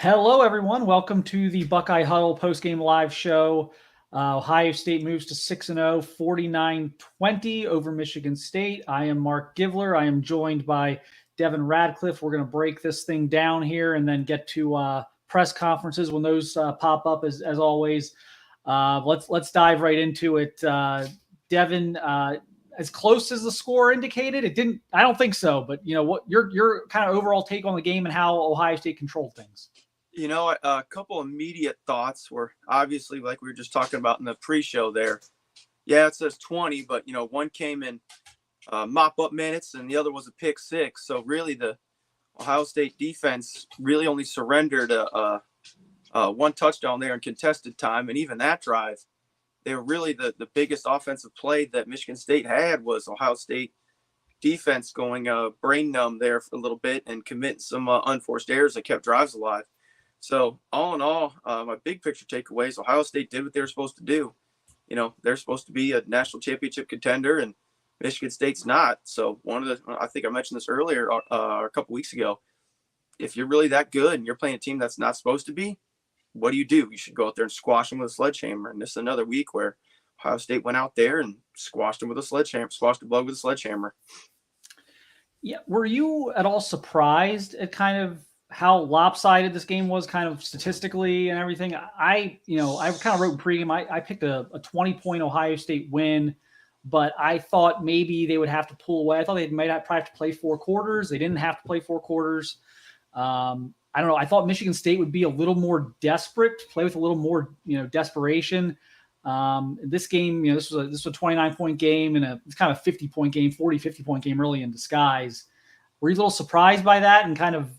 Hello, everyone. Welcome to the Buckeye Huddle postgame live show. Ohio State moves to 6-0, 49-20 over Michigan State. I am Mark Givler. I am joined by Devin Radcliffe. We're going to break this thing down here and then get to press conferences when those pop up, as always. Let's dive right into it. Devin, as close as the score indicated, it didn't. I don't think so. But what your kind of overall take on the game and how Ohio State controlled things? A couple immediate thoughts were obviously, like we were just talking about in the pre-show there. Yeah, it says 20, but, one came in mop-up minutes and the other was a pick six. So really the Ohio State defense really only surrendered one touchdown there in contested time. And even that drive, they were really the biggest offensive play that Michigan State had was Ohio State defense going brain numb there for a little bit and committing some unforced errors that kept drives alive. So all in all, my big picture takeaways, Ohio State did what they were supposed to do. They're supposed to be a national championship contender and Michigan State's not. So I think I mentioned this earlier a couple weeks ago. If you're really that good and you're playing a team that's not supposed to be, what do? You should go out there and squash them with a sledgehammer. And this is another week where Ohio State went out there and squashed them with a sledgehammer, squashed the bug with a sledgehammer. Yeah. Were you at all surprised at kind of how lopsided this game was kind of statistically and everything? I kind of wrote in pregame, I picked a 20-point Ohio State win, but I thought maybe they would have to pull away. I thought they might probably have to play 4 quarters. They didn't have to play 4 quarters. I don't know. I thought Michigan State would be a little more desperate, play with a little more, desperation. This game, this was a 29-point game and it's kind of a 50-point game, 50-point game really in disguise. Were you a little surprised by that and kind of,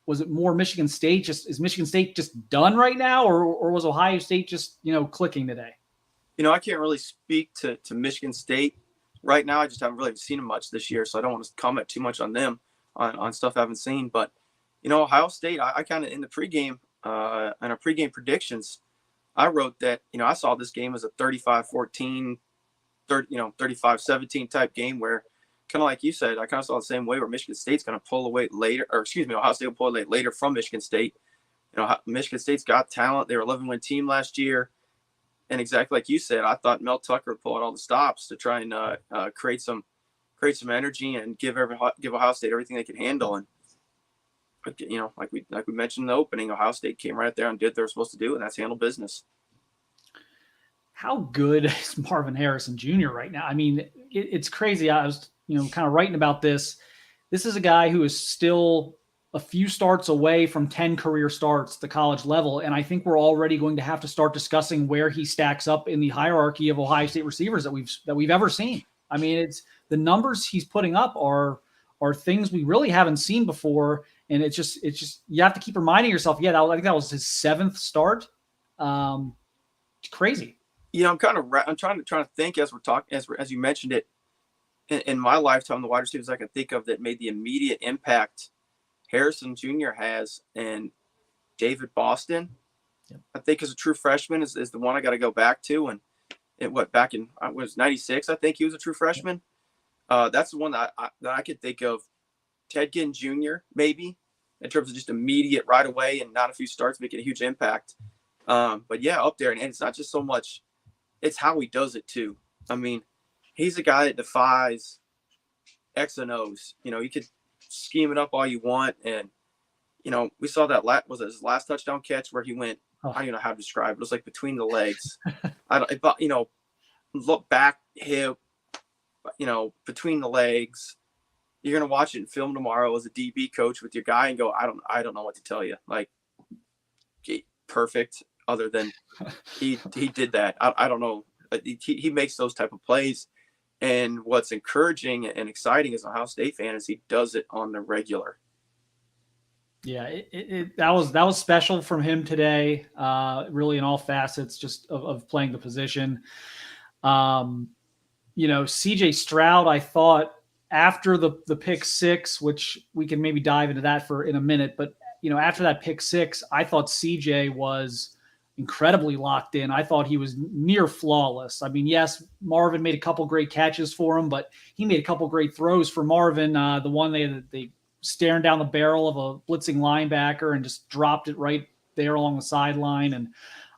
was it more Michigan State? Is Michigan State just done right now, or was Ohio State just, clicking today? I can't really speak to Michigan State right now. I just haven't really seen them much this year, so I don't want to comment too much on them, on stuff I haven't seen. But, Ohio State, I kind of in the pregame, and our pregame predictions, I wrote that, I saw this game as a 35-14, 35-17 type game where, kind of like you said, I kind of saw the same way where Michigan State's going to pull away later, Ohio State will pull away later from Michigan State. Michigan State's got talent. They were an 11-win team last year. And exactly like you said, I thought Mel Tucker would pull out all the stops to try and create some energy and give Ohio State everything they could handle. And, like we mentioned in the opening, Ohio State came right there and did what they were supposed to do, and that's handle business. How good is Marvin Harrison Jr. right now? I mean, it's crazy. I was kind of writing about this. This is a guy who is still a few starts away from 10 career starts at the college level. And I think we're already going to have to start discussing where he stacks up in the hierarchy of Ohio State receivers that we've ever seen. I mean, it's the numbers he's putting up are things we really haven't seen before. And it's just, you have to keep reminding yourself, I think that was his 7th start. It's crazy. I'm trying to think as we're talking, as you mentioned it, in my lifetime, the wide receivers I can think of that made the immediate impact Harrison Jr. has, and David Boston, yep. I think as a true freshman is the one I got to go back to. And back in, was 96, I think he was a true freshman. That's the one that I could think of. Ted Ginn Jr., maybe, in terms of just immediate right away and not a few starts making a huge impact. But yeah, up there. And it's not just so much, it's how he does it too. I mean, he's a guy that defies X and O's. You could scheme it up all you want. And, we saw that was it his last touchdown catch where he went, I don't even know how to describe it. It was like between the legs. Look back, hip, between the legs. You're going to watch it in film tomorrow as a DB coach with your guy and go, I don't know what to tell you. Like, perfect, other than he did that. I don't know. He makes those type of plays. And what's encouraging and exciting as an Ohio State fan is he does it on the regular. Yeah, that was special from him today, really in all facets just of playing the position. CJ Stroud, I thought after the pick six, which we can maybe dive into that in a minute, but after that pick six, I thought CJ was incredibly locked in. I thought he was near flawless. I mean, yes, Marvin made a couple great catches for him, but he made a couple great throws for Marvin. The one they staring down the barrel of a blitzing linebacker and just dropped it right there along the sideline. And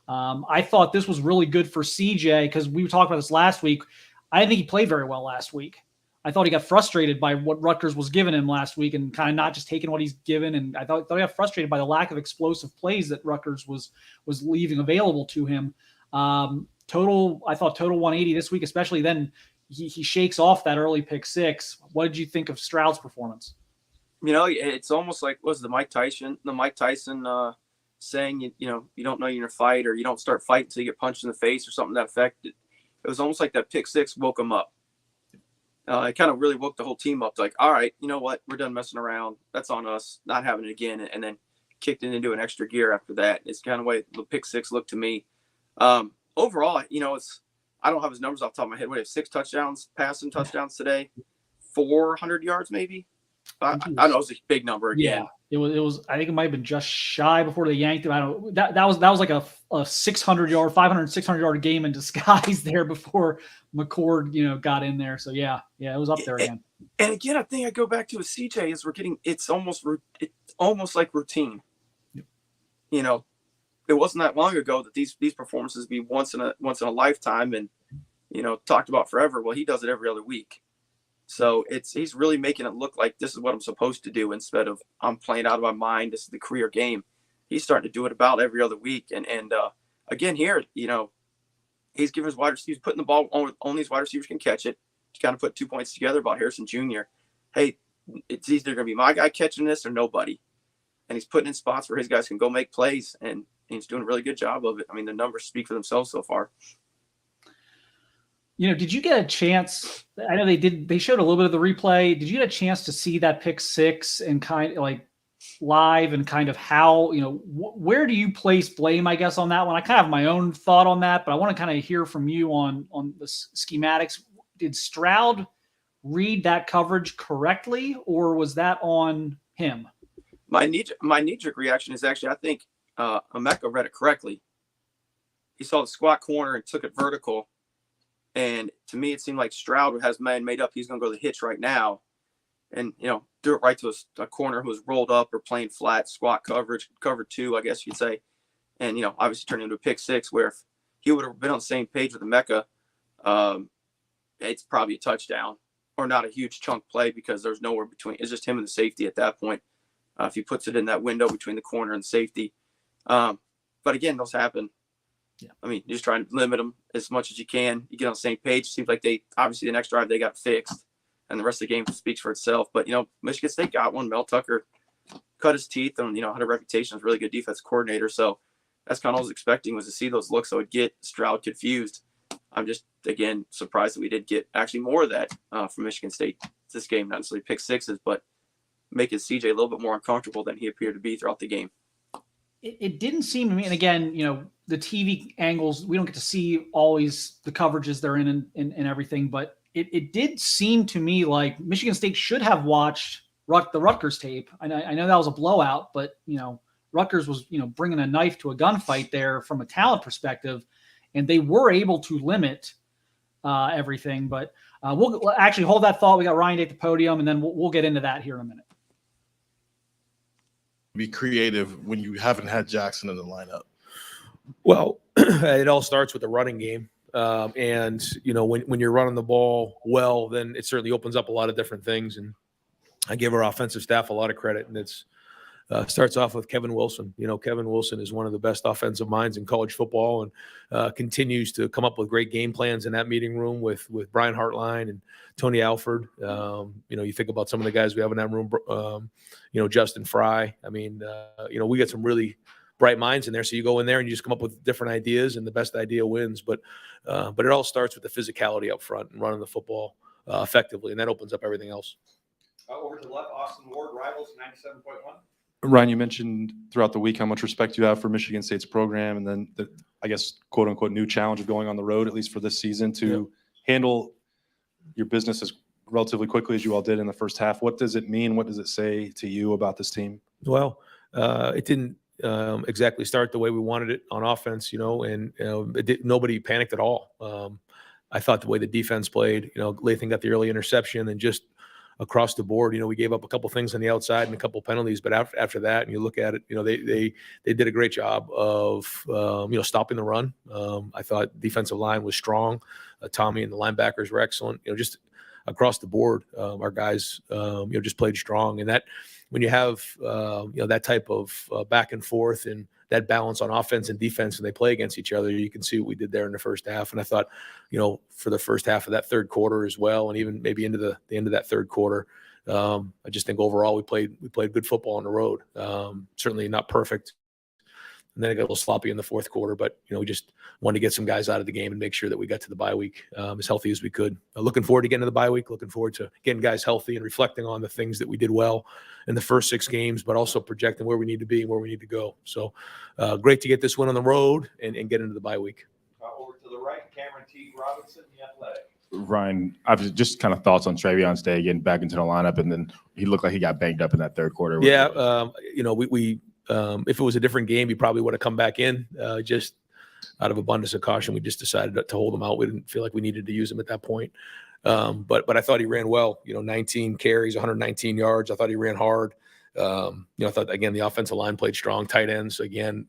I thought this was really good for CJ because we talked about this last week. I didn't think he played very well last week. I thought he got frustrated by what Rutgers was giving him last week and kind of not just taking what he's given. And I thought he got frustrated by the lack of explosive plays that Rutgers was leaving available to him. I thought total 180 this week, especially then he shakes off that early pick six. What did you think of Stroud's performance? It's almost like the Mike Tyson saying, you don't know you're in a fight, or you don't start fighting until you get punched in the face or something to that effect. It was almost like that pick six woke him up. It kind of really woke the whole team up. Like, all right, you know what? We're done messing around. That's on us. Not having it again. And then kicked it into an extra gear after that. It's kind of the way the pick six looked to me. Overall, I don't have his numbers off the top of my head. We have 6 passing touchdowns today, 400 yards maybe. I know it's a big number again. Yeah, it was. I think it might have been just shy before they yanked him. I don't. That was like a 600-yard, 600-yard game in disguise there before McCord, got in there. So yeah, it was up there again. And again, I think I go back to a CJ is it's almost like routine. Yep. It wasn't that long ago that these performances be once in a lifetime and talked about forever. Well, he does it every other week. So he's really making it look like this is what I'm supposed to do instead of I'm playing out of my mind. This is the career game. He's starting to do it about every other week. And again here, he's giving his wide receivers, putting the ball on these wide receivers can catch it. To kind of put 2 points together about Harrison Jr. Hey, it's either going to be my guy catching this or nobody. And he's putting in spots where his guys can go make plays, and he's doing a really good job of it. I mean, the numbers speak for themselves so far. Did you get a chance? I know they showed a little bit of the replay. Did you get a chance to see that pick six and kind of like live and kind of how, where do you place blame, I guess, on that one? I kind of have my own thought on that, but I want to kind of hear from you on the schematics. Did Stroud read that coverage correctly, or was that on him? My knee-jerk reaction is actually, I think Emeka read it correctly. He saw the squat corner and took it vertical. And to me, it seemed like Stroud has man made up. He's going to go to the hitch right now and, do it right to a corner who was rolled up or playing flat, squat coverage, cover 2, I guess you'd say. And, obviously turn into a pick six, where if he would have been on the same page with Emeka, it's probably a touchdown or not a huge chunk play because there's nowhere between. It's just him and the safety at that point. If he puts it in that window between the corner and safety. But again, those happen. Yeah. I mean, you're just trying to limit them as much as you can. You get on the same page. It seems like obviously the next drive they got fixed, and the rest of the game speaks for itself. But, Michigan State got one. Mel Tucker cut his teeth and, had a reputation as a really good defense coordinator. So that's kind of what I was expecting, was to see those looks so it'd get Stroud confused. I'm just, again, surprised that we did get actually more of that from Michigan State this game. Not necessarily pick sixes, but making CJ a little bit more uncomfortable than he appeared to be throughout the game. It didn't seem to me, and again, the TV angles, we don't get to see always the coverages they're in and everything, but it did seem to me like Michigan State should have watched the Rutgers tape. I know that was a blowout, but, Rutgers was, bringing a knife to a gunfight there from a talent perspective, and they were able to limit everything. But we'll actually hold that thought. We got Ryan at the podium, and then we'll get into that here in a minute. Be creative when you haven't had Jackson in the lineup? Well, it all starts with the running game. And, when you're running the ball well, then it certainly opens up a lot of different things. And I give our offensive staff a lot of credit. And it's starts off with Kevin Wilson. Kevin Wilson is one of the best offensive minds in college football, and continues to come up with great game plans in that meeting room with Brian Hartline and Tony Alford. You think about some of the guys we have in that room, Justin Fry. I mean, we got some really bright minds in there. So you go in there and you just come up with different ideas, and the best idea wins. But it all starts with the physicality up front and running the football effectively, and that opens up everything else. Over to the left, Austin Ward, Rivals 97.1. Ryan, you mentioned throughout the week how much respect you have for Michigan State's program, and then the, I guess, quote unquote, new challenge of going on the road, at least for this season, to handle your business as relatively quickly as you all did in the first half. What does it mean? What does it say to you about this team? Well, it didn't exactly start the way we wanted it on offense, and nobody panicked at all. I thought the way the defense played, Lathan got the early interception, and just across the board. We gave up a couple things on the outside and a couple penalties, but after that, and you look at it, they did a great job of stopping the run. I thought defensive line was strong. Tommy and the linebackers were excellent. Just across the board, our guys just played strong. And that when you have that type of back and forth and that balance on offense and defense, and they play against each other, you can see what we did there in the first half. And I thought, for the first half of that third quarter as well, and even maybe into the end of that third quarter, I just think overall we played good football on the road. Certainly not perfect. And then it got a little sloppy in the fourth quarter, but we just wanted to get some guys out of the game and make sure that we got to the bye week as healthy as we could. Looking forward to getting to the bye week. Looking forward to getting guys healthy and reflecting on the things that we did well in the first 6 games, but also projecting where we need to be and where we need to go. So great to get this win on the road and get into the bye week. Over to the right, Cameron T. Robinson, The Athletic. Ryan, obviously, just kind of thoughts on Trayvion's day getting back into the lineup, and then he looked like he got banged up in that third quarter. Yeah, we if it was a different game, he probably would have come back in. Just out of abundance of caution, we just decided to hold him out. We didn't feel like we needed to use him at that point. But I thought he ran well. 19 carries, 119 yards. I thought he ran hard. I thought again the offensive line played strong. Tight ends again.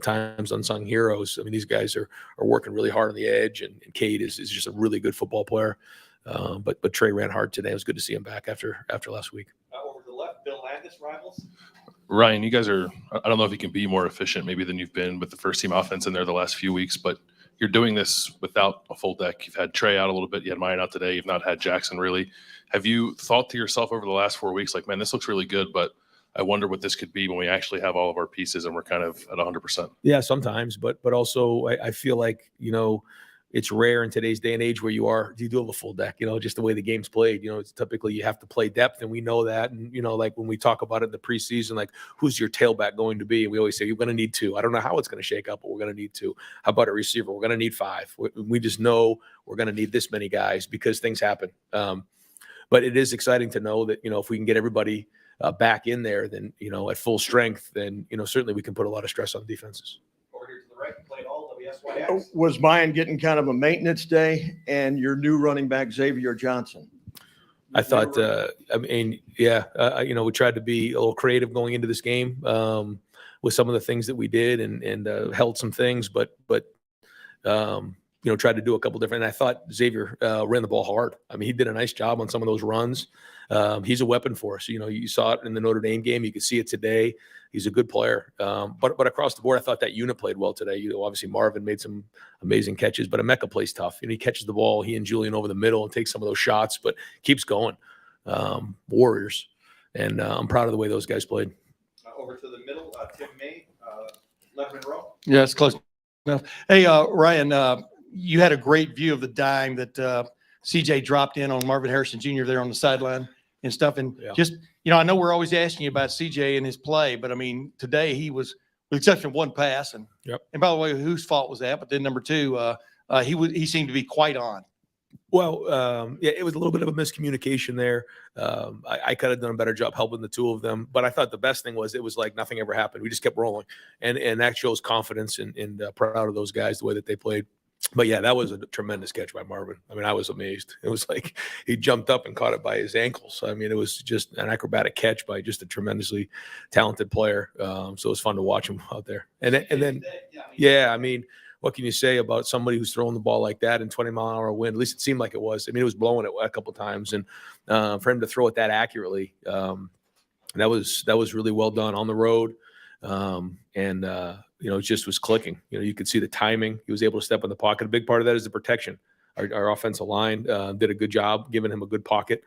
Times unsung heroes. I mean, these guys are working really hard on the edge, and Cade is just a really good football player. But Trey ran hard today. It was good to see him back after last week. Over to the left, Bill Landis, Rivals. Ryan, you guys are, I don't know if you can be more efficient maybe than you've been with the first team offense in there the last few weeks, but you're doing this without a full deck. You've had Trey out a little bit. You had Mine out today. You've not had Jackson really. Have you thought to yourself over the last 4 weeks, like, man, this looks really good, but I wonder what this could be when we actually have all of our pieces and we're kind of at 100%? Yeah, sometimes, but also I feel like, it's rare in today's day and age where you do have a full deck, just the way the game's played. It's typically you have to play depth, and we know that. And, like when we talk about it in the preseason, like who's your tailback going to be? And we always say, you're going to need 2. I don't know how it's going to shake up, but we're going to need 2. How about a receiver? We're going to need 5. We just know we're going to need this many guys because things happen. But it is exciting to know that, if we can get everybody back in there, then, at full strength, then, certainly we can put a lot of stress on defenses. Over here to the right, played all WSYX. Was Mayan getting kind of a maintenance day, and your new running back, Xavier Johnson? I thought, we tried to be a little creative going into this game with some of the things that we did and held some things, but tried to do a couple different. And I thought Xavier ran the ball hard. I mean, he did a nice job on some of those runs. He's a weapon for us. You saw it in the Notre Dame game. You could see it today. He's a good player. But across the board, I thought that unit played well today. Obviously Marvin made some amazing catches, but Emeka plays tough. He catches the ball, he and Julian over the middle, and takes some of those shots, but keeps going. Warriors. And I'm proud of the way those guys played. Over to the middle, Tim May, left and row. Yeah, it's close enough. Hey, Ryan, you had a great view of the dime that CJ dropped in on Marvin Harrison Jr. there on the sideline and stuff. And just, I know we're always asking you about CJ and his play, but I mean, today he was, with the exception of one pass. And by the way, whose fault was that? But then number 2, he seemed to be quite on. Well, it was a little bit of a miscommunication there. I could have done a better job helping the 2 of them, but I thought the best thing was it was like nothing ever happened. We just kept rolling, and that shows confidence and proud of those guys, the way that they played. But yeah, that was a tremendous catch by Marvin. I mean, I was amazed. It was like he jumped up and caught it by his ankles. I mean, it was just an acrobatic catch by just a tremendously talented player. So it was fun to watch him out there. And then, I mean, what can you say about somebody who's throwing the ball like that in 20-mile-an-hour wind? At least it seemed like it was. I mean, it was blowing it a couple times, and for him to throw it that accurately, that was really well done on the road. It just was clicking. You could see the timing. He was able to step in the pocket. A big part of that is the protection. Our offensive line did a good job giving him a good pocket.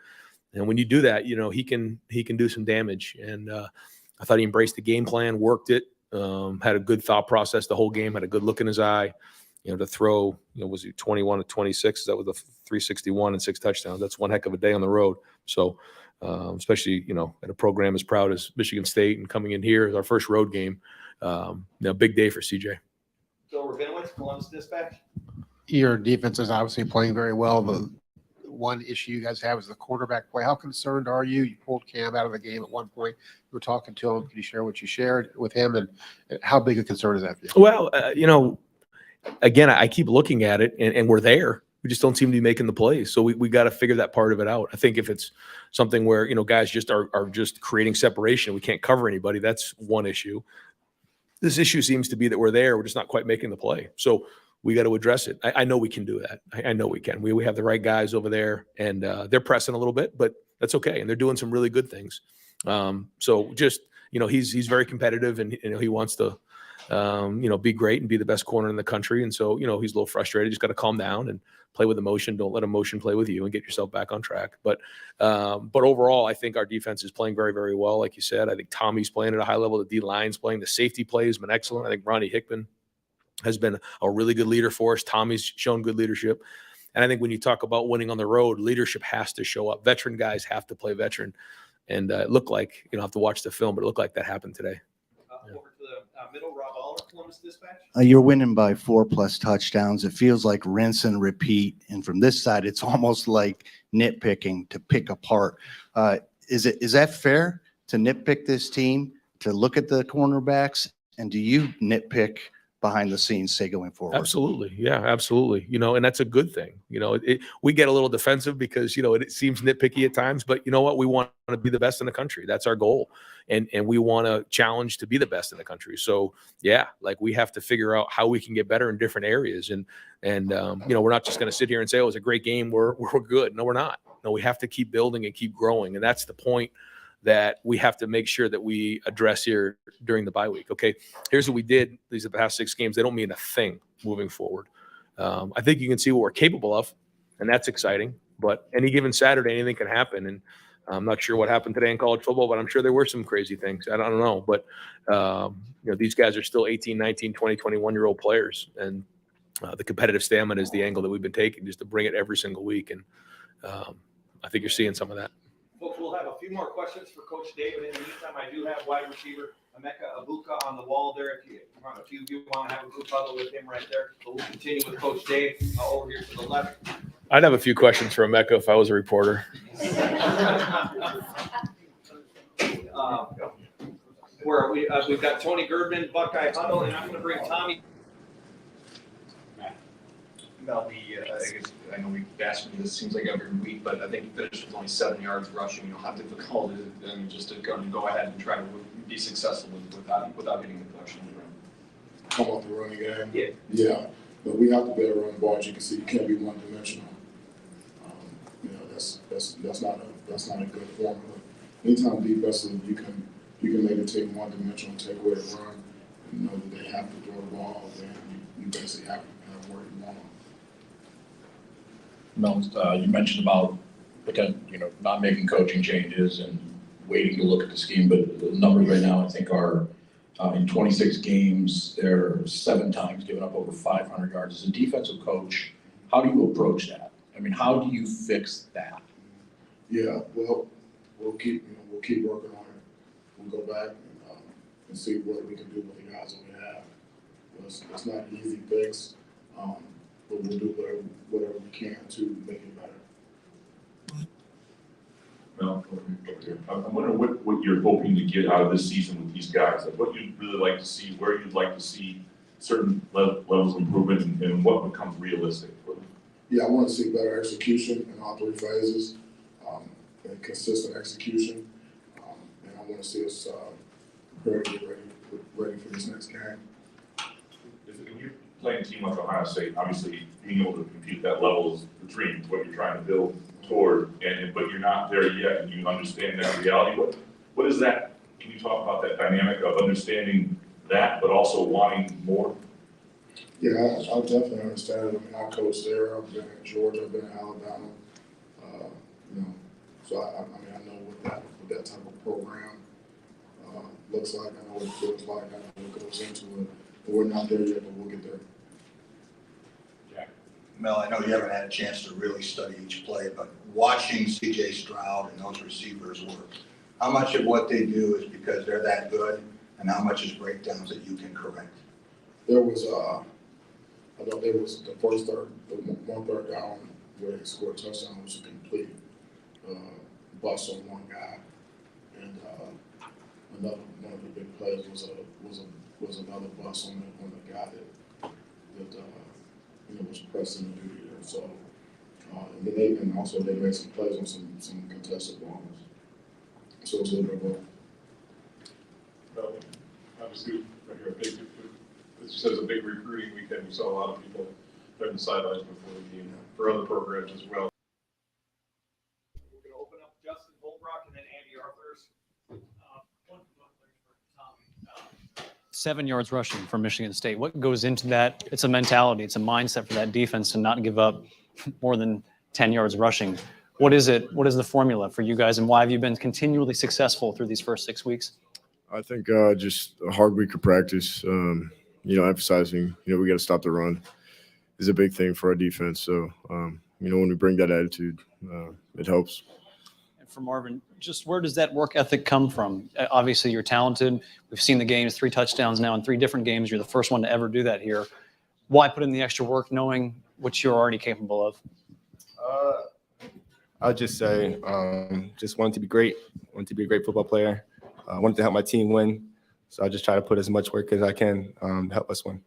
And when you do that, he can do some damage. And I thought he embraced the game plan, worked it, had a good thought process the whole game, had a good look in his eye. To throw, was he 21 to 26? That was the 361 and 6 touchdowns. That's one heck of a day on the road. So, especially, at a program as proud as Michigan State and coming in here as our first road game, big day for CJ. Bill Rabinowitz, Columbus Dispatch. Your defense is obviously playing very well. The one issue you guys have is the quarterback play. How concerned are you? You pulled Cam out of the game at one point. You were talking to him. Can you share what you shared with him, and how big a concern is that for you? Well, again, I keep looking at it, and we're there. We just don't seem to be making the plays. So we got to figure that part of it out. I think if it's something where, guys just are just creating separation, we can't cover anybody, that's one issue. This issue seems to be that we're there, we're just not quite making the play. So we got to address it. I know we can do that. I know we can. We have the right guys over there, and they're pressing a little bit, but that's okay. And they're doing some really good things. So just, he's very competitive, and he wants to, be great and be the best corner in the country. And so, he's a little frustrated. Just got to calm down and play with emotion. Don't let emotion play with you, and get yourself back on track. But overall, I think our defense is playing very, very well. Like you said, I think Tommy's playing at a high level. The D line's playing. The safety play has been excellent. I think Ronnie Hickman has been a really good leader for us. Tommy's shown good leadership. And I think when you talk about winning on the road, leadership has to show up. Veteran guys have to play veteran. And it looked like, I have to watch the film, but it looked like that happened today. Over to the middle, Rob Aller, Columbus Dispatch. You're winning by 4+ touchdowns. It feels like rinse and repeat. And from this side, it's almost like nitpicking to pick apart. Is that fair to nitpick this team, to look at the cornerbacks? And do you nitpick behind the scenes, say, going forward? Absolutely. Yeah, absolutely. And that's a good thing. We get a little defensive because, it seems nitpicky at times, but you know what? We want to be the best in the country. That's our goal. And we want to challenge to be the best in the country. So yeah, we have to figure out how we can get better in different areas. And we're not just going to sit here and say, oh, it was a great game, we're good. No, we're not. No, we have to keep building and keep growing. And that's the point that we have to make sure that we address here during the bye week. Okay, here's what we did. These are the past 6 games. They don't mean a thing moving forward. I think you can see what we're capable of, and that's exciting. But any given Saturday, anything can happen. And I'm not sure what happened today in college football, but I'm sure there were some crazy things. I don't know. But, these guys are still 18, 19, 20, 21-year-old players. And the competitive stamina is the angle that we've been taking, just to bring it every single week. And I think you're seeing some of that. Folks, we'll have a few more questions for Coach David. In the meantime, I do have wide receiver Emeka Abuka on the wall there. If a few of you want to have a group huddle with him right there. But we'll continue with Coach Dave over here to the left. I'd have a few questions for Emeka if I was a reporter. We've got Tony Girdman, Buckeye Huddle, and I'm going to bring Tommy. I know we've asked you this, seems like every week, but I think you finished with only 7 yards rushing. How difficult is it then just to go ahead and try to be successful without getting the production? Come off the running game? Yeah. But we have to be able to run the ball. As you can see, you can't be one-dimensional. That's not a good formula. Anytime defensively you can make a team one-dimensional and take away the run and know that they have to throw the ball, then you basically have where you want them. Mel, you mentioned about not making coaching changes and waiting to look at the scheme, but the numbers right now I think are in 26 games, they're 7 times giving up over 500 yards. As a defensive coach, how do you approach that? I mean, how do you fix that? Yeah, well, we'll keep working on it. We'll go back and see what we can do with the guys that we have. It's not an easy fix, but we'll do whatever we can to make it better. Well, I'm wondering what you're hoping to get out of this season with these guys. Like what you'd really like to see, where you'd like to see certain levels of improvement, and what becomes realistic for them. Yeah, I want to see better execution in all 3 phases, and consistent execution. And I want to see us prepared to get ready for this next game. When you're playing a team like Ohio State, obviously being able to compete at that level is the dream, what you're trying to build toward, but you're not there yet, and you understand that reality. What is that? Can you talk about that dynamic of understanding that, but also wanting more? Yeah, I definitely understand it. I mean, I coached there. I've been in Georgia. I've been in Alabama. So I know what that type of program looks like. I know what it feels like. I know what goes into it. But we're not there yet, but we'll get there. Mel, I know you haven't had a chance to really study each play, but watching C.J. Stroud and those receivers work, how much of what they do is because they're that good, and how much is breakdowns that you can correct? There was, I know there was the one third down where they scored a touchdown was a complete bust on one guy, and another one of the big plays was another bust on the guy that was pressing the duty there. So And then and also they make some plays on some contested balls. So it's a little bit of both. Well, obviously, when you're a big, as you said, it's a big recruiting weekend. We saw a lot of people on the sidelines before the game for other programs as well. We're going to open up Justin Holbrook and then Andy Arthurs. 7 yards rushing for Michigan State. What goes into that? It's a mentality. It's a mindset for that defense to not give up more than 10 yards rushing. What is it? What is the formula for you guys, and why have you been continually successful through these first 6 weeks? I think just a hard week of practice, emphasizing, we got to stop the run is a big thing for our defense. So, when we bring that attitude, it helps. And for Marvin, just where does that work ethic come from? Obviously, you're talented. We've seen the games, 3 touchdowns now in 3 different games. You're the first one to ever do that here. Why put in the extra work knowing what you're already capable of? I'll just say, just wanted to be great, wanted to be a great football player. I wanted to help my team win. So I just try to put as much work as I can to help us win.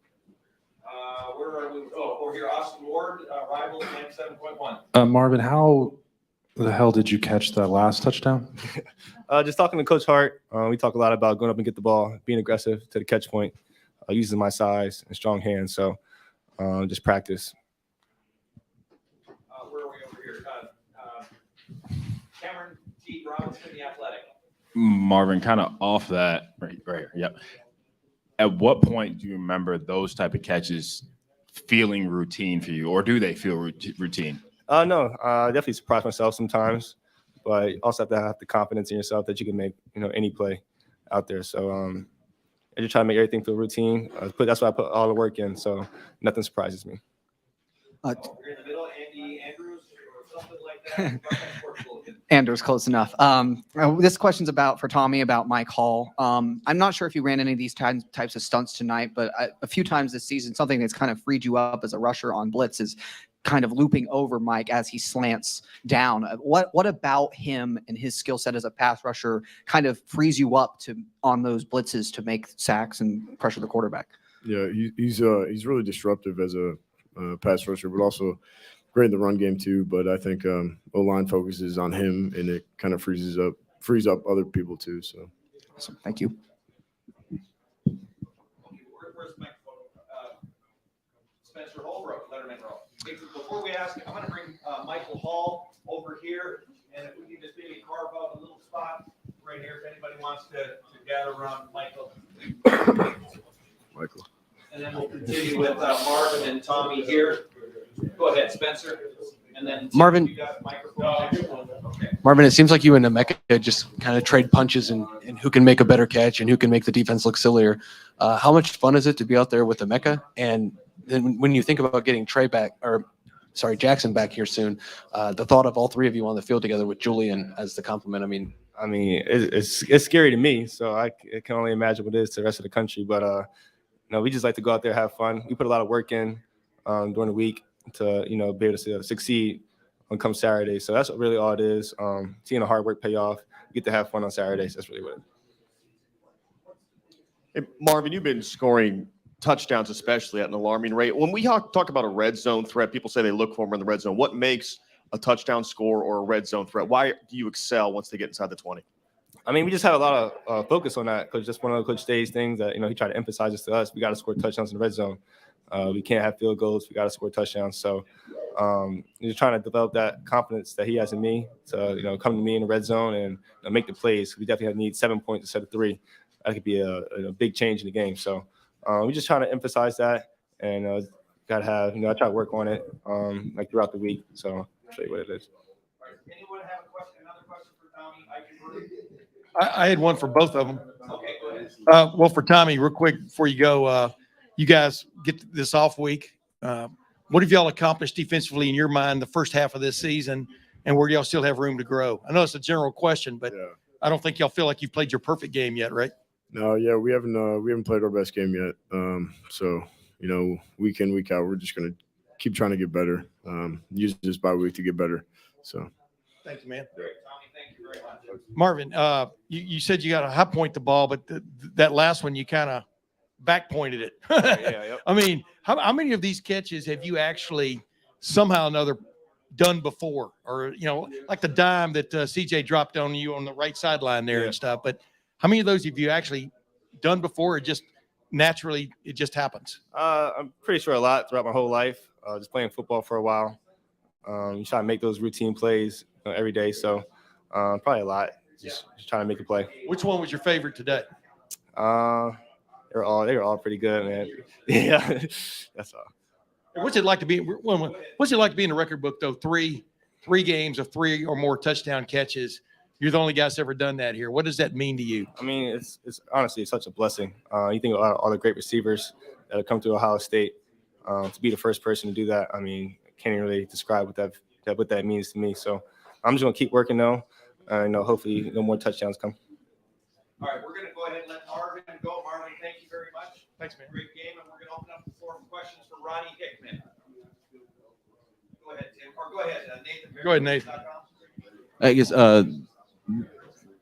Where are we? Over here, Austin Ward, Rivals 97.1. Marvin, how the hell did you catch that last touchdown? Just talking to Coach Hart, we talk a lot about going up and get the ball, being aggressive to the catch point, using my size and strong hands. So just practice. Where are we over here? Cameron T. Robinson, the Athletic. Marvin, kind of off that, right here. Yep. At what point do you remember those type of catches feeling routine for you, or do they feel routine? No, I definitely surprise myself sometimes, but you also have to have the confidence in yourself that you can make, any play out there. So I just try to make everything feel routine. That's why I put all the work in, so nothing surprises me. You're in the middle, Andy Andrews, or something like that. Anders, close enough. This question's for Tommy about Mike Hall. I'm not sure if you ran any of these types of stunts tonight, but a few times this season, something that's kind of freed you up as a rusher on blitz is kind of looping over Mike as he slants down. What about him and his skill set as a pass rusher kind of frees you up on those blitzes to make sacks and pressure the quarterback? Yeah, he's really disruptive as a pass rusher, but also great in the run game too. But I think O-line focuses on him, and it kind of frees up other people too. So, awesome. Thank you. Where's Mike? Spencer Holbrook, Letterman row. Before we ask, I'm going to bring Michael Hall over here, and if we can just maybe carve out a little spot right here, if anybody wants to gather around Michael. Michael. And then we'll continue with Marvin and Tommy here. Go ahead, Spencer. And then Marvin. You got microphone. Okay. Marvin, it seems like you and Emeka just kind of trade punches and who can make a better catch and who can make the defense look sillier. How much fun is it to be out there with Emeka? And then when you think about getting Jackson back here soon, the thought of all 3 of you on the field together with Julian as the complement, I mean, it's scary to me, so I can only imagine what it is to the rest of the country. But we just like to go out there, have fun. We put a lot of work in during the week to be able to succeed on come Saturday. So that's really all it is. Seeing the hard work pay off, you get to have fun on Saturdays. That's really what it is. Hey, Marvin, you've been scoring touchdowns, especially at an alarming rate. When we talk about a red zone threat, people say they look for them in the red zone. What makes a touchdown score or a red zone threat? Why do you excel once they get inside the 20? I mean, we just have a lot of focus on that because just one of Coach Day's things that, he tried to emphasize this to us. We got to score touchdowns in the red zone. We can't have field goals. We got to score touchdowns. So just trying to develop that confidence that he has in me to, come to me in the red zone and make the plays. We definitely need 7 points instead of 3. That could be a big change in the game. So we're just trying to emphasize that and got to have, I try to work on it throughout the week. So I'll show you what it is. Anyone have another question for Tommy? I had one for both of them. Okay, go ahead. Well, for Tommy, real quick before you go, you guys get this off week. What have y'all accomplished defensively in your mind the first half of this season, and where do y'all still have room to grow? I know it's a general question, but I don't think y'all feel like you've played your perfect game yet, right? No, yeah, we haven't played our best game yet. So week in, week out, we're just gonna keep trying to get better. Use this bye week to get better. So. Thank you, man. Tommy, thank you very much. Marvin, you said you got to high point the ball, but that last one you kind of back pointed it. Yep. I mean, how many of these catches have you actually somehow or another done before, or, like the dime that CJ dropped on you on the right sideline there and stuff. But how many of those have you actually done before? Or just naturally, it just happens? I'm pretty sure a lot throughout my whole life. Just playing football for a while. You try to make those routine plays every day. So probably a lot. Just trying to make a play. Which one was your favorite today? They were all pretty good, man. Yeah, that's all. What's it like to be? What's it like to be in the record book though? Three games of 3 or more touchdown catches. You're the only guy that's ever done that here. What does that mean to you? I mean, it's honestly, it's such a blessing. You think about all the great receivers that have come through Ohio State. To be the first person to do that, I mean, can't even really describe what that means to me. So I'm just gonna keep working though. Hopefully, no more touchdowns come. All right, we're going to go ahead and let Marvin go. Marvin, thank you very much. Thanks, man. Great game, and we're going to open up the floor for questions for Ronnie Hickman. Go ahead, Tim. Or go ahead, Nathan. Go ahead, Nathan. I guess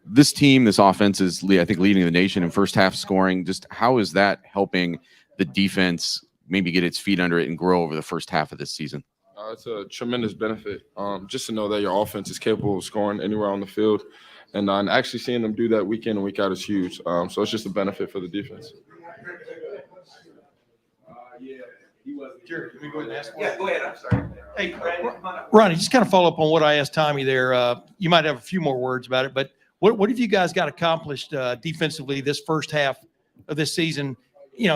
this team, this offense is, I think, leading the nation in first half scoring. Just how is that helping the defense maybe get its feet under it and grow over the first half of this season? It's a tremendous benefit just to know that your offense is capable of scoring anywhere on the field. And actually seeing them do that week in and week out is huge. So it's just a benefit for the defense. Jared, can we go ahead and ask one? Yeah, go ahead. I'm sorry. Hey, Brandon, come on up. Ronnie, just kind of follow up on what I asked Tommy there. You might have a few more words about it, but what have you guys got accomplished defensively this first half of this season?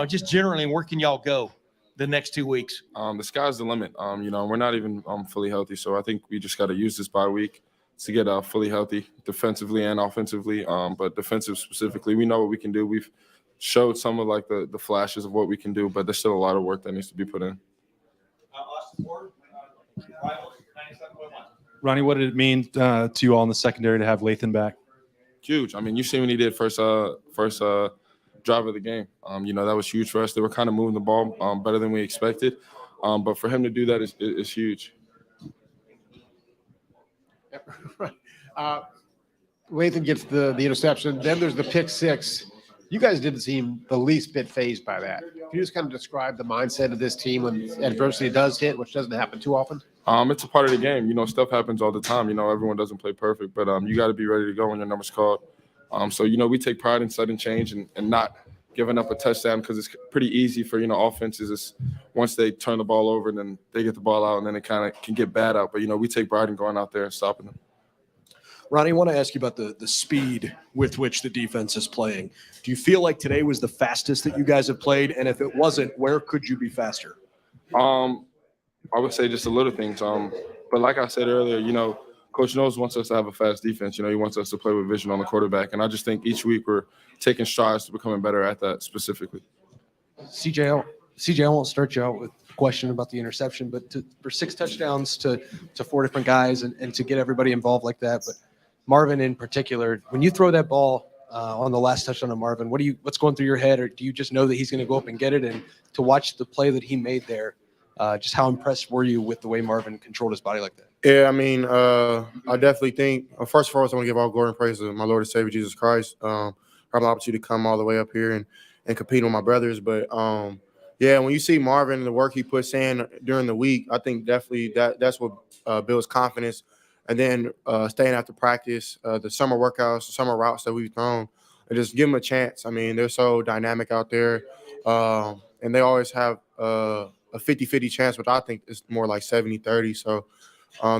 Just generally, where can y'all go the next 2 weeks? The sky's the limit. We're not even fully healthy. So I think we just got to use this bye week to get fully healthy defensively and offensively. But defensive specifically, we know what we can do. We've showed some of like the flashes of what we can do, but there's still a lot of work that needs to be put in. Austin Ward, Rivals, 97.1. Ronnie, what did it mean to you all in the secondary to have Lathan back? Huge. I mean, you see what he did first drive of the game. That was huge for us. They were kind of moving the ball better than we expected. But for him to do that is huge. Lathan gets the interception. Then there's the pick six. You guys didn't seem the least bit phased by that. Can you just kind of describe the mindset of this team when adversity does hit, which doesn't happen too often? It's a part of the game. Stuff happens all the time. Everyone doesn't play perfect, but you got to be ready to go when your number's called. So we take pride in sudden change and not giving up a touchdown because it's pretty easy for, offenses. Is once they turn the ball over, then they get the ball out, and then it kind of can get bad out. But, we take pride in going out there and stopping them. Ronnie, I want to ask you about the speed with which the defense is playing. Do you feel like today was the fastest that you guys have played? And if it wasn't, where could you be faster? I would say just the little things. But like I said earlier, Coach Knowles wants us to have a fast defense. He wants us to play with vision on the quarterback. And I just think each week we're taking strides to becoming better at that specifically. CJ, I won't start you out with a question about the interception, but for 6 touchdowns to 4 different guys and to get everybody involved like that. But Marvin in particular, when you throw that ball on the last touchdown of Marvin, what's going through your head? Or do you just know that he's going to go up and get it? And to watch the play that he made there, just how impressed were you with the way Marvin controlled his body like that? Yeah, I mean, I definitely think, first of all, I want to give all glory and praise to my Lord and Savior, Jesus Christ. I have the opportunity to come all the way up here and compete with my brothers. But, yeah, when you see Marvin and the work he puts in during the week, I think definitely that's what builds confidence. And then staying after practice, the summer workouts, the summer routes that we've thrown, and just give them a chance. I mean, they're so dynamic out there, and they always have a 50-50 chance, but I think it's more like 70-30. So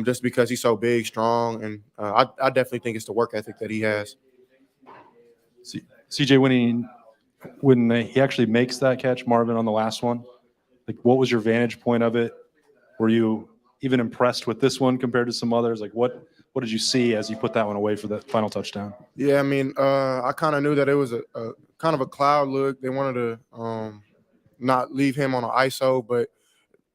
just because he's so big, strong, and I definitely think it's the work ethic that he has. CJ, when he actually makes that catch, Marvin, on the last one, like what was your vantage point of it? Were you even impressed with this one compared to some others? Like what did you see as you put that one away for the final touchdown? Yeah, I mean, I kind of knew that it was a kind of a cloud look. They wanted to not leave him on an ISO, but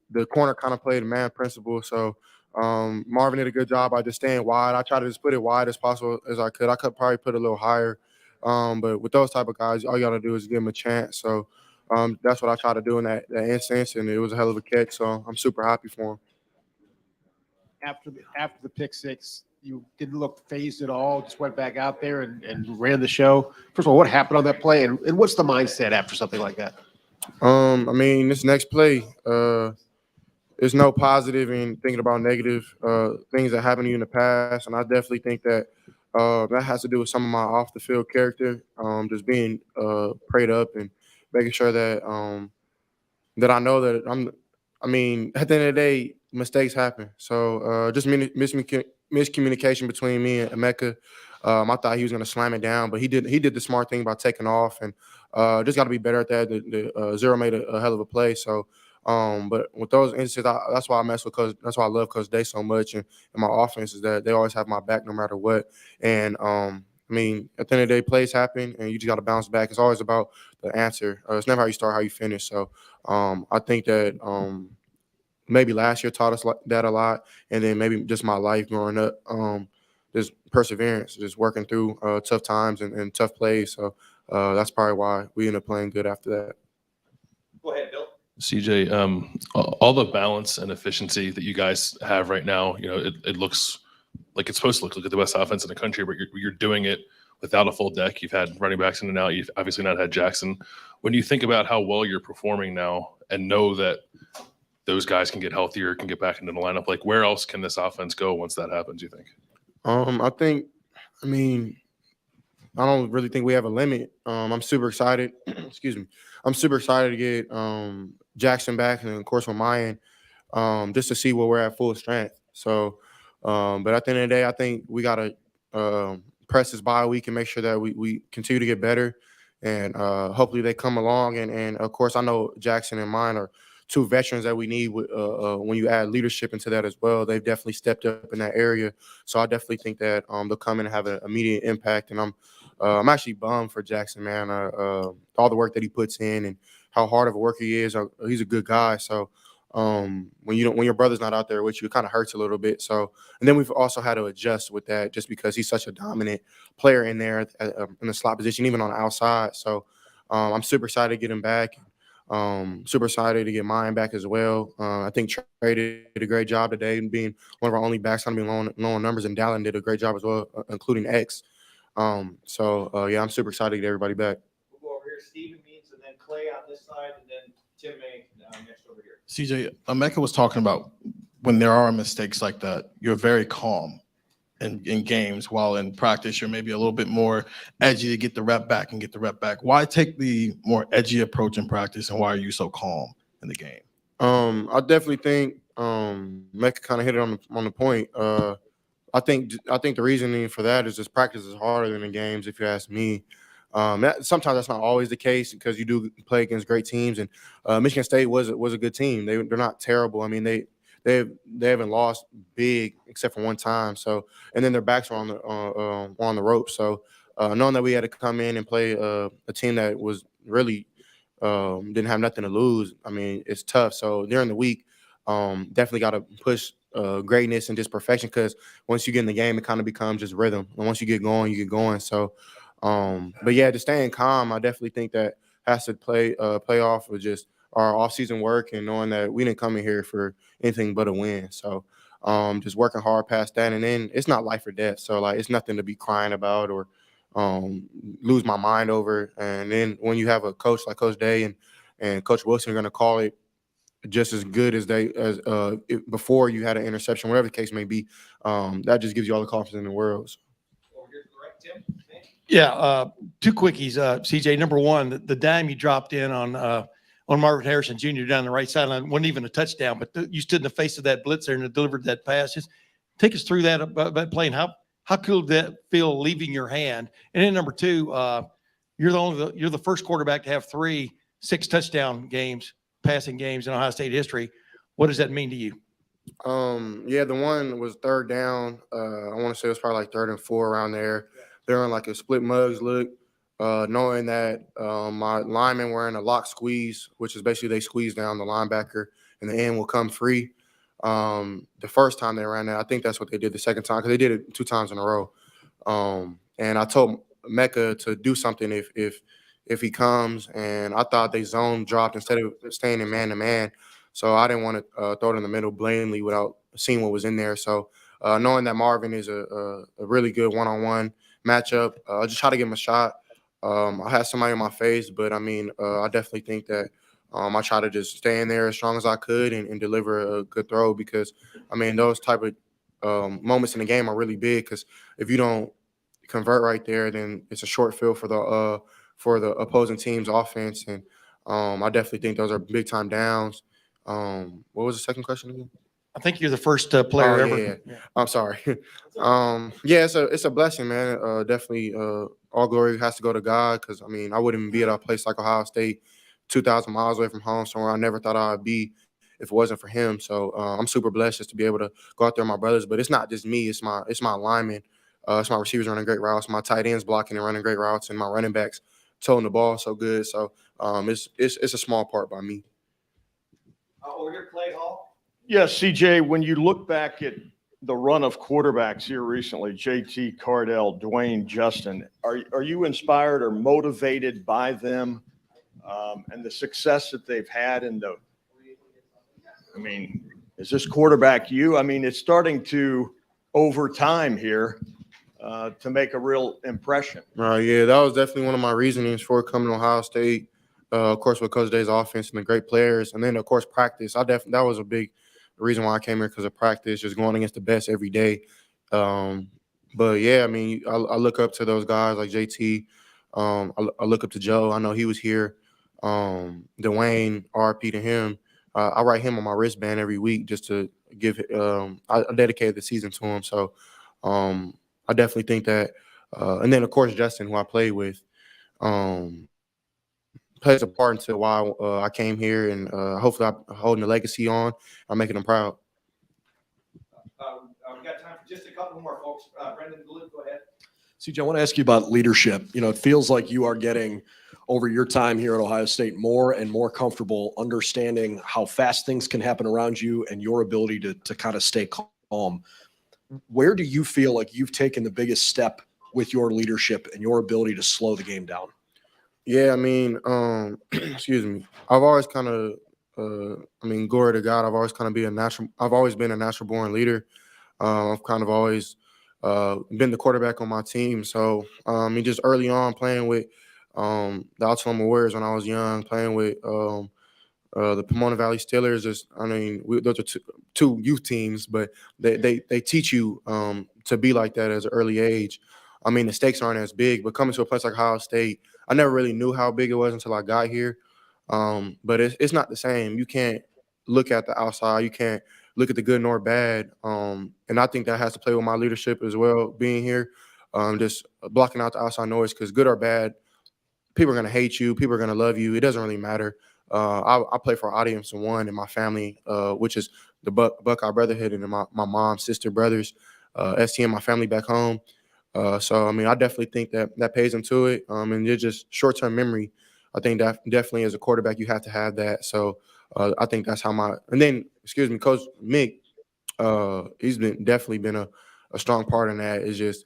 the corner kind of played a man principle. So Marvin did a good job by just staying wide. I tried to just put it wide as possible as I could. I could probably put it a little higher. But with those type of guys, all you got to do is give them a chance. So that's what I tried to do in that instance, and it was a hell of a catch. So I'm super happy for him. After the pick six, you didn't look phased at all, just went back out there and ran the show. First of all, what happened on that play, and what's the mindset after something like that? I mean, this next play, it's no positive in thinking about negative things that happened to you in the past, and I definitely think that that has to do with some of my off the field character, just being prayed up and making sure that that I know that I mean, at the end of the day, mistakes happen. So just miscommunication between me and Emeka. I thought he was going to slam it down, but he did the smart thing by taking off, and just got to be better at that. The Zero made a hell of a play. So, but with those instances, that's why I mess with Coach. That's why I love Coach Day so much, and my offense is that they always have my back no matter what. And I mean, at the end of the day, plays happen, and you just got to bounce back. It's always about the answer. It's never how you start, how you finish. So I think that maybe last year taught us that a lot, and then maybe just my life growing up, just perseverance, just working through tough times and tough plays. So that's probably why we ended up playing good after that. Go ahead, Bill. CJ, all the balance and efficiency that you guys have right now, you know, it looks like it's supposed to look at the best offense in the country, but you're doing it without a full deck. You've had running backs in and out. You've obviously not had Jackson. When you think about how well you're performing now and know that those guys can get healthier, can get back into the lineup, like where else can this offense go once that happens, you think? I mean, I don't really think we have a limit. I'm super excited. Excuse me. I'm super excited to get Jackson back, and of course with Mayan, just to see where we're at full strength. So, but at the end of the day, I think we gotta press this bye week and make sure that we continue to get better, and hopefully they come along. And of course, I know Jackson and Mayan are two veterans that we need when you add leadership into that as well. They've definitely stepped up in that area. So I definitely think that they'll come in and have an immediate impact. And I'm actually bummed for Jackson, man. All the work that he puts in and how hard of a worker he is. He's a good guy. So when your brother's not out there with you, it kind of hurts a little bit. So, and then we've also had to adjust with that just because he's such a dominant player in there in the slot position, even on the outside. So I'm super excited to get him back. Super excited to get mine back as well. I think Trey did a great job today, and being one of our only backs going to be low on numbers, and Dallin did a great job as well, including X. Yeah, I'm super excited to get everybody back. We'll go over here. Steven Means, and then Clay on this side, and then Tim May next over here. CJ, Emeka was talking about when there are mistakes like that, you're very calm in games, while in practice you're maybe a little bit more edgy to get the rep back and get the rep back. Why take the more edgy approach in practice, and why are you so calm in the game? I definitely think Mecca kind of hit it on the point. I think the reasoning for that is just practice is harder than the games, if you ask me. Sometimes that's not always the case because you do play against great teams, and Michigan State was a good team. They're not terrible. I mean, they haven't lost big except for one time. So, and then their backs were on the rope. So, knowing that we had to come in and play a team that was really didn't have nothing to lose, I mean, it's tough. So during the week, definitely got to push greatness and just perfection, because once you get in the game, it kind of becomes just rhythm. And once you get going, you get going. So, but yeah, just staying calm, I definitely think that has to play off of just our off-season work and knowing that we didn't come in here for anything but a win. So just working hard past that, and then it's not life or death. So like it's nothing to be crying about or lose my mind over. And then when you have a coach like Coach Day and Coach Wilson are going to call it just as good as before you had an interception, whatever the case may be, that just gives you all the confidence in the world. So. Yeah, two quickies, CJ. Number one, the dime you dropped in on Marvin Harrison Jr. down the right sideline wasn't even a touchdown, but you stood in the face of that blitzer and delivered that pass. Just take us through that play, and how cool did that feel leaving your hand? And then number two, you're the first quarterback to have 6 touchdown games, passing games in Ohio State history. What does that mean to you? Yeah, the one was third down. I want to say it was probably like 3rd and 4 around there. They're on like a split mugs look, knowing that my linemen were in a lock squeeze, which is basically they squeeze down the linebacker and the end will come free. The first time they ran that, I think that's what they did the second time, because they did it 2 times in a row. And I told Mecca to do something if he comes, and I thought they zone dropped instead of staying in man-to-man. So I didn't want to throw it in the middle blatantly without seeing what was in there. So knowing that Marvin is a really good one-on-one matchup, I just try to give him a shot. I had somebody in my face, but I mean, I definitely think that I try to just stay in there as strong as I could and deliver a good throw because, I mean, those type of moments in the game are really big because if you don't convert right there, then it's a short field for the opposing team's offense. And I definitely think those are big time downs. What was the second question again? I think you're the first player Oh, ever. yeah. I'm sorry. Yeah, it's a blessing, man. Definitely, all glory has to go to God because I mean I wouldn't be at a place like Ohio State, 2,000 miles away from home, somewhere I never thought I'd be if it wasn't for him. So I'm super blessed just to be able to go out there with my brothers. But it's not just me; it's my linemen, it's my receivers running great routes, my tight ends blocking and running great routes, and my running backs toting the ball so good. So it's a small part by me. Over here, Clay Hall. Yes, CJ, when you look back at the run of quarterbacks here recently, JT, Cardell, Dwayne, Justin, are you inspired or motivated by them and the success that they've had I mean, is this quarterback you? I mean, it's starting to, over time here, to make a real impression. Yeah, that was definitely one of my reasonings for coming to Ohio State. Of course, with Coach Day's offense and the great players, and then of course practice. That was a big reason why I came here because of practice, just going against the best every day. But yeah, I mean, I look up to those guys like JT. I look up to Joe. I know he was here. Dwayne, RP to him. I write him on my wristband every week just to give. I dedicated the season to him, so I definitely think that. And then of course Justin, who I played with. Plays a part into why I came here, and hopefully I'm holding the legacy on. I'm making them proud. We got time for just a couple more, folks. Brendan Blue, go ahead. CJ, I want to ask you about leadership. You know, it feels like you are getting, over your time here at Ohio State, more and more comfortable understanding how fast things can happen around you and your ability to kind of stay calm. Where do you feel like you've taken the biggest step with your leadership and your ability to slow the game down? Yeah, I mean, excuse me. I've always kind of, I mean, glory to God. I've always been a natural born leader. I've kind of always been the quarterback on my team. So, I mean, just early on playing with the Alabama Warriors when I was young, playing with the Pomona Valley Steelers. Those are two youth teams, but they teach you to be like that as an early age. I mean, the stakes aren't as big, but coming to a place like Ohio State, I never really knew how big it was until I got here. But it's not the same. You can't look at the outside. You can't look at the good nor bad. And I think that has to play with my leadership as well, being here, just blocking out the outside noise, because good or bad, people are going to hate you. People are going to love you. It doesn't really matter. I play for audience of one in my family, which is the Buckeye Brotherhood, and my mom, sister, brothers, ST, and my family back home. So, I mean, I definitely think that pays into it. And it's just short-term memory. I think that definitely as a quarterback, you have to have that. So I think that's how and then, Coach Mick, he's definitely been a strong part in that. It's just,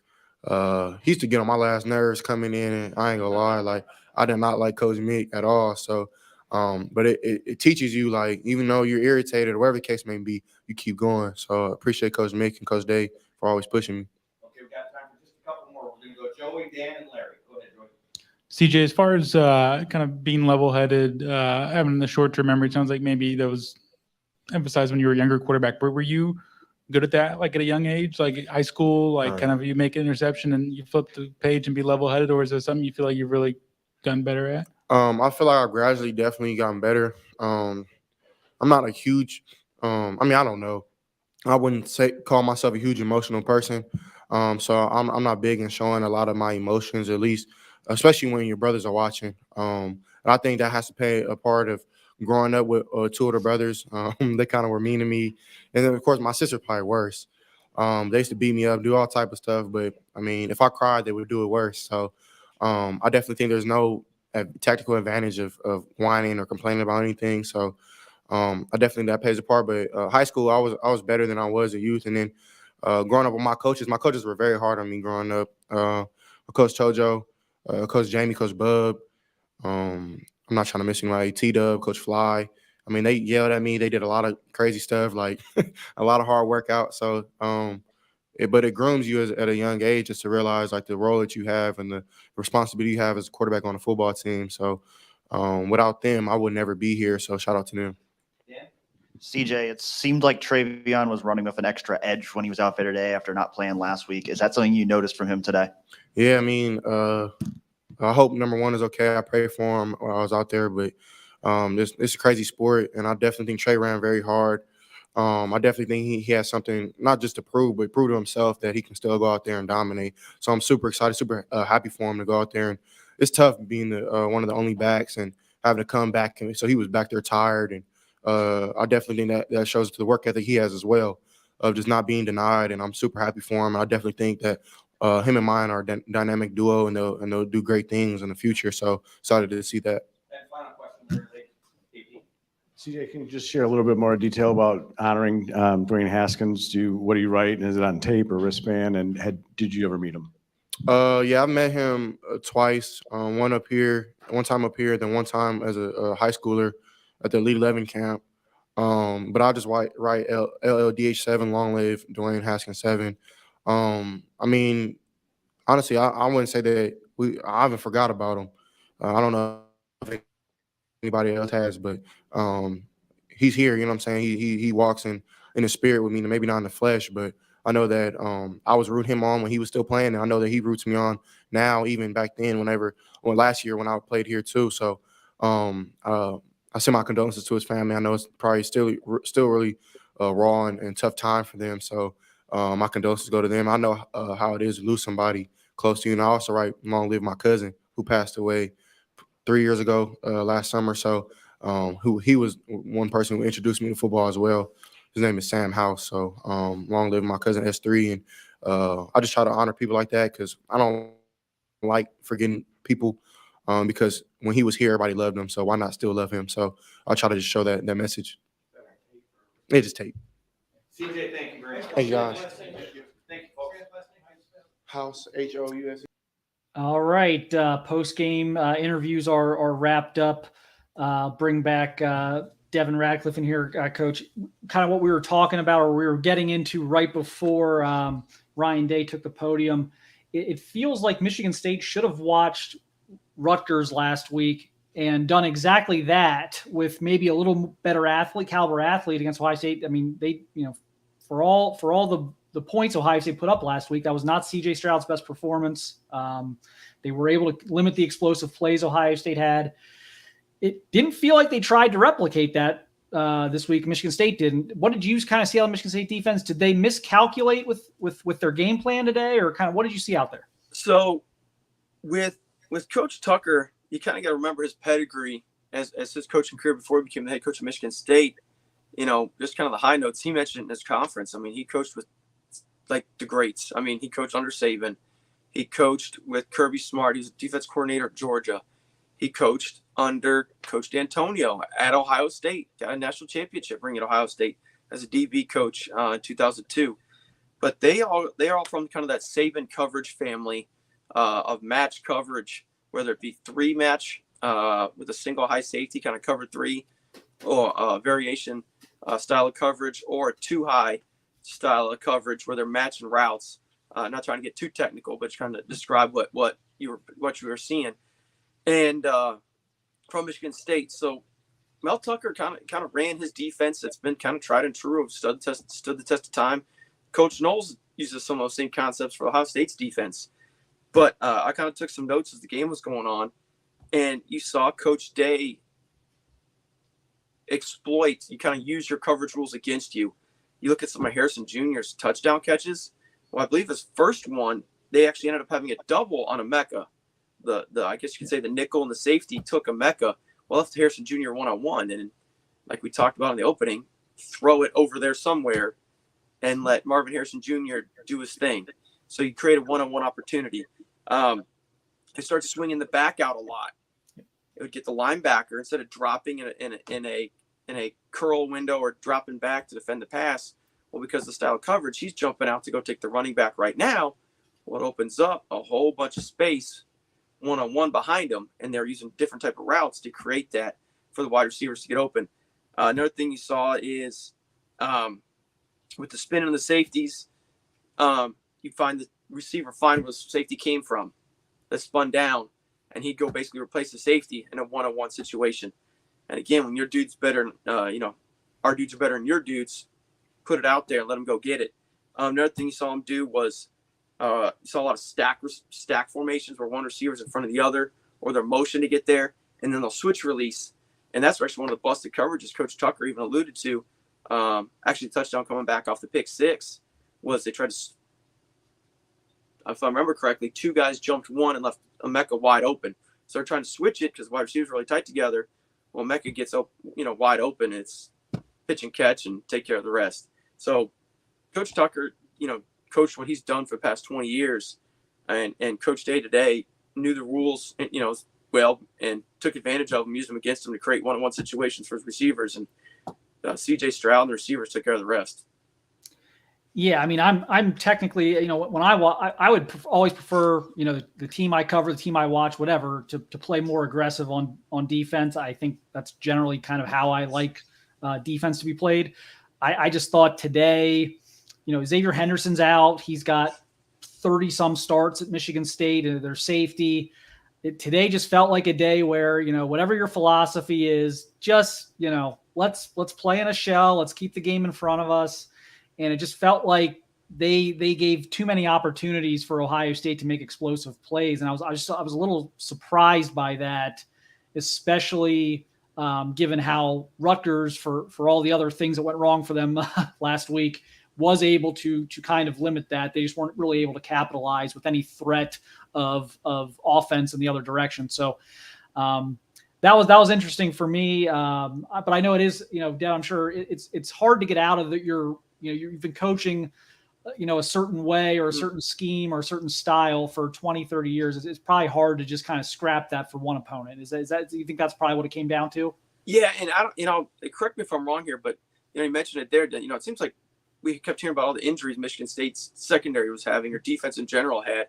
he used to get on my last nerves coming in, and I ain't gonna lie, like, I did not like Coach Mick at all. So, but it teaches you, like, even though you're irritated or whatever the case may be, you keep going. So I appreciate Coach Mick and Coach Day for always pushing me. Okay, we got time for just a couple more. We're going to go Joey, Dan, and Larry. Go ahead, Joey. CJ, as far as kind of being level-headed, having the short-term memory, it sounds like maybe that was emphasized when you were a younger quarterback. But were you good at that, like at a young age, like high school, like kind of you make an interception and you flip the page and be level-headed, or is there something you feel like you've really gotten better at? I feel like I've gradually definitely gotten better. I'm not a huge, I mean, I don't know. I wouldn't call myself a huge emotional person. So I'm not big in showing a lot of my emotions, at least, especially when your brothers are watching. And I think that has to play a part of growing up with two older brothers. They kind of were mean to me. And then, of course, my sister probably worse. They used to beat me up, do all type of stuff. But, I mean, if I cried, they would do it worse. So I definitely think there's no tactical advantage of whining or complaining about anything. So I definitely that plays a part. But high school, I was better than I was at youth. And then growing up with my coaches were very hard on me growing up. Coach Tojo, Coach Jamie, Coach Bub. I'm not trying to miss anybody. T-Dub, Coach Fly. I mean, they yelled at me. They did a lot of crazy stuff, like a lot of hard workout. So, but it grooms you at a young age just to realize like the role that you have and the responsibility you have as a quarterback on a football team. So, Without them, I would never be here. So shout out to them. CJ, it seemed like Travion was running with an extra edge when he was out there today after not playing last week. Is that something you noticed from him today? Yeah, I mean, I hope number one is okay. I prayed for him while I was out there, but it's a crazy sport, and I definitely think Trey ran very hard. I definitely think he has something not just to prove, but prove to himself that he can still go out there and dominate. So I'm super excited, super happy for him to go out there. And it's tough being one of the only backs and having to come back. So he was back there tired, and I definitely think that shows to the work ethic he has as well of just not being denied. And I'm super happy for him. And I definitely think that him and mine are a dynamic duo, and they'll do great things in the future. So excited to see that. And final question, CJ, can you just share a little bit more detail about honoring Dwayne Haskins? What do you write? Is it on tape or wristband? And did you ever meet him? Yeah, I met him twice. One time up here, then one time as a high schooler at the Elite 11 camp. But I'll just write LLDH7, long live Dwayne Haskins 7. I mean, honestly, I wouldn't say that I haven't forgot about him. I don't know if anybody else has, but he's here. You know what I'm saying? He walks in the spirit with me, maybe not in the flesh, but I know that I was rooting him on when he was still playing, and I know that he roots me on now, even back then, last year when I played here too. So I send my condolences to his family. I know it's probably still really raw and tough time for them. So my condolences go to them. I know how it is to lose somebody close to you. And I also write long live my cousin who passed away 3 years ago last summer. So he was one person who introduced me to football as well. His name is Sam House. So long live my cousin S3. And I just try to honor people like that because I don't like forgetting people because when he was here, everybody loved him. So why not still love him? So I try to just show that message. It just tape. CJ, thank you very much. Thank you, Josh. Thank you. House, House. All right. Post-game interviews are wrapped up. Bring back Devin Radcliffe in here, Coach. Kind of what we were talking about or we were getting into right before Ryan Day took the podium. It feels like Michigan State should have watched Rutgers last week and done exactly that with maybe a little better caliber athlete against Ohio State. I mean, they, for all the points Ohio State put up last week, that was not CJ Stroud's best performance. They were able to limit the explosive plays Ohio State had. It didn't feel like they tried to replicate that this week. Michigan State didn't. What did you kind of see out of Michigan State defense? Did they miscalculate with their game plan today, or kind of what did you see out there? So with Coach Tucker, you kind of got to remember his pedigree as his coaching career before he became the head coach of Michigan State. Just kind of the high notes he mentioned in his conference. I mean, he coached with like the greats. I mean, he coached under Saban. He coached with Kirby Smart. He was a defense coordinator at Georgia. He coached under Coach D'Antonio at Ohio State. Got a national championship ring at Ohio State as a DB coach in 2002. But they are all from kind of that Saban coverage family of match coverage, whether it be three match with a single high safety kind of cover three, or variation style of coverage, or a two high style of coverage where they're matching routes. Not trying to get too technical, but trying to describe what you were seeing. And from Michigan State, so Mel Tucker kind of ran his defense. It's been kind of tried and true, stood the test of time. Coach Knowles uses some of those same concepts for Ohio State's defense. But I kind of took some notes as the game was going on, and you saw Coach Day exploit. You kind of use your coverage rules against you. You look at some of Harrison Jr.'s touchdown catches. Well, I believe his first one, they actually ended up having a double on a Mecca. The I guess you could say the nickel and the safety took a Mecca. Well, left Harrison Jr. one-on-one, and like we talked about in the opening, throw it over there somewhere and let Marvin Harrison Jr. do his thing. So you create a one-on-one opportunity. They start swinging the back out a lot. It would get the linebacker instead of dropping in a curl window or dropping back to defend the pass. Well, because of the style of coverage, he's jumping out to go take the running back right now. Well, it opens up a whole bunch of space one-on-one behind him, and they're using different type of routes to create that for the wide receivers to get open. Another thing you saw is with the spin and the safeties, you find the receiver find where the safety came from. That spun down, and he'd go basically replace the safety in a one-on-one situation. And again, when your dude's better, our dudes are better than your dudes, put it out there and let them go get it. Another thing you saw him do was you saw a lot of stack formations where one receiver's in front of the other, or their motion to get there, and then they'll switch release. And that's actually one of the busted coverages Coach Tucker even alluded to. Actually, the touchdown coming back off the pick six was they tried to, if I remember correctly, two guys jumped one and left Emeka wide open. So they're trying to switch it because wide receivers are really tight together. Well, Emeka gets wide open. It's pitch and catch and take care of the rest. So Coach Tucker, coached what he's done for the past 20 years, and Coach Day today knew the rules, well, and took advantage of them, used them against him to create one-on-one situations for his receivers. And CJ Stroud and the receivers took care of the rest. Yeah, I mean, I'm technically, when I would always prefer, the team I cover, the team I watch, whatever, to play more aggressive on defense. I think that's generally kind of how I like defense to be played. I just thought today, Xavier Henderson's out. He's got 30 some starts at Michigan State and their safety. Today just felt like a day where, whatever your philosophy is, just, let's play in a shell. Let's keep the game in front of us. And it just felt like they gave too many opportunities for Ohio State to make explosive plays. And I was a little surprised by that, especially given how Rutgers, for all the other things that went wrong for them last week, was able to kind of limit that. They just weren't really able to capitalize with any threat of offense in the other direction. So that was interesting for me. But I know it is, Dad, I'm sure it's hard to get out of you've been coaching, a certain way or a certain scheme or a certain style for 20, 30 years. It's probably hard to just kind of scrap that for one opponent. Is that, do you think that's probably what it came down to? Yeah. And I don't, correct me if I'm wrong here, but, you mentioned it there, it seems like we kept hearing about all the injuries Michigan State's secondary was having, or defense in general had.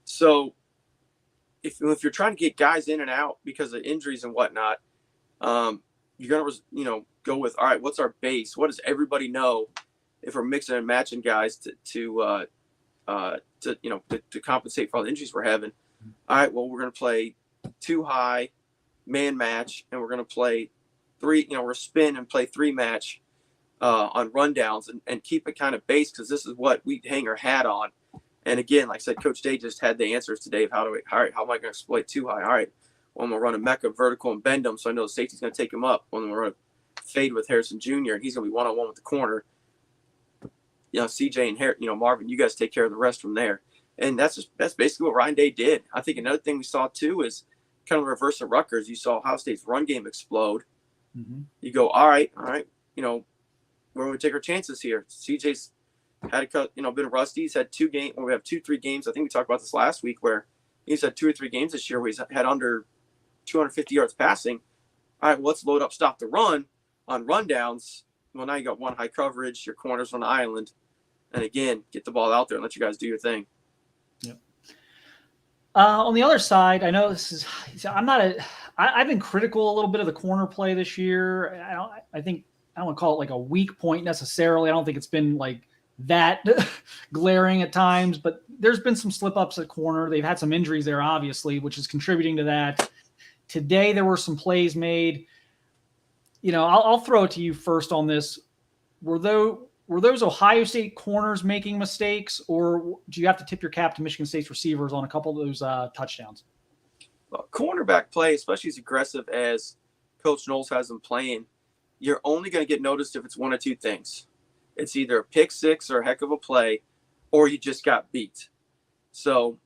So if you're trying to get guys in and out because of injuries and whatnot, you're going to, go with, all right, what's our base? What does everybody know if we're mixing and matching guys to compensate for all the injuries we're having? All right, well, we're going to play two high man match, and we're going to play three, we're spin and play three match on rundowns and keep it kind of base, because this is what we hang our hat on. And again, like I said, Coach Day just had the answers today of how am I going to exploit two high? All right, well, I'm going to run a Emeka vertical and bend him, so I know the safety's going to take him up. Well, I'm going to run a fade with Harrison Jr., and he's going to be one-on-one with the corner. CJ and Marvin, you guys take care of the rest from there. And that's basically what Ryan Day did. I think another thing we saw too is kind of the reverse of Rutgers. You saw Ohio State's run game explode. Mm-hmm. You go, all right, we're going to take our chances here. CJ's had been rusty. He's had 2 games, or we have 2-3 games. I think we talked about this last week, where he's had 2 or 3 games this year where he's had under 250 yards passing. All right, well, let's load up, stop the run on rundowns. Well, now you got one high coverage, your corners on the island. And again, get the ball out there and let you guys do your thing. Yep. On the other side, I know I've been critical a little bit of the corner play this year. I don't want to call it like a weak point necessarily. I don't think it's been like that glaring at times, but there's been some slip ups at corner. They've had some injuries there, obviously, which is contributing to that. Today, there were some plays made. I'll throw it to you first on this. Were those Ohio State corners making mistakes, or do you have to tip your cap to Michigan State's receivers on a couple of those touchdowns? Well, cornerback play, especially as aggressive as Coach Knowles has them playing, you're only going to get noticed if it's one of 2 things. It's either a pick six or a heck of a play, or you just got beat. So,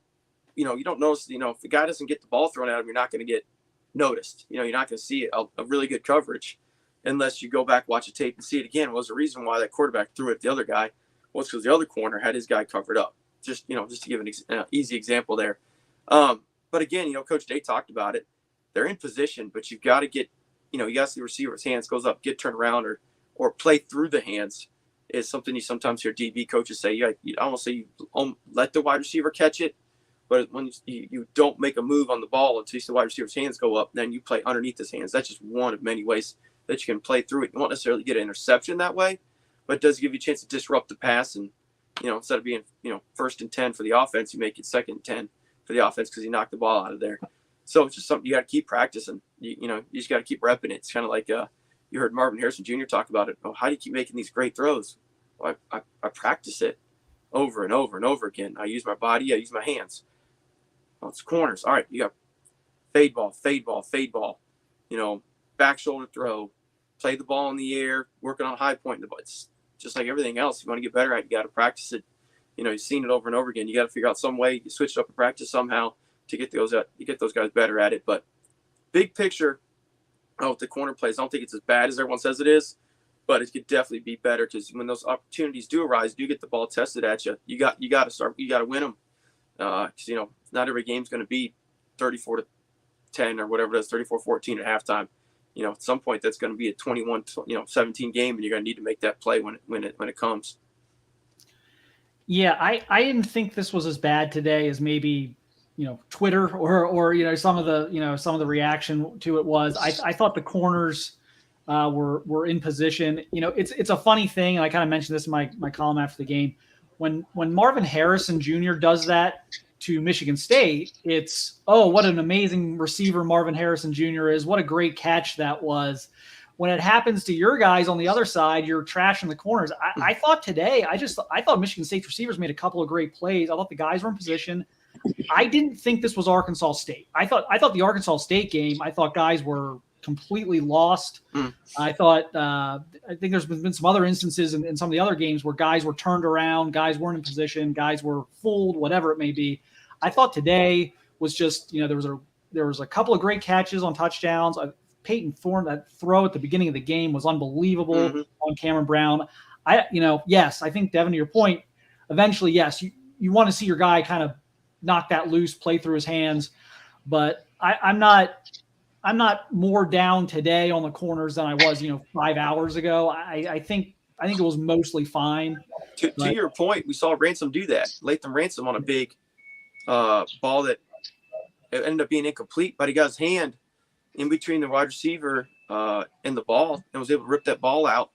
you don't notice, if the guy doesn't get the ball thrown at him, you're not going to get noticed. You're not going to see a really good coverage unless you go back, watch the tape, and see it again. Was the reason why that quarterback threw it at the other guy was because the other corner had his guy covered up. Just to give an easy example there. But again, Coach Day talked about it. They're in position, but you've got to get, you got to see the receiver's hands goes up, get turned around, or play through the hands is something you sometimes hear DB coaches say. I almost say you let the wide receiver catch it, but when you don't make a move on the ball until you see the wide receiver's hands go up, then you play underneath his hands. That's just one of many ways that you can play through it. You won't necessarily get an interception that way, but it does give you a chance to disrupt the pass. And, instead of being, 1st and 10 for the offense, you make it 2nd and 10 for the offense because you knocked the ball out of there. So it's just something you got to keep practicing. You just got to keep repping it. It's kind of like you heard Marvin Harrison Jr. talk about it. Oh, how do you keep making these great throws? Well, I practice it over and over and over again. I use my body. I use my hands. Oh, it's corners. All right, you got fade ball, fade ball, fade ball. Back shoulder throw. Play the ball in the air. Working on high point. It's just like everything else. You want to get better at it, you got to practice it. You've seen it over and over again. You got to figure out some way. You switch it up in practice somehow to get those guys better at it. But big picture, with the corner plays, I don't think it's as bad as everyone says it is, but it could definitely be better because when those opportunities do arise, do get the ball tested at you. You got to win them. Because not every game's going to be 34-10 or whatever it is, 34-14 at halftime. At some point that's going to be a 21-17 game, and you're going to need to make that play when it comes. Yeah, I didn't think this was as bad today as maybe Twitter or some of the reaction to it was. I thought the corners were in position. It's a funny thing, and I kind of mentioned this in my column after the game. When Marvin Harrison Jr. does that to Michigan State, it's, oh, what an amazing receiver Marvin Harrison Jr. is. What a great catch that was. When it happens to your guys on the other side, you're trashing the corners. I thought today, I thought Michigan State's receivers made a couple of great plays. I thought the guys were in position. I didn't think this was Arkansas State. I thought the Arkansas State game, I thought guys were completely lost. I think there's been some other instances in some of the other games where guys were turned around, guys weren't in position, guys were fooled, whatever it may be. I thought today was just, there was a couple of great catches on touchdowns. Peyton Thorne, that throw at the beginning of the game was unbelievable on Cameron Brown. Yes, I think, Devin, to your point, eventually, yes, you want to see your guy kind of knock that loose, play through his hands. But I'm not more down today on the corners than I was, 5 hours ago. I think it was mostly fine. To your point, we saw Ransom do that. Latham Ransom on a big ball that ended up being incomplete, but he got his hand in between the wide receiver and the ball and was able to rip that ball out.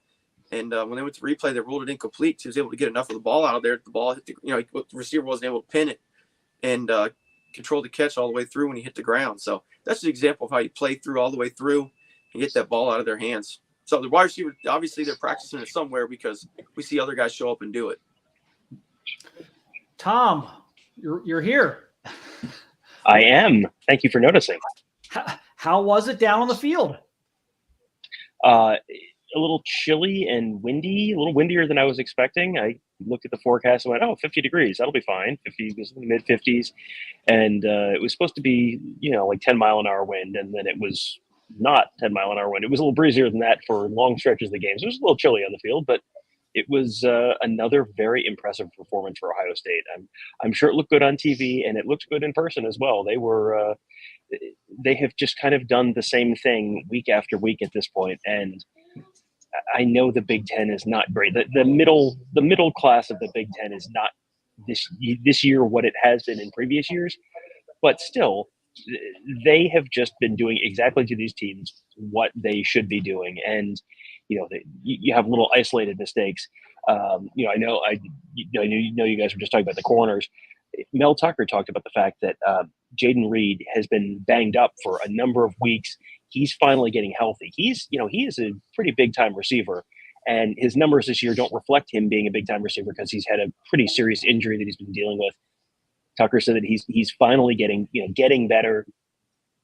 And when they went to replay, they ruled it incomplete. So he was able to get enough of the ball out of there. The ball hit the receiver wasn't able to pin it and control the catch all the way through when he hit the ground. So that's an example of how you play through all the way through and get that ball out of their hands. So the wide receiver, obviously they're practicing it somewhere because we see other guys show up and do it. Tom, you're here. I am. Thank you for noticing. How was it down on the field? A little chilly and windy, a little windier than I was expecting. I looked at the forecast and went, 50 degrees. That'll be fine. 50 was in the mid 50s. And it was supposed to be, like 10-mile-an-hour wind. And then it was not 10-mile-an-hour wind. It was a little breezier than that for long stretches of the games. It was a little chilly on the field, but it was another very impressive performance for Ohio State. I'm sure it looked good on TV, and it looked good in person as well. They have just kind of done the same thing week after week at this point, and I know the Big Ten is not great. The middle class of the Big Ten is not this year what it has been in previous years, but still, they have just been doing exactly to these teams what they should be doing, and you have little isolated mistakes. I know you guys were just talking about the corners. Mel Tucker talked about the fact that Jaden Reed has been banged up for a number of weeks. He's finally getting healthy. He is a pretty big time receiver, and his numbers this year don't reflect him being a big time receiver because he's had a pretty serious injury that he's been dealing with. Tucker said that he's finally getting better,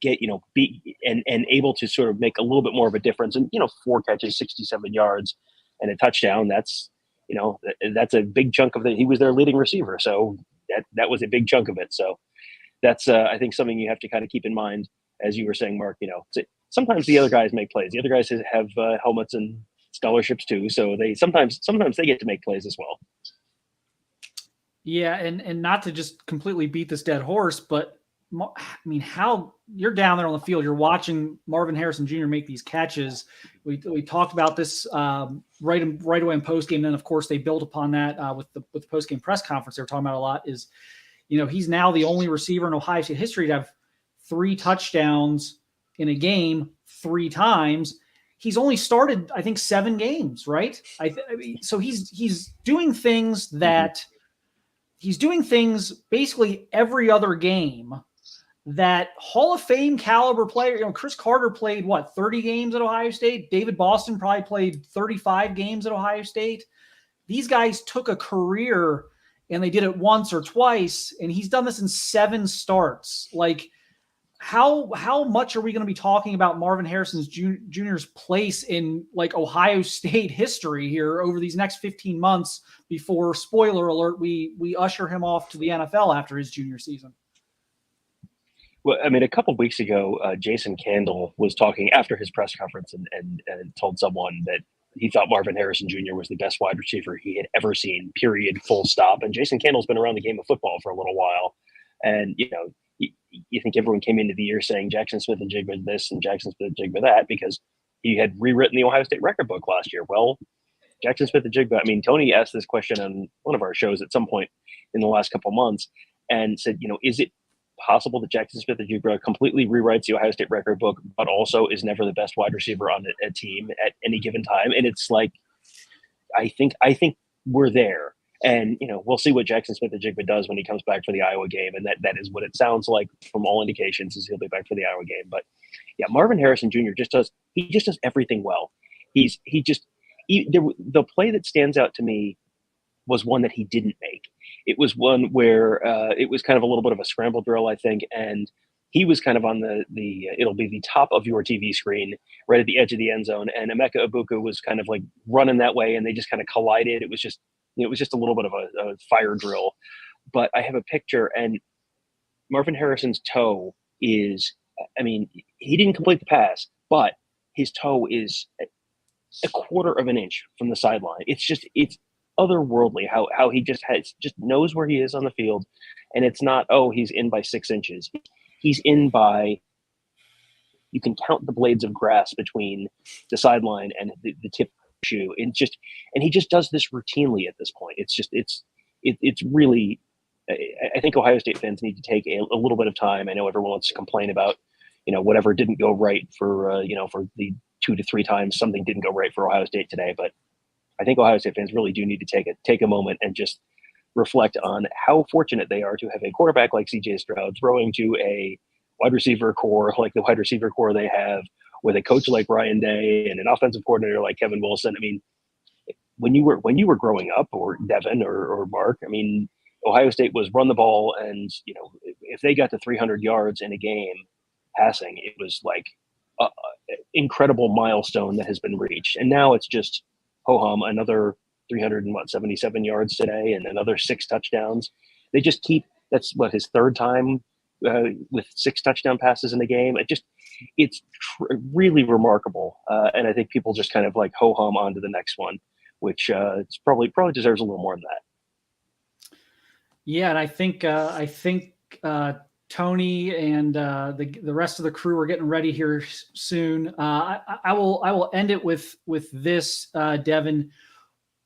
and able to sort of make a little bit more of a difference. And 4 catches, 67 yards, and a touchdown. That's a big chunk of he was their leading receiver, so that was a big chunk of it. So that's I think something you have to kind of keep in mind, as you were saying, Mark. Sometimes the other guys make plays. The other guys have helmets and scholarships too, so they sometimes they get to make plays as well. Yeah, and not to just completely beat this dead horse, but how you're down there on the field, you're watching Marvin Harrison Jr. make these catches. We talked about this right away in postgame. Then, of course, they built upon that with the postgame press conference. They were talking about a lot. Is he's now the only receiver in Ohio State history to have 3 touchdowns in a game 3 times. He's only started, I think, 7 games, right? So he's doing things that. He's doing things basically every other game that Hall of Fame caliber player. You know, Chris Carter played what, 30 games at Ohio State? David Boston probably played 35 games at Ohio State. These guys took a career and they did it once or twice, and he's done this in 7 starts. Like, how much are we going to be talking about Marvin Harrison's Jr.'s place in like Ohio State history here over these next 15 months before, spoiler alert, we usher him off to the NFL after his junior season? Well, I mean, a couple of weeks ago, Jason Candle was talking after his press conference and told someone that he thought Marvin Harrison Jr. was the best wide receiver he had ever seen, period, full stop. And Jason Candle's been around the game of football for a little while. And, you know, you think everyone came into the year saying Jackson Smith and Jigba this and Jackson Smith and Jigba that because he had rewritten the Ohio State record book last year. Well, Jackson Smith and Jigba, I mean, Tony asked this question on one of our shows at some point in the last couple of months and said, you know, is it possible that Jackson Smith and Jigba completely rewrites the Ohio State record book, but also is never the best wide receiver on a team at any given time? And it's like, I think we're there. And, you know, we'll see what Jackson Smith and Jigba does when he comes back for the Iowa game. And that is what it sounds like from all indications is he'll be back for the Iowa game. But yeah, Marvin Harrison Jr. just does everything well. The play that stands out to me was one that he didn't make. It was one where it was kind of a little bit of a scramble drill, I think. And he was kind of on it'll be the top of your TV screen right at the edge of the end zone. And Emeka Egbuka was kind of like running that way and they just kind of collided. It was just a little bit of a fire drill. But I have a picture and Marvin Harrison's toe is, I mean, he didn't complete the pass, but his toe is a quarter of an inch from the sideline. It's otherworldly how he just knows where he is on the field. And it's not, oh, he's in by 6 inches. He's in by, you can count the blades of grass between the sideline and the tip shoe. And he just does this routinely at this point. It's really, I think Ohio State fans need to take a little bit of time. I know everyone wants to complain about, you know, whatever didn't go right for the 2 to 3 times something didn't go right for Ohio State today. But I think Ohio State fans really do need to take a moment and just reflect on how fortunate they are to have a quarterback like CJ Stroud throwing to a wide receiver core like the wide receiver core they have, with a coach like Ryan Day and an offensive coordinator like Kevin Wilson. I mean, when you were growing up, or Devin or Mark, I mean, Ohio State was run the ball, and you know, if they got to 300 yards in a game passing, it was like an incredible milestone that has been reached. And now it's just ho-hum, another 377 yards today and another 6 touchdowns. They just keep, that's what, his 3rd time with 6 touchdown passes in the game. It's really remarkable. And I think people just kind of like ho-hum on to the next one, which it's probably deserves a little more than that. Yeah. And I think Tony and the rest of the crew are getting ready here soon. I will end it with this, Devin.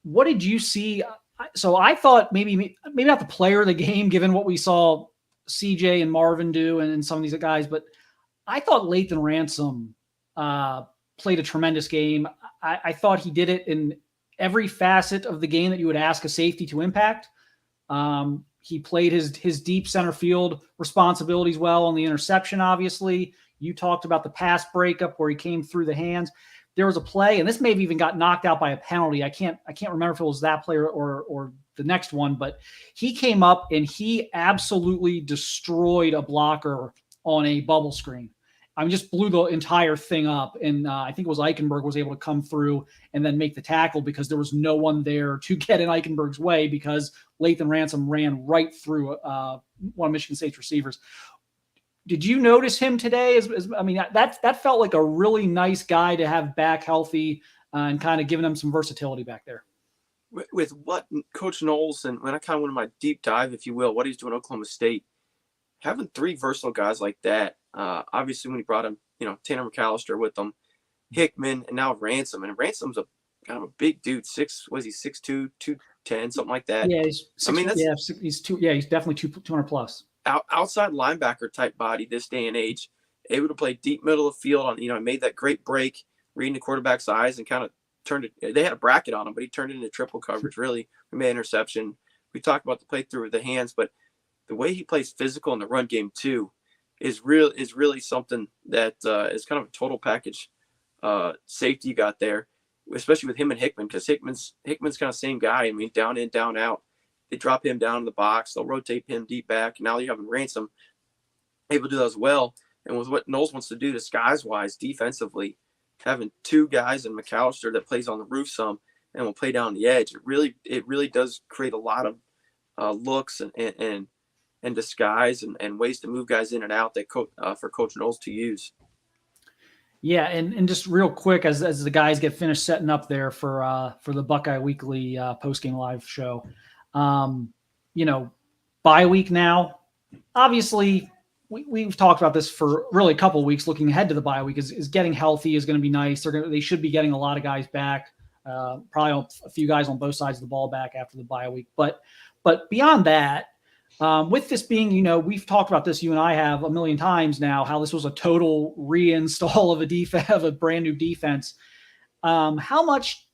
What did you see? So I thought maybe not the player of the game, given what we saw CJ and Marvin do and some of these guys, but I thought Lathan Ransom played a tremendous game. I thought he did it in every facet of the game that you would ask a safety to impact. He played his deep center field responsibilities well on the interception, obviously. You talked about the pass breakup where he came through the hands. There was a play, and this maybe even got knocked out by a penalty. I can't remember if it was that player or the next one, but he came up and he absolutely destroyed a blocker on a bubble screen. I mean, just blew the entire thing up. And I think it was Eichenberg was able to come through and then make the tackle because there was no one there to get in Eichenberg's way because Lathan Ransom ran right through one of Michigan State's receivers. Did you notice him today? I mean, that felt like a really nice guy to have back healthy and kind of giving him some versatility back there. With what Coach Knowles, and when I kind of went on my deep dive, if you will, what he's doing at Oklahoma State, having 3 versatile guys like that, obviously when he brought him, you know, Tanner McAllister with them, Hickman, and now Ransom. And Ransom's a kind of a big dude, 6'2", 210, something like that. Yeah, he's definitely 200 plus. Outside linebacker type body this day and age, able to play deep middle of the field on, you know, made that great break, reading the quarterback's eyes and kind of turned it. They had a bracket on him, but he turned it into triple coverage. Really, we made an interception. We talked about the play through with the hands, but the way he plays physical in the run game too is really something that is kind of a total package safety you got there, especially with him and Hickman, because Hickman's kind of same guy. I mean, down in, down out. They drop him down in the box. They'll rotate him deep back. Now you have him Ransom able to do that as well. And with what Knowles wants to do disguise-wise defensively, having two guys in McAllister that plays on the roof some and will play down the edge, it really does create a lot of looks and disguise and ways to move guys in and out that for Coach Knowles to use. Yeah, and just real quick, as the guys get finished setting up there for the Buckeye Weekly post-game live show, bye week now. Obviously, we've talked about this for really a couple of weeks. Looking ahead to the bye week is getting healthy is going to be nice. They should be getting a lot of guys back. Probably a few guys on both sides of the ball back after the bye week. But beyond that, with this being, we've talked about this, you and I have a million times now, how this was a total reinstall of a brand new defense. How much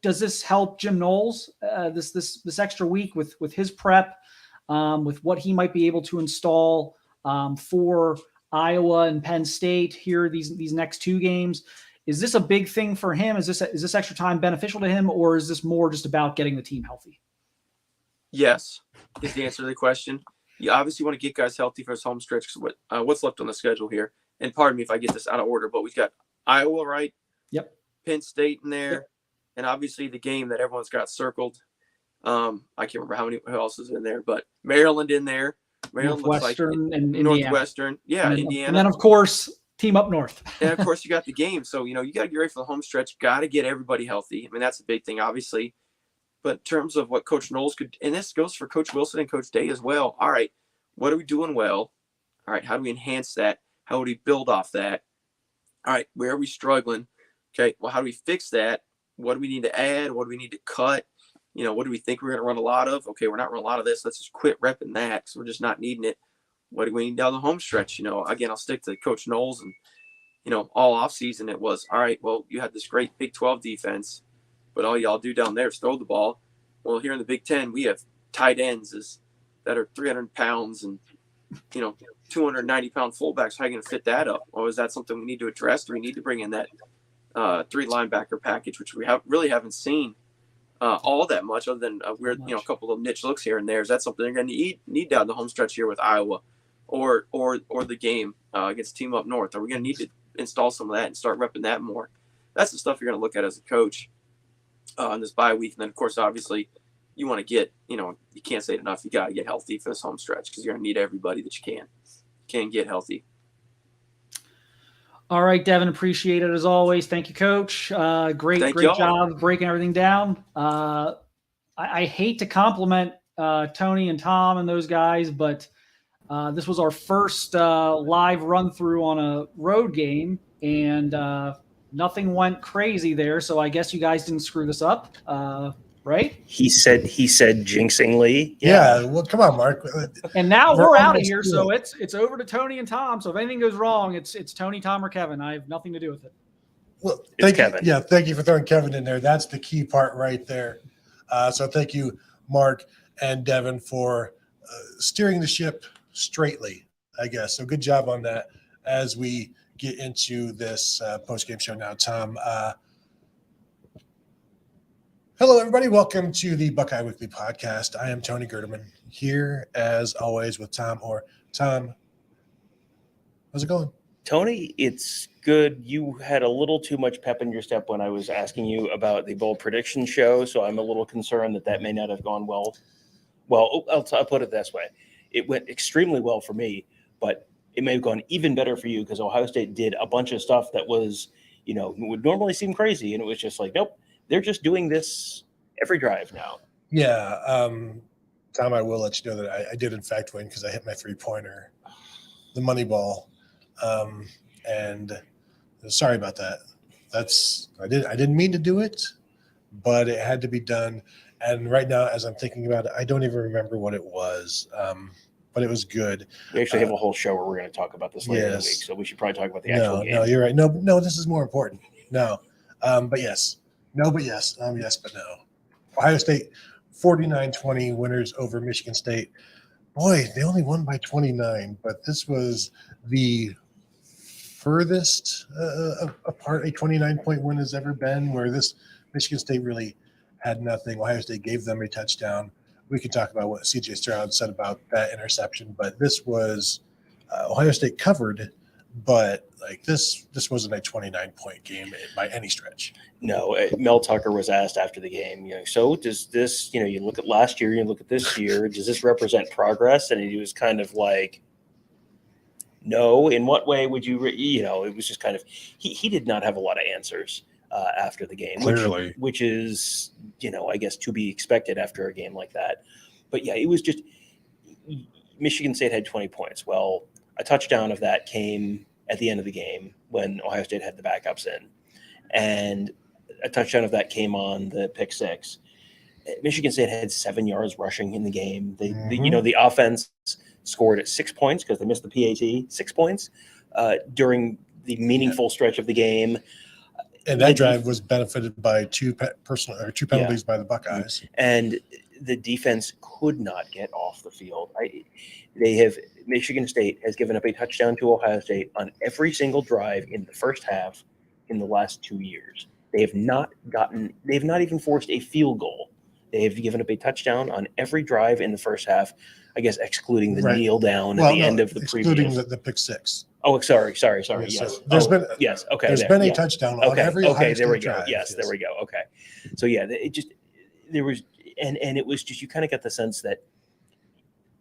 does this help Jim Knowles this extra week with his prep, with what he might be able to install for Iowa and Penn State here these next two games? Is this a big thing for him? Is this extra time beneficial to him, or is this more just about getting the team healthy? Yes, is the answer to the question. You obviously want to get guys healthy for his home stretch, because what's left on the schedule here, and pardon me if I get this out of order, but we've got Iowa, right? Yep. Penn State in there, and obviously the game that everyone's got circled. I can't remember who else is in there, but Maryland in there. Maryland Northwestern looks like and Northwestern. Indiana. Yeah, Indiana. And then, of course, team up north. And, of course, you got the game. So, you got to get ready for the home stretch. Got to get everybody healthy. I mean, that's a big thing, obviously. But in terms of what Coach Knowles could – and this goes for Coach Wilson and Coach Day as well. All right, what are we doing well? All right, how do we enhance that? How would we build off that? All right, where are we struggling? Okay, well, how do we fix that? What do we need to add? What do we need to cut? What do we think we're going to run a lot of? Okay, we're not running a lot of this. Let's just quit repping that because we're just not needing it. What do we need down the home stretch? Again, I'll stick to Coach Knowles. And, all offseason it was, all right, well, you had this great Big 12 defense, but all y'all do down there is throw the ball. Well, here in the Big 10, we have tight ends that are 300 pounds and, 290-pound fullbacks. How are you going to fit that up? Or is that something we need to address? Do we need to bring in that 3 linebacker package, which we really haven't seen all that much, other than a weird, a couple of niche looks here and there? Is that something they're going to need down the home stretch here with Iowa, or the game against Team Up North? Are we going to need to install some of that and start repping that more? That's the stuff you're going to look at as a coach in this bye week. And then, of course, obviously, you want to get, you can't say it enough. You got to get healthy for this home stretch because you're going to need everybody that you can get healthy. All right, Devin, appreciate it as always. Thank you, Coach. Great job breaking everything down. I hate to compliment Tony and Tom and those guys, but this was our first live run through on a road game, and nothing went crazy there. So I guess you guys didn't screw this up, right? He said jinxingly. Yeah. Well, come on, Mark. And now we're out of almost here, through so it. it's over to Tony and Tom. So if anything goes wrong, it's Tony, Tom, or Kevin. I have nothing to do with it. Well, Kevin. Yeah, thank you for throwing Kevin in there. That's the key part right there. So thank you, Mark and Devin, for steering the ship straightly, I guess. So good job on that as we get into this post-game show now. Tom, hello, everybody. Welcome to the Buckeye Weekly Podcast. I am Tony Gerdeman, here as always with Tom. Tom, how's it going? Tony, it's good. You had a little too much pep in your step when I was asking you about the bold prediction show, so I'm a little concerned that may not have gone well. Well, I'll put it this way. It went extremely well for me, but it may have gone even better for you because Ohio State did a bunch of stuff that was, would normally seem crazy, and it was just like, nope, they're just doing this every drive now. Yeah, Tom, I will let you know that I did in fact win because I hit my 3-pointer, the money ball. And sorry about that. I didn't mean to do it, but it had to be done. And right now, as I'm thinking about it, I don't even remember what it was. But it was good. We actually have a whole show where we're going to talk about this later in the week, so we should probably talk about the actual game. No, you're right. No, this is more important. No, but yes. No, but yes. Yes, but no. Ohio State, 49-20 winners over Michigan State. boy, they only won by 29, but this was the furthest apart a 29-point win has ever been, where this Michigan State really had nothing. Ohio State gave them a touchdown. We can talk about what C.J. Stroud said about that interception, but this was Ohio State covered, but like this wasn't a 29-point game by any stretch. No, Mel Tucker was asked after the game, so does this, you look at last year, you look at this year, does this represent progress? And he was kind of like, no. In what way would you, it was just kind of, he did not have a lot of answers after the game, Clearly. which is, I guess to be expected after a game like that. But yeah, it was just, Michigan State had 20 points. Well, a touchdown of that came at the end of the game when Ohio State had the backups in. And a touchdown of that came on the pick six. Michigan State had 7 yards rushing in the game. The offense scored at 6 points because they missed the PAT, 6 points during the meaningful stretch of the game. And that drive was benefited by two penalties by the Buckeyes. And the defense could not get off the field. Michigan State has given up a touchdown to Ohio State on every single drive in the first half in the last 2 years. They've not even forced a field goal. They have given up a touchdown on every drive in the first half, I guess excluding the kneel down at the end of the previous. Excluding the pick six. Oh, sorry. Yeah, Yes. so there's There's been a touchdown on every Ohio there we State go. drive. Yes, there we go. Okay. So yeah, there was, and it was just, you kind of got the sense that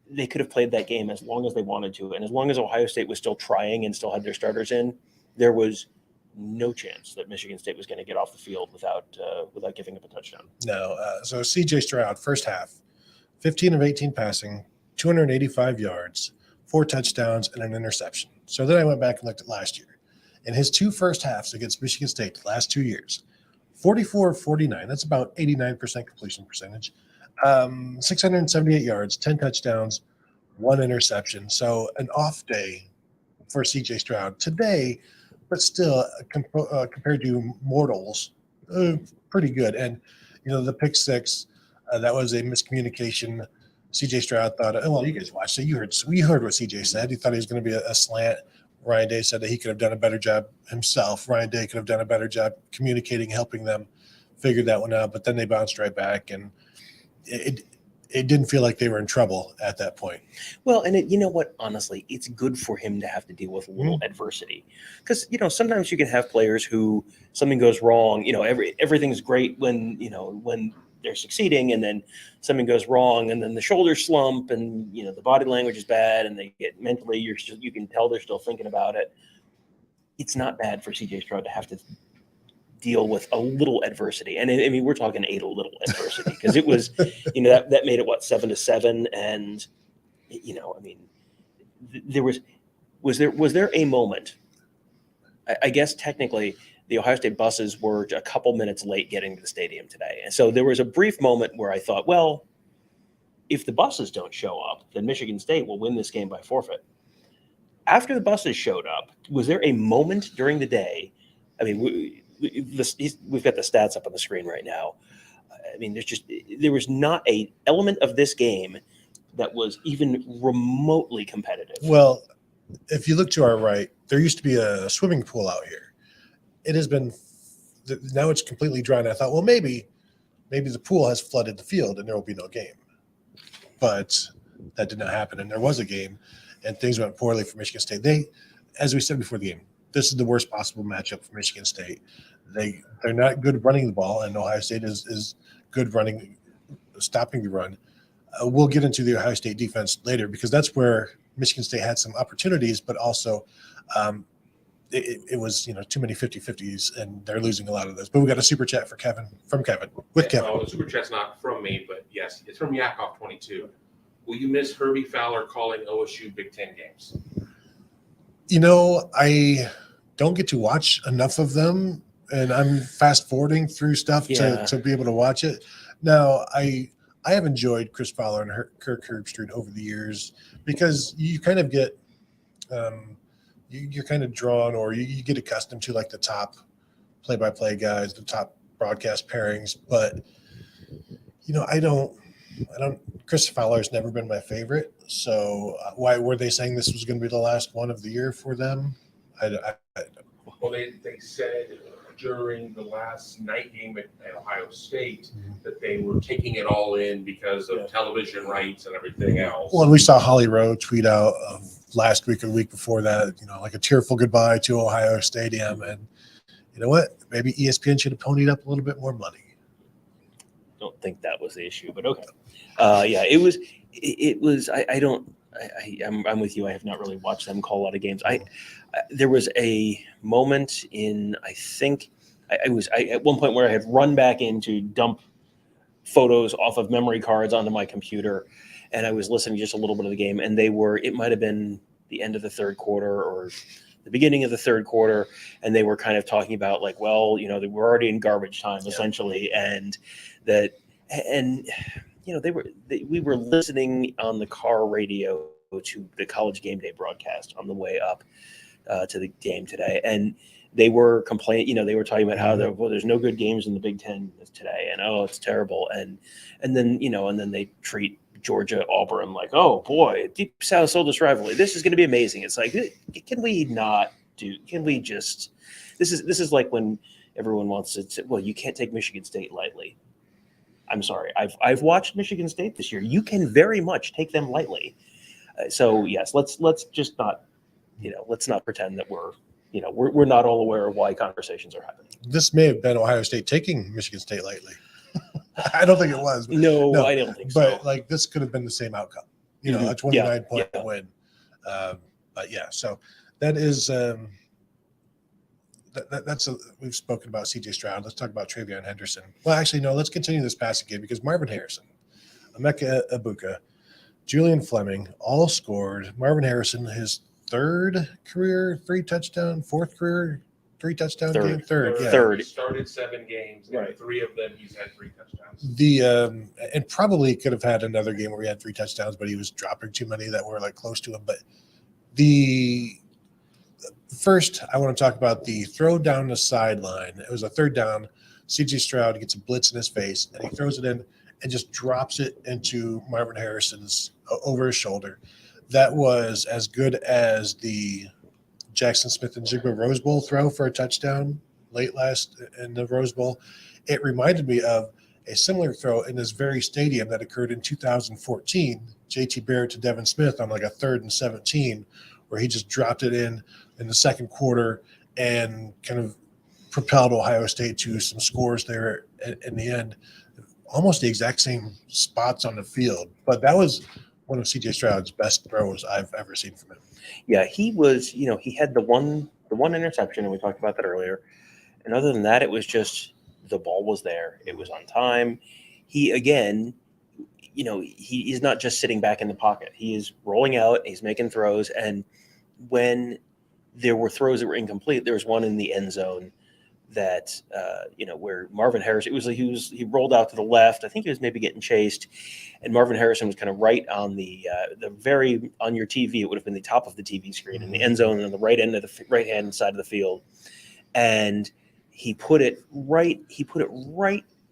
they could have played that game as long as they wanted to. And as long as Ohio State was still trying and still had their starters in, there was no chance that Michigan State was going to get off the field without giving up a touchdown. No. So C.J. Stroud, first half, 15 of 18 passing, 285 yards, 4 touchdowns, and an interception. So then I went back and looked at last year. In his 2 first halves against Michigan State the last 2 years, 44 of 49. That's about 89% completion percentage. 678 yards, 10 touchdowns, 1 interception. So an off day for C.J. Stroud today, but still compared to mortals, pretty good. And, the pick six, that was a miscommunication. C.J. Stroud thought, well, you guys watched it. We heard what C.J. said. He thought he was going to be a slant. Ryan Day said that he could have done a better job himself. Ryan Day could have done a better job communicating, helping them figure that one out. But then they bounced right back, and it didn't feel like they were in trouble at that point. Well, and you know what? Honestly, it's good for him to have to deal with a little adversity, because sometimes you can have players who something goes wrong. Everything's great when they're succeeding, and then something goes wrong, and then the shoulders slump, and the body language is bad, and they get mentally. You can tell they're still thinking about it. It's not bad for C.J. Stroud to have to deal with a little adversity, and I mean we're talking a little adversity, because it was that made it 7-7, and I mean there was there a moment, I guess technically the Ohio State buses were a couple minutes late getting to the stadium today, and so there was a brief moment where I thought, well, if the buses don't show up, then Michigan State will win this game by forfeit. After the buses showed up, was there a moment during the day? I mean, we've got the stats up on the screen right now. I mean, there was not a element of this game that was even remotely competitive. Well, if you look to our right, there used to be a swimming pool out here. It has been, now it's completely dry. And I thought, well, maybe the pool has flooded the field and there will be no game. But that did not happen. And there was a game, and things went poorly for Michigan State. As we said before the game, this is the worst possible matchup for Michigan State. They're not good running the ball, and Ohio State is good stopping the run. We'll get into the Ohio State defense later, because that's where Michigan State had some opportunities, but also it was too many 50-50s, and they're losing a lot of those. But we got a super chat from Kevin. Kevin. Oh, the super chat's not from me, but yes, it's from Yakov 22. Will you miss Herbie Fowler calling OSU Big Ten games? I don't get to watch enough of them, and I'm fast forwarding through stuff to be able to watch it. Now, I have enjoyed Chris Fowler and Kirk Herbstreit over the years, because you kind of get you're kind of drawn, or you get accustomed to like the top play-by-play guys, the top broadcast pairings. But Chris Fowler's never been my favorite. So why were they saying this was going to be the last one of the year for them? Well, they said during the last night game at Ohio State that they were taking it all in because of television rights and everything else. Well, we saw Holly Rowe tweet out last week or the week before that, like a tearful goodbye to Ohio Stadium. And you know what? Maybe ESPN should have ponied up a little bit more money. Don't think that was the issue, but okay. Yeah, it was. I'm with you. I have not really watched them call a lot of games. There was a moment in, I think I was at one point where I had run back in to dump photos off of memory cards onto my computer, and I was listening just a little bit of the game, and it might have been the end of the third quarter or the beginning of the third quarter, and they were kind of talking about like, well, we're already in garbage time essentially, and we were listening on the car radio to the College Game Day broadcast on the way up to the game today, and they were complaining. They were talking about how there's no good games in the Big Ten today, and it's terrible, and then they treat Georgia Auburn like, oh boy, Deep South Southern rivalry. This is going to be amazing. It's like, can we not do? Can we just? This is like when everyone wants to say, well, you can't take Michigan State lightly. I'm sorry. I've watched Michigan State this year. You can very much take them lightly. So yes, let's just not, let's not pretend that we're not all aware of why conversations are happening. This may have been Ohio State taking Michigan State lightly. I don't think it was. No, I don't think so. But this could have been the same outcome. A 29-point win. But yeah, so that is we've spoken about CJ Stroud. Let's talk about Travion Henderson. Well, actually, no. Let's continue this passing game because Marvin Harrison, Emeka Egbuka, Julian Fleming all scored. Marvin Harrison, his third career 3-touchdown, fourth career 3-touchdown game. Third. He started 7 games, and 3 of them he's had 3 touchdowns. And probably could have had another game where he had 3 touchdowns, but he was dropping too many that were like close to him. But first, I want to talk about the throw down the sideline. It was a third down. CJ Stroud gets a blitz in his face, and he throws it in and just drops it into Marvin Harrison's over his shoulder. That was as good as the Jackson Smith and Jigba Rose Bowl throw for a touchdown late last in the Rose Bowl. It reminded me of a similar throw in this very stadium that occurred in 2014, JT Barrett to Devin Smith on like a 3rd and 17, where he just dropped it in the second quarter and kind of propelled Ohio State to some scores there in the end. Almost the exact same spots on the field, but that was one of CJ Stroud's best throws I've ever seen from him. Yeah, he was, he had the one interception, and we talked about that earlier. And other than that, it was just the ball was there. It was on time. He, again, he is not just sitting back in the pocket. He is rolling out. He's making throws. And when there were throws that were incomplete, there was one in the end zone that, where Marvin Harrison, he rolled out to the left. I think he was maybe getting chased, and Marvin Harrison was kind of right on on your TV. It would have been the top of the TV screen in the end zone on the right end of the right hand side of the field. And he put it right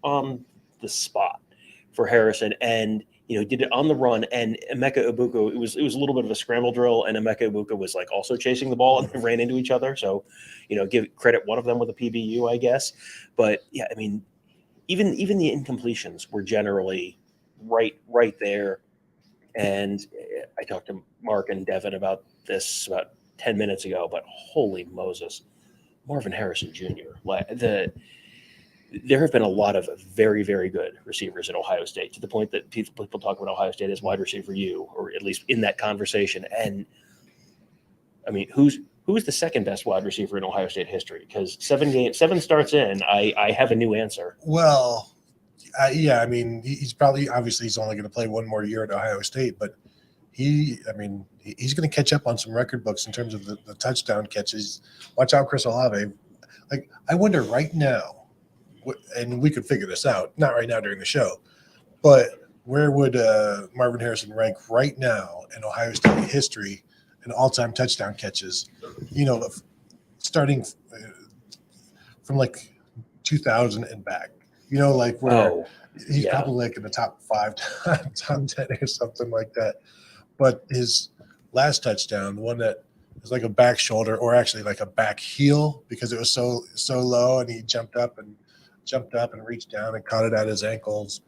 on the spot for Harrison. And, did it on the run, and Emeka Egbuka, it was a little bit of a scramble drill, and Emeka Egbuka was like also chasing the ball, and they ran into each other. So, give credit one of them with a PBU, I guess. But yeah, I mean, even the incompletions were generally right there. And I talked to Mark and Devin about this about 10 minutes ago, but holy Moses, Marvin Harrison Jr. There have been a lot of very, very good receivers at Ohio State, to the point that people talk about Ohio State as wide receiver U, or at least in that conversation. And I mean, who is the second best wide receiver in Ohio State history? Because 7 starts in, I have a new answer. Well, yeah, I mean, he's obviously only going to play one more year at Ohio State, but he's going to catch up on some record books in terms of the touchdown catches. Watch out, Chris Olave. Like, I wonder right now, and we could figure this out, not right now during the show, but where would Marvin Harrison rank right now in Ohio State history in all-time touchdown catches, starting from like 2000 and back? You know, like where Oh, he's yeah. probably like in the top 5, top 10 or something like that. But his last touchdown, the one that was like a back shoulder, or actually like a back heel, because it was so low, and he jumped up and reached down and caught it at his ankles.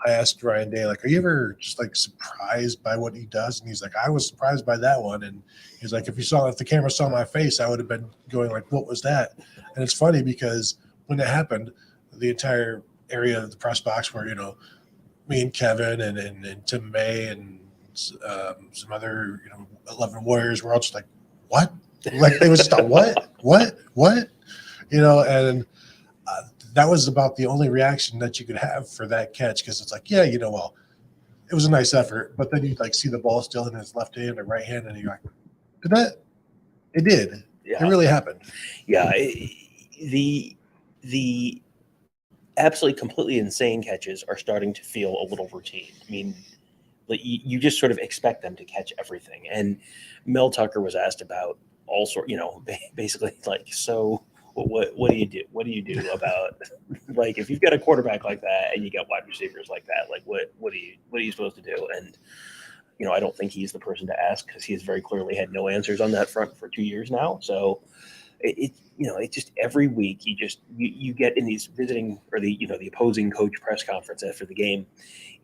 I asked Ryan Day, like, are you ever just like surprised by what he does? And he's like, I was surprised by that one. And he's like, if the camera saw my face, I would have been going like, what was that? And it's funny because when it happened, the entire area of the press box where, you know, me and Kevin and Tim May and some other, you know, 11 Warriors were all just like, what? Like, they was just like, what? You know, and that was about the only reaction that you could have for that catch, because it's like, yeah, you know, well, it was a nice effort, but then you like see the ball still in his left hand or right hand, and you're like, did that? It did. Yeah. It really happened. Yeah, the absolutely completely insane catches are starting to feel a little routine. I mean, like you just sort of expect them to catch everything. And Mel Tucker was asked about all sort, you know, basically like, so what do you do? What do you do about like if you've got a quarterback like that and you got wide receivers like that? Like what are you supposed to do? And you know, I don't think he's the person to ask, because he has very clearly had no answers on that front for 2 years now. So it you know, it just every week you get in these visiting or the, you know, the opposing coach press conference after the game.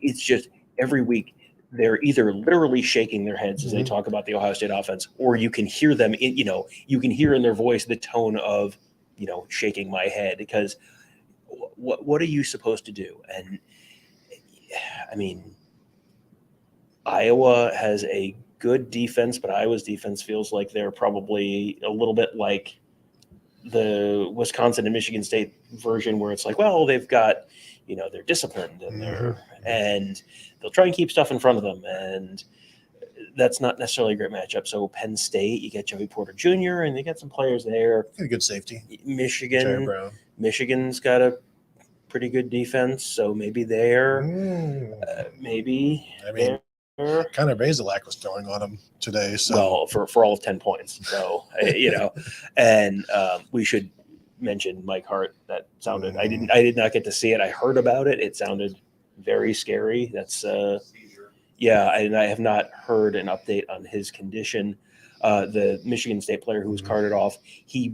It's just every week they're either literally shaking their heads as they talk about the Ohio State offense, or you can hear them in, you know, you can hear in their voice the tone of, you know, shaking my head, because what are you supposed to do? And I mean, Iowa has a good defense, but Iowa's defense feels like they're probably a little bit like the Wisconsin and Michigan State version, where it's like, well, they've got, you know, they're disciplined and and they'll try and keep stuff in front of them, and that's not necessarily a great matchup. So Penn State, you get Joey Porter Jr. and they got some players there. Got a good safety. Michigan's got a pretty good defense, so maybe there, maybe. I mean, Connor Bazelak was throwing on him today. So well, for all of 10 points. So you know, and we should mention Mike Hart. That sounded. I did not get to see it. I heard about it. It sounded very scary. That's yeah, and I have not heard an update on his condition. The Michigan State player who was carted off, he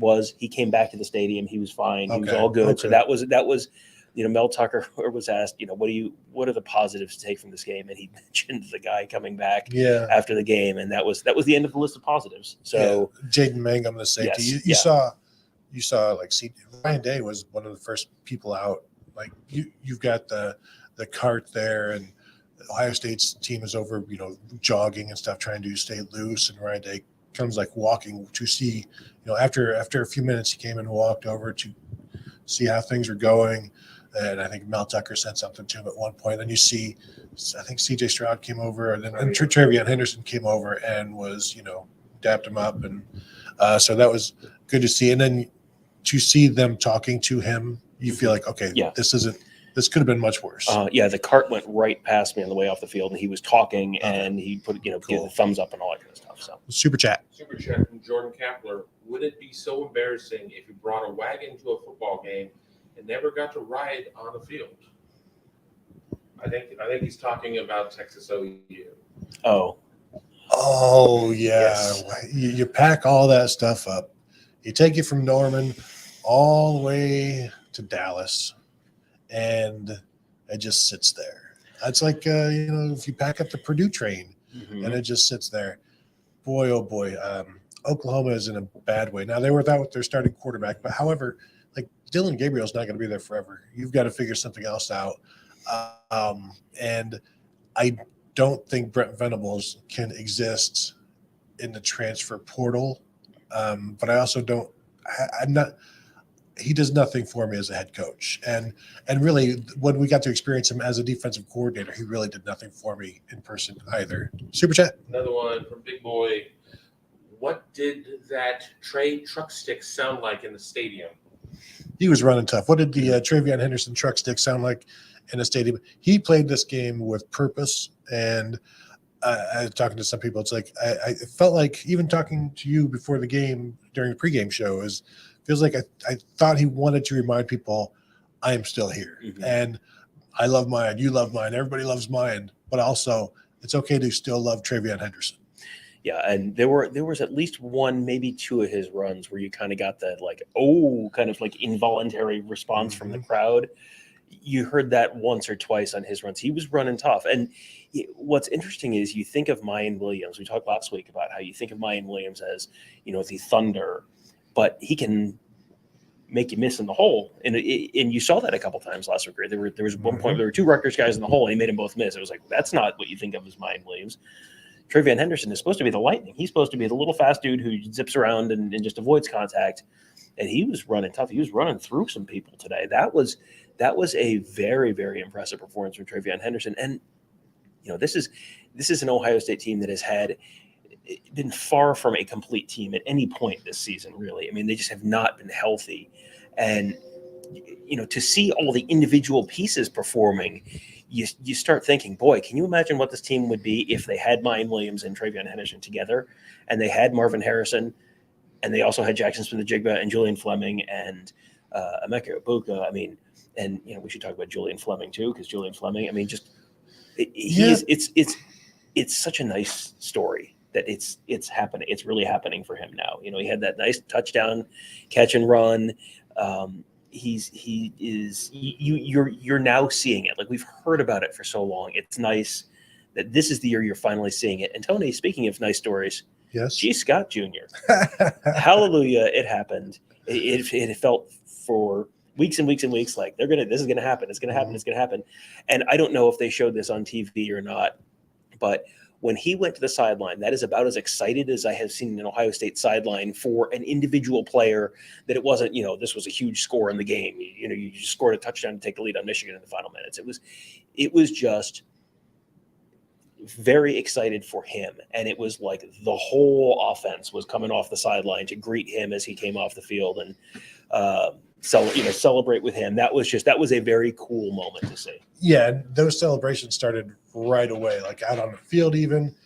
came back to the stadium. He was fine. He was all good. So that was, you know, Mel Tucker was asked, you know, what are the positives to take from this game? And he mentioned the guy coming back after the game, and that was the end of the list of positives. So Jaden Mangum, the safety, yes, you saw like Ryan Day was one of the first people out. Like you've got the cart there, and Ohio State's team is over, you know, jogging and stuff, trying to stay loose, and Ryan Day comes like walking to see, you know, after a few minutes, he came and walked over to see how things are going. And I think Mel Tucker said something to him at one point. Then you see, I think CJ Stroud came over, and then Travion Henderson came over and was, you know, dapped him up. And so that was good to see. And then to see them talking to him, you feel like, okay, this could have been much worse. The cart went right past me on the way off the field, and he was talking, and he put, you know, give the thumbs up and all that kind of stuff. So Super chat from Jordan Kapler. Would it be so embarrassing if you brought a wagon to a football game and never got to ride on the field? I think he's talking about Texas OU. Oh yeah. You pack all that stuff up. You take it from Norman all the way to Dallas, and it just sits there. That's like you know, if you pack up the Purdue train and it just sits there. Boy, oh boy. Oklahoma is in a bad way. Now they were without their starting quarterback, but however, like Dylan Gabriel's not going to be there forever. You've got to figure something else out. And I don't think Brent Venables can exist in the transfer portal. But I also don't. I'm not. He does nothing for me as a head coach, and really, when we got to experience him as a defensive coordinator, he really did nothing for me in person either. Super chat. Another one from Big Boy. What did that Trey truck stick sound like in the stadium? He was running tough. What did the Travion Henderson truck stick sound like in the stadium? He played this game with purpose, and talking to some people, it's like I felt like, even talking to you before the game during the pregame show, feels like I thought he wanted to remind people I am still here. Mhm. And I love mine. You love mine. Everybody loves mine. But also, it's okay to still love Travion Henderson. Yeah, and there was at least one, maybe two of his runs where you kind of got that like, oh, kind of like involuntary response from the crowd. You heard that once or twice on his runs. He was running tough. And what's interesting is you think of Mayan Williams. We talked last week about how you think of Mayan Williams as, the thunder, but he can make you miss in the hole. And you saw that a couple times last week. Right? There was one point there were two Rutgers guys in the hole and he made them both miss. It was like, that's not what you think of as Mayan Williams. Travion Henderson is supposed to be the lightning. He's supposed to be the little fast dude who zips around and just avoids contact. And he was running tough. He was running through some people today. That was a very, very impressive performance from Travion Henderson. And this is an Ohio State team that has been far from a complete team at any point this season, really. I mean, they just have not been healthy. And to see all the individual pieces performing, you start thinking, boy, can you imagine what this team would be if they had Mayan Williams and Travion Henderson together, and they had Marvin Harrison, and they also had Jackson Smith-Njigba and Julian Fleming and Emeka Egbuka. I mean, and we should talk about Julian Fleming too, because Julian Fleming, I mean, it's such a nice story that it's happening. It's really happening for him now. He had that nice touchdown catch and run. You're now seeing it. Like, we've heard about it for so long. It's nice that this is the year you're finally seeing it. And Tony, speaking of nice stories, yes, G. Scott Jr. Hallelujah! It happened. It felt for weeks and weeks and weeks like this is gonna happen. It's gonna happen. It's gonna happen. And I don't know if they showed this on TV or not, but when he went to the sideline, that is about as excited as I have seen an Ohio State sideline for an individual player. That it wasn't, this was a huge score in the game. You just scored a touchdown to take the lead on Michigan in the final minutes. It was just very excited for him. And it was like the whole offense was coming off the sideline to greet him as he came off the field and celebrate with him. That was a very cool moment to see. Yeah, those celebrations started right away, like out on the field even.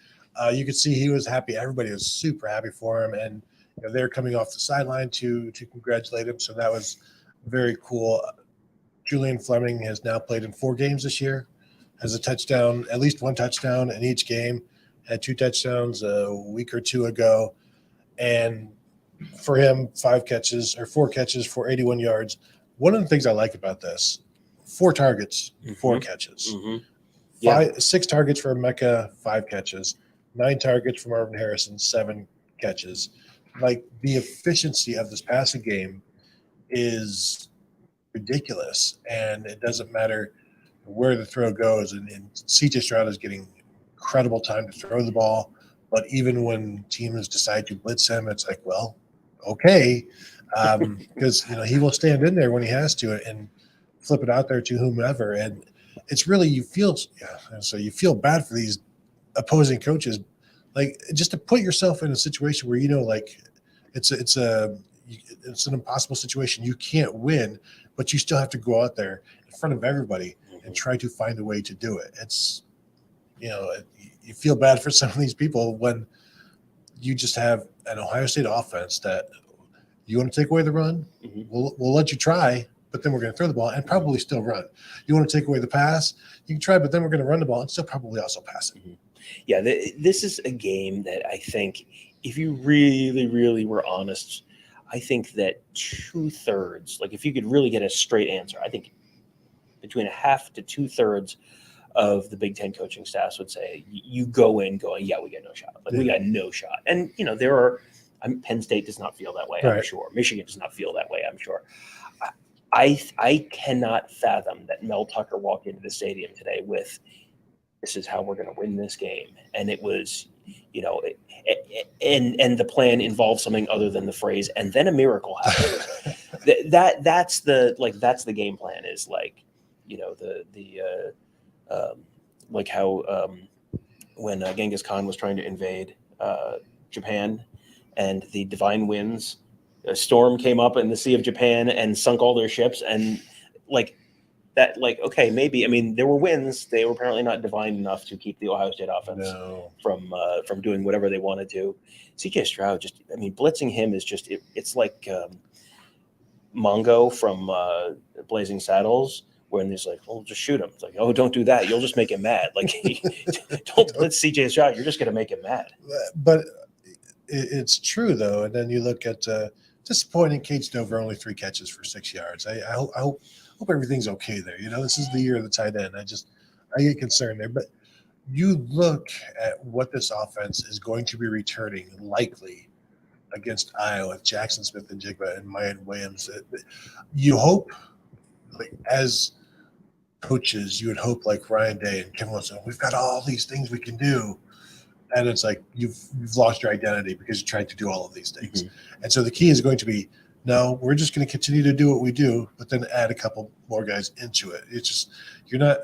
You could see he was happy. Everybody was super happy for him. And they're coming off the sideline to congratulate him. So that was very cool. Julian Fleming has now played in 4 games this year, has a touchdown, at least one touchdown in each game, had 2 touchdowns a week or 2 ago. And for him, 4 catches for 81 yards. One of the things I like about this, 4 targets, 4 catches. Yeah. 6 targets for Emeka, 5 catches. 9 targets for Marvin Harrison, 7 catches. Like, the efficiency of this passing game is ridiculous, and it doesn't matter where the throw goes. And CJ Stroud is getting incredible time to throw the ball. But even when teams decide to blitz him, it's like, well, okay, because he will stand in there when he has to and flip it out there to whomever. And it's really you feel bad for these opposing coaches, like, just to put yourself in a situation where like it's an impossible situation. You can't win, but you still have to go out there in front of everybody and try to find a way to do it. It's you feel bad for some of these people when you just have an Ohio State offense that you want to take away the run, we'll let you try, but then we're going to throw the ball and probably still run. You want to take away the pass, you can try, but then we're going to run the ball and still probably also pass it. Yeah, this is a game that I think, if you really, really were honest, I think that 2/3, like, if you could really get a straight answer, I think between a half to 2/3 of the Big Ten coaching staffs would say you go in going, yeah, we got no shot. Like, we got no shot. And, there are, Penn State does not feel that way, I'm sure. Michigan does not feel that way, I'm sure. I cannot fathom that Mel Tucker walked into the stadium today with, this is how we're going to win this game. And it was, and the plan involved something other than the phrase, and then a miracle happened. That's the game plan, is like, like how when Genghis Khan was trying to invade Japan, and the divine winds, a storm came up in the Sea of Japan and sunk all their ships, and okay, maybe, there were winds. They were apparently not divine enough to keep the Ohio State offense from doing whatever they wanted to. CJ Stroud blitzing him is just, it's like Mongo from Blazing Saddles, when he's like, "Oh, just shoot him." It's like, "Oh, don't do that. You'll just make him mad." Like, don't blitz CJ's shot. You're just going to make him mad. But it's true though. And then you look at disappointing. Cade Stover only 3 catches for 6 yards. I hope everything's okay there. You know, this is the year of the tight end. I get concerned there. But you look at what this offense is going to be returning likely against Iowa, Jackson Smith and Jigba and Mayan Williams. You hope, like, as coaches, you would hope like Ryan Day and Kevin Wilson, we've got all these things we can do. And it's like you've lost your identity because you tried to do all of these things. Mm-hmm. And so the key is going to be, no, we're just going to continue to do what we do, but then add a couple more guys into it. It's just you're not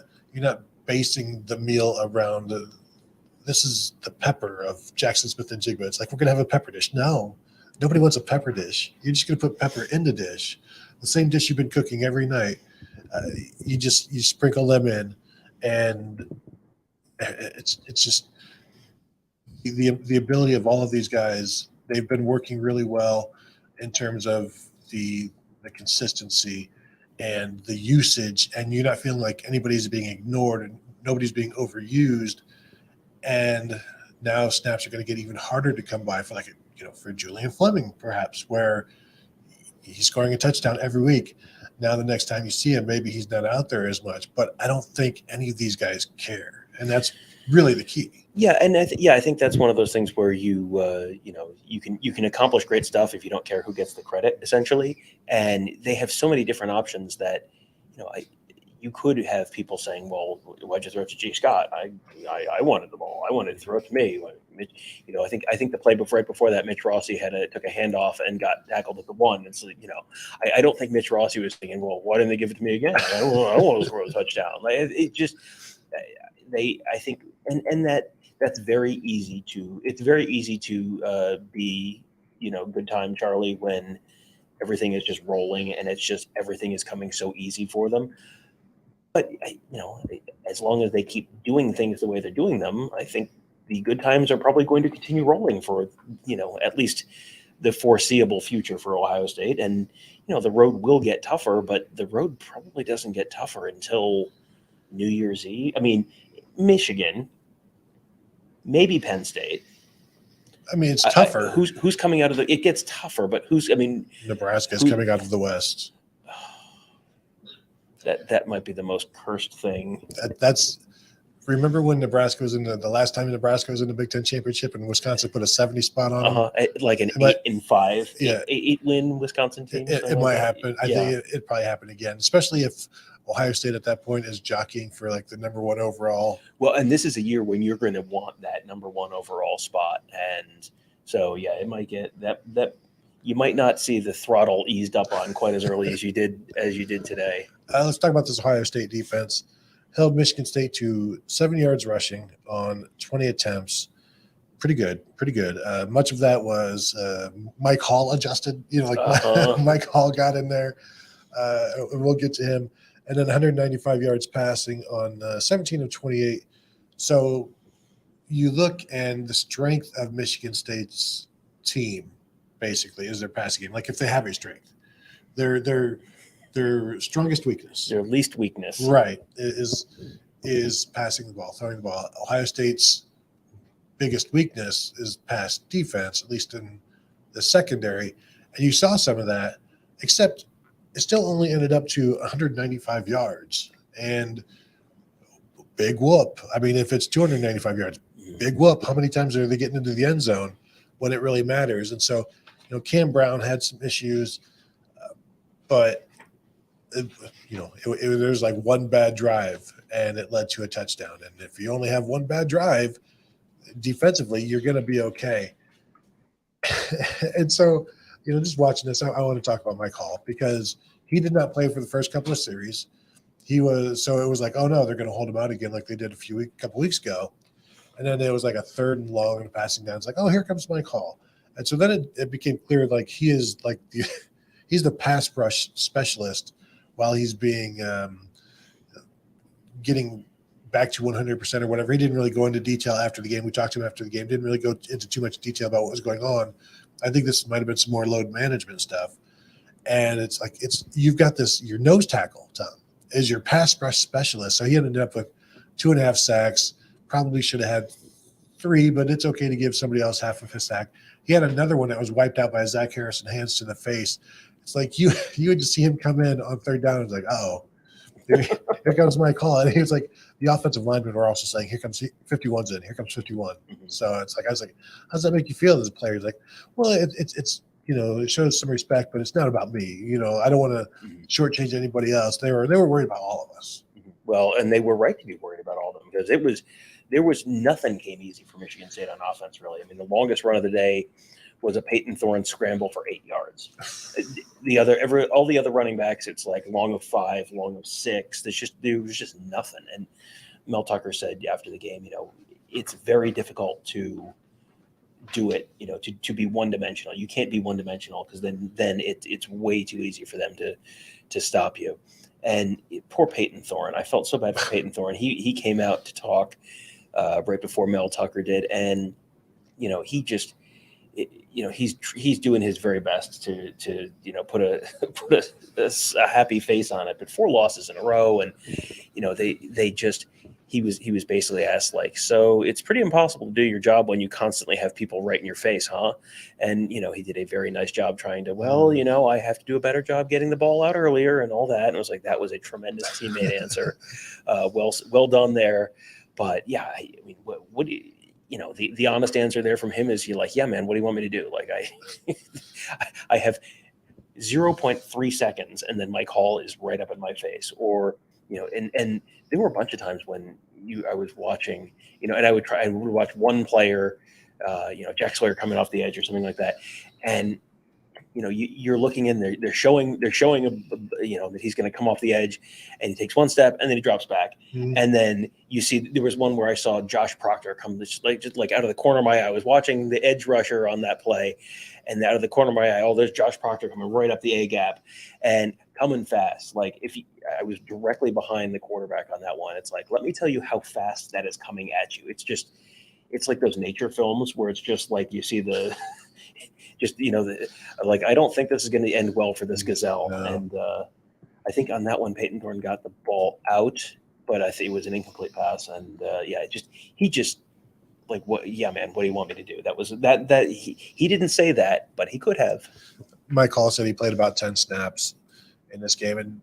basing the meal around this is the pepper of Jackson Smith and Jigba. It's like we're going to have a pepper dish. No, nobody wants a pepper dish. You're just going to put pepper in the dish, the same dish you've been cooking every night. You sprinkle them in, and it's just the ability of all of these guys. They've been working really well in terms of the consistency and the usage, and you're not feeling like anybody's being ignored and nobody's being overused. And now snaps are going to get even harder to come by for for Julian Fleming, perhaps, where he's scoring a touchdown every week. Now the next time you see him, maybe he's not out there as much, but I don't think any of these guys care. And that's really the key. Yeah. And I think that's one of those things where you can accomplish great stuff if you don't care who gets the credit, essentially. And they have so many different options that, you could have people saying, well, why'd you throw it to G. Scott? I wanted the ball. I wanted to throw it to me. I think the play right before that, Mitch Rossi took a handoff and got tackled at the 1. It's I don't think Mitch Rossi was thinking, well, why didn't they give it to me again? I don't want to throw a touchdown. I think that's very easy to. It's very easy to be good time Charlie when everything is just rolling and it's just everything is coming so easy for them. But as long as they keep doing things the way they're doing them, I think the good times are probably going to continue rolling for at least the foreseeable future for Ohio State. And the road will get tougher, but the road probably doesn't get tougher until New Year's Eve. I mean, Michigan, maybe Penn State. I mean, it's tougher. Who's coming out of it gets tougher, but Nebraska's coming out of the West. That might be the most cursed thing. Remember when Nebraska was in the last time Nebraska was in the Big Ten championship and Wisconsin put a 70 spot on them? Like an 8-5, yeah, 8-win Wisconsin team. It might happen. I think it probably happen again, especially if Ohio State at that point is jockeying for like the number 1 overall. Well, and this is a year when you're going to want that number 1 overall spot, and so it might get that. You might not see the throttle eased up on quite as early as you did today. Let's talk about this Ohio State defense. Held Michigan State to 7 yards rushing on 20 attempts. Pretty good. Much of that was Mike Hall adjusted. Mike Hall got in there. And we'll get to him. And then 195 yards passing on 17 of 28. So you look, and the strength of Michigan State's team basically is their passing game. Like if they have a strength, their strongest weakness, their least weakness, right, is passing the ball, throwing the ball. Ohio State's biggest weakness is pass defense, at least in the secondary. And you saw some of that, except it still only ended up to 195 yards. And big whoop. I mean, if it's 295 yards, big whoop. How many times are they getting into the end zone when it really matters? And so, Cam Brown had some issues, but there's like one bad drive and it led to a touchdown. And if you only have one bad drive defensively, you're going to be okay. And so, just watching this, I want to talk about Mike Hall because he did not play for the first couple of series. It was like, oh no, they're going to hold him out again like they did a couple weeks ago. And then there was like a 3rd and long and passing down. It's like, oh, here comes Mike Hall. And so then it became clear like he is like he's the pass rush specialist while he's being getting back to 100% or whatever. He didn't really go into detail after the game. We talked to him after the game. Didn't really go into too much detail about what was going on. I think this might have been some more load management stuff. And it's like you've got this your nose tackle, Tom, is your pass rush specialist. So he ended up with 2.5 sacks. Probably should have had 3, but it's okay to give somebody else half of his sack. He had another one that was wiped out by Zach Harrison, hands to the face. It's like you would just see him come in on 3rd down. It's like, oh, here comes my call. And he was like, the offensive linemen were also saying, here comes 51's in. Here comes 51. So it's like, I was like, how does that make you feel as a player? He's like, well, it's it shows some respect, but it's not about me. I don't want to shortchange anybody else. They were worried about all of us. Well, and they were right to be worried about all of them because there was nothing came easy for Michigan State on offense, really. I mean, the longest run of the day was a Peyton Thorne scramble for 8 yards. All the other running backs, it's like long of 5, long of 6. There was just nothing. And Mel Tucker said after the game, it's very difficult to do it, to be one-dimensional. You can't be one-dimensional because then it's way too easy for them to stop you. And poor Peyton Thorne. I felt so bad for Peyton Thorne. He came out to talk right before Mel Tucker did, and he just he's doing his very best to put a happy face on it. But 4 losses in a row, and they just he was basically asked like, so it's pretty impossible to do your job when you constantly have people right in your face, huh? And he did a very nice job trying to, I have to do a better job getting the ball out earlier and all that. And I was like, that was a tremendous teammate answer. Well done there. But yeah, I mean, what do you, the honest answer there from him is you're like, yeah, man, what do you want me to do? Like I have 0.3 seconds and then Mike Hall is right up in my face, or and there were a bunch of times when I was watching, and I would watch one player, Jack Sawyer coming off the edge or something like that, and you're looking in there, they're showing that he's going to come off the edge, and he takes one step and then he drops back, and then you see there was one where I saw Josh Proctor come just like out of the corner of my eye. I was watching the edge rusher on that play, and out of the corner of my eye, there's Josh Proctor coming right up the A gap and coming fast. Like I was directly behind the quarterback on that one. It's like, let me tell you how fast that is coming at you. It's like those nature films where it's just like you see the. I don't think this is going to end well for this gazelle. No. And I think on that one, Peyton Thorne got the ball out, but I think it was an incomplete pass. And he just like, what? Yeah, man, what do you want me to do? That was that he didn't say that, but he could have. Mike Hall said he played about 10 snaps in this game, and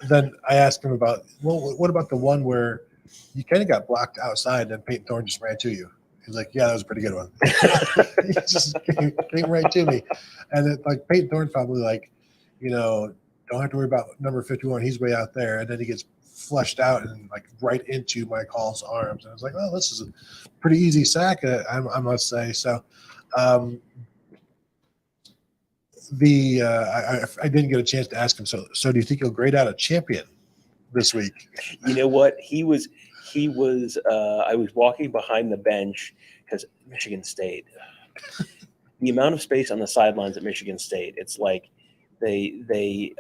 then I asked him about, well, what about the one where you kind of got blocked outside, and Peyton Thorne just ran to you? He's like, yeah, that was a pretty good one. He just came right to me. And like Peyton Thorne probably don't have to worry about number 51. He's way out there. And then he gets flushed out and like right into Mike Hall's arms. And I was like, oh, this is a pretty easy sack, I must say. So I didn't get a chance to ask him. So do you think he'll grade out a champion this week? You know what? He was I was walking behind the bench because Michigan State, the amount of space on the sidelines at Michigan State, it's like they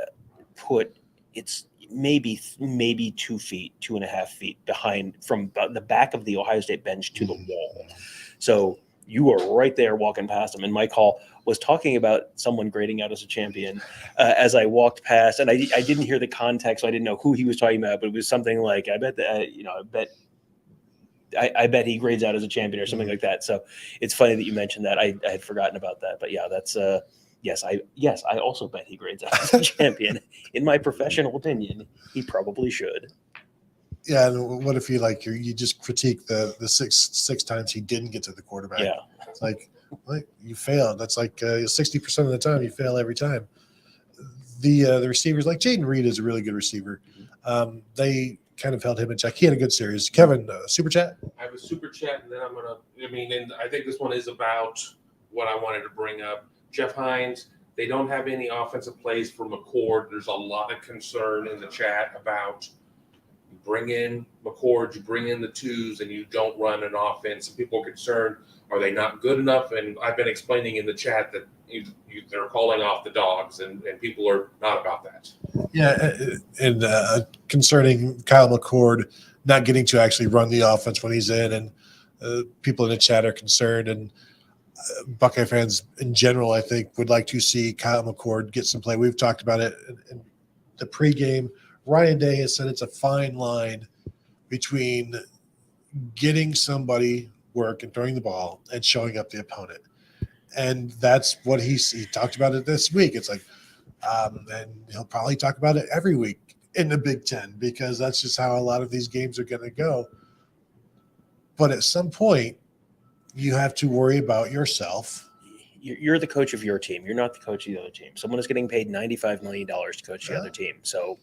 put it's maybe 2 feet, 2.5 feet behind from the back of the Ohio State bench to the wall. So you are right there walking past them. And Mike Hall was talking about someone grading out as a champion as I walked past. And I didn't hear the context, so I didn't know who he was talking about, but it was something like, I bet he grades out as a champion or something like that. So it's funny that you mentioned that. I had forgotten about that. But yeah, that's yes, I also bet he grades out as a champion. In my professional opinion, he probably should. Yeah, and what if you just critique the six times he didn't get to the quarterback? Yeah, it's like you failed. That's like 60% of the time you fail every time. The receivers, like Jaden Reed, is a really good receiver. They kind of held him in check. He had a good series. Kevin, super chat. I have a super chat, and then and I think this one is about what I wanted to bring up. Jeff Hines, they don't have any offensive plays for McCord. There's a lot of concern in the chat about you bring in McCord, you bring in the twos, and you don't run an offense. Some people are concerned, are they not good enough? And I've been explaining in the chat that they're calling off the dogs, and people are not about that. Yeah, and concerning Kyle McCord not getting to actually run the offense when he's in, and people in the chat are concerned. And Buckeye fans in general, I think, would like to see Kyle McCord get some play. We've talked about it in the pregame. Ryan Day has said it's a fine line between getting somebody work and throwing the ball and showing up the opponent. And that's what he talked about it this week. It's like, and he'll probably talk about it every week in the Big Ten, because that's just how a lot of these games are going to go. But at some point, you have to worry about yourself. You're the coach of your team. You're not the coach of the other team. Someone is getting paid $95 million to coach the other team. So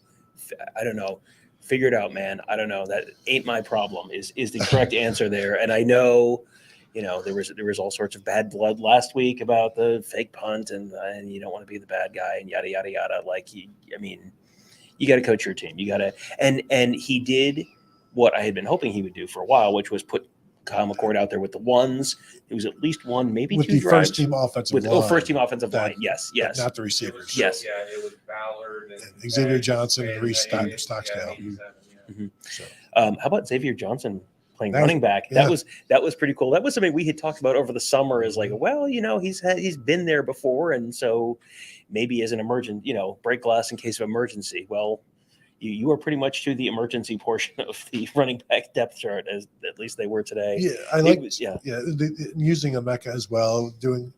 I don't know. Figure it out, man. I don't know. That ain't my problem is the correct answer there. And I know, there was all sorts of bad blood last week about the fake punt and you don't want to be the bad guy and yada, yada, yada. You got to coach your team. You got to, and he did what I had been hoping he would do for a while, which was put Kyle McCord out there with the ones. It was at least one, maybe with two the drives. First team offensive line. First team offensive line. Yes. Not the receivers. Yes. Yeah, it was Ballard and Xavier Johnson and Reese Yeah, Stockdale. 87, yeah. Mhm. So. How about Xavier Johnson playing That was- running back? yeah. That was pretty cool. That was something we had talked about over the summer. Is like, well, he's been there before, and so maybe as an emergent, break glass in case of emergency. Well, you are pretty much to the emergency portion of the running back depth chart, as at least they were today. Yeah, I like using using Emeka as well. Doing,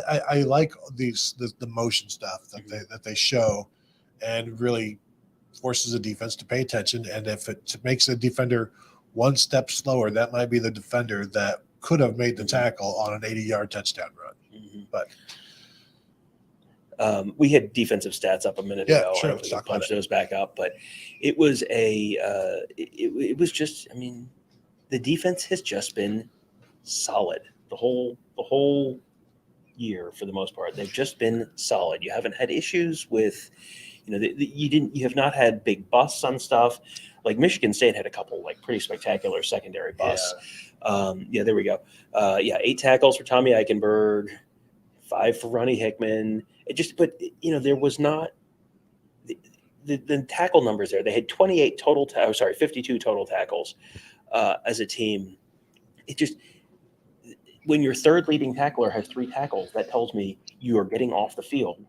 I like the motion stuff that they show, and really forces the defense to pay attention. And if it makes a defender one step slower, that might be the defender that could have made the tackle on an 80-yard touchdown run. But we had defensive stats up a minute Yeah, ago. sure, I let's was talk gonna about punch those back up, but it was it was just, the defense has just been solid the whole year for the most part. They've just been solid. You haven't had issues with, you have not had big busts on stuff. Like Michigan State had a couple pretty spectacular secondary busts. There we go. 8 tackles for Tommy Eichenberg, 5 for Ronnie Hickman. There was not the tackle numbers there. They had 28 total, 52 total tackles as a team. It just, when your third leading tackler has 3 tackles, that tells me you are getting off the field.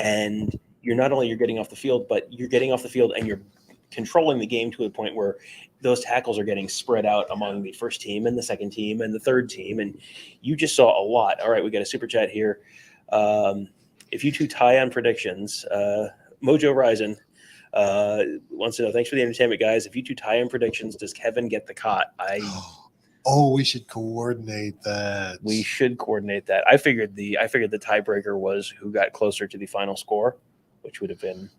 And you're getting off the field, but you're getting off the field and you're controlling the game to a point where those tackles are getting spread out among the first team and the second team and the third team. And you just saw a lot. All right, we got a super chat here. If you two tie on predictions, Mojo Ryzen wants to know, thanks for the entertainment, guys. If you two tie on predictions, does Kevin get the cot? we should coordinate that. We should coordinate that. I figured the tiebreaker was who got closer to the final score, which would have been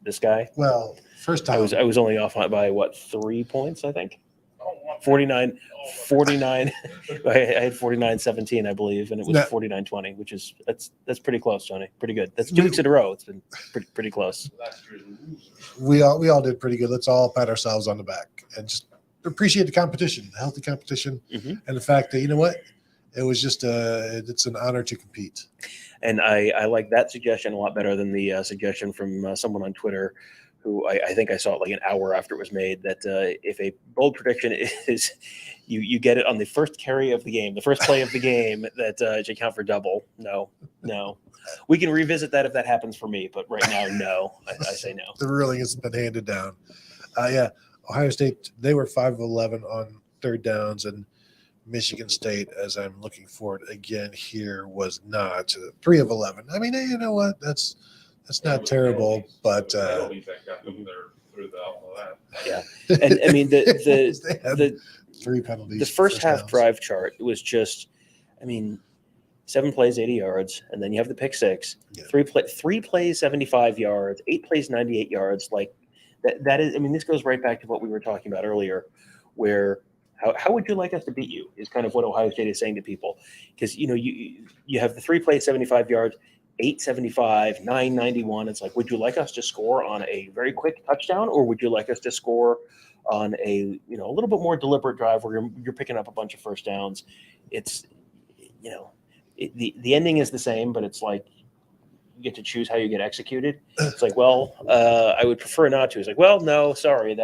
this guy. Well, first time I was only off by 3 points, I think. 49. I had 49-17, I believe, and it was No. 49-20, which is that's pretty close, Tony. Pretty good. That's 2 weeks in a row. It's been pretty close. we all did pretty good. Let's all pat ourselves on the back and just appreciate the competition, the healthy competition, and the fact that, it was just it's an honor to compete. And I like that suggestion a lot better than the suggestion from someone on Twitter who I think I saw it like an hour after it was made, that if a bold prediction is you get it on the first carry of the game, the first play of the game, that it should count for double. No. We can revisit that if that happens for me, but right now, no. I say no. The ruling has been handed down. Ohio State, they were 5 of 11 on third downs, and Michigan State, as I'm looking forward again here, was not 3 of 11. I mean, you know what? That's not terrible, but yeah. And I mean the 3 penalties. The first half drive chart was just, 7 plays, 80 yards, and then you have the pick six. Yeah. 3 plays, 75 yards, 8 plays, 98 yards. Like that is, this goes right back to what we were talking about earlier, where how would you like us to beat you is kind of what Ohio State is saying to people. Because, you have the 3 plays, 75 yards, 875, 991. It's like, would you like us to score on a very quick touchdown, or would you like us to score on a little bit more deliberate drive where you're picking up a bunch of first downs? It's the ending is the same, but it's like you get to choose how you get executed. It's like, well, I would prefer not to. It's like, well, no, sorry,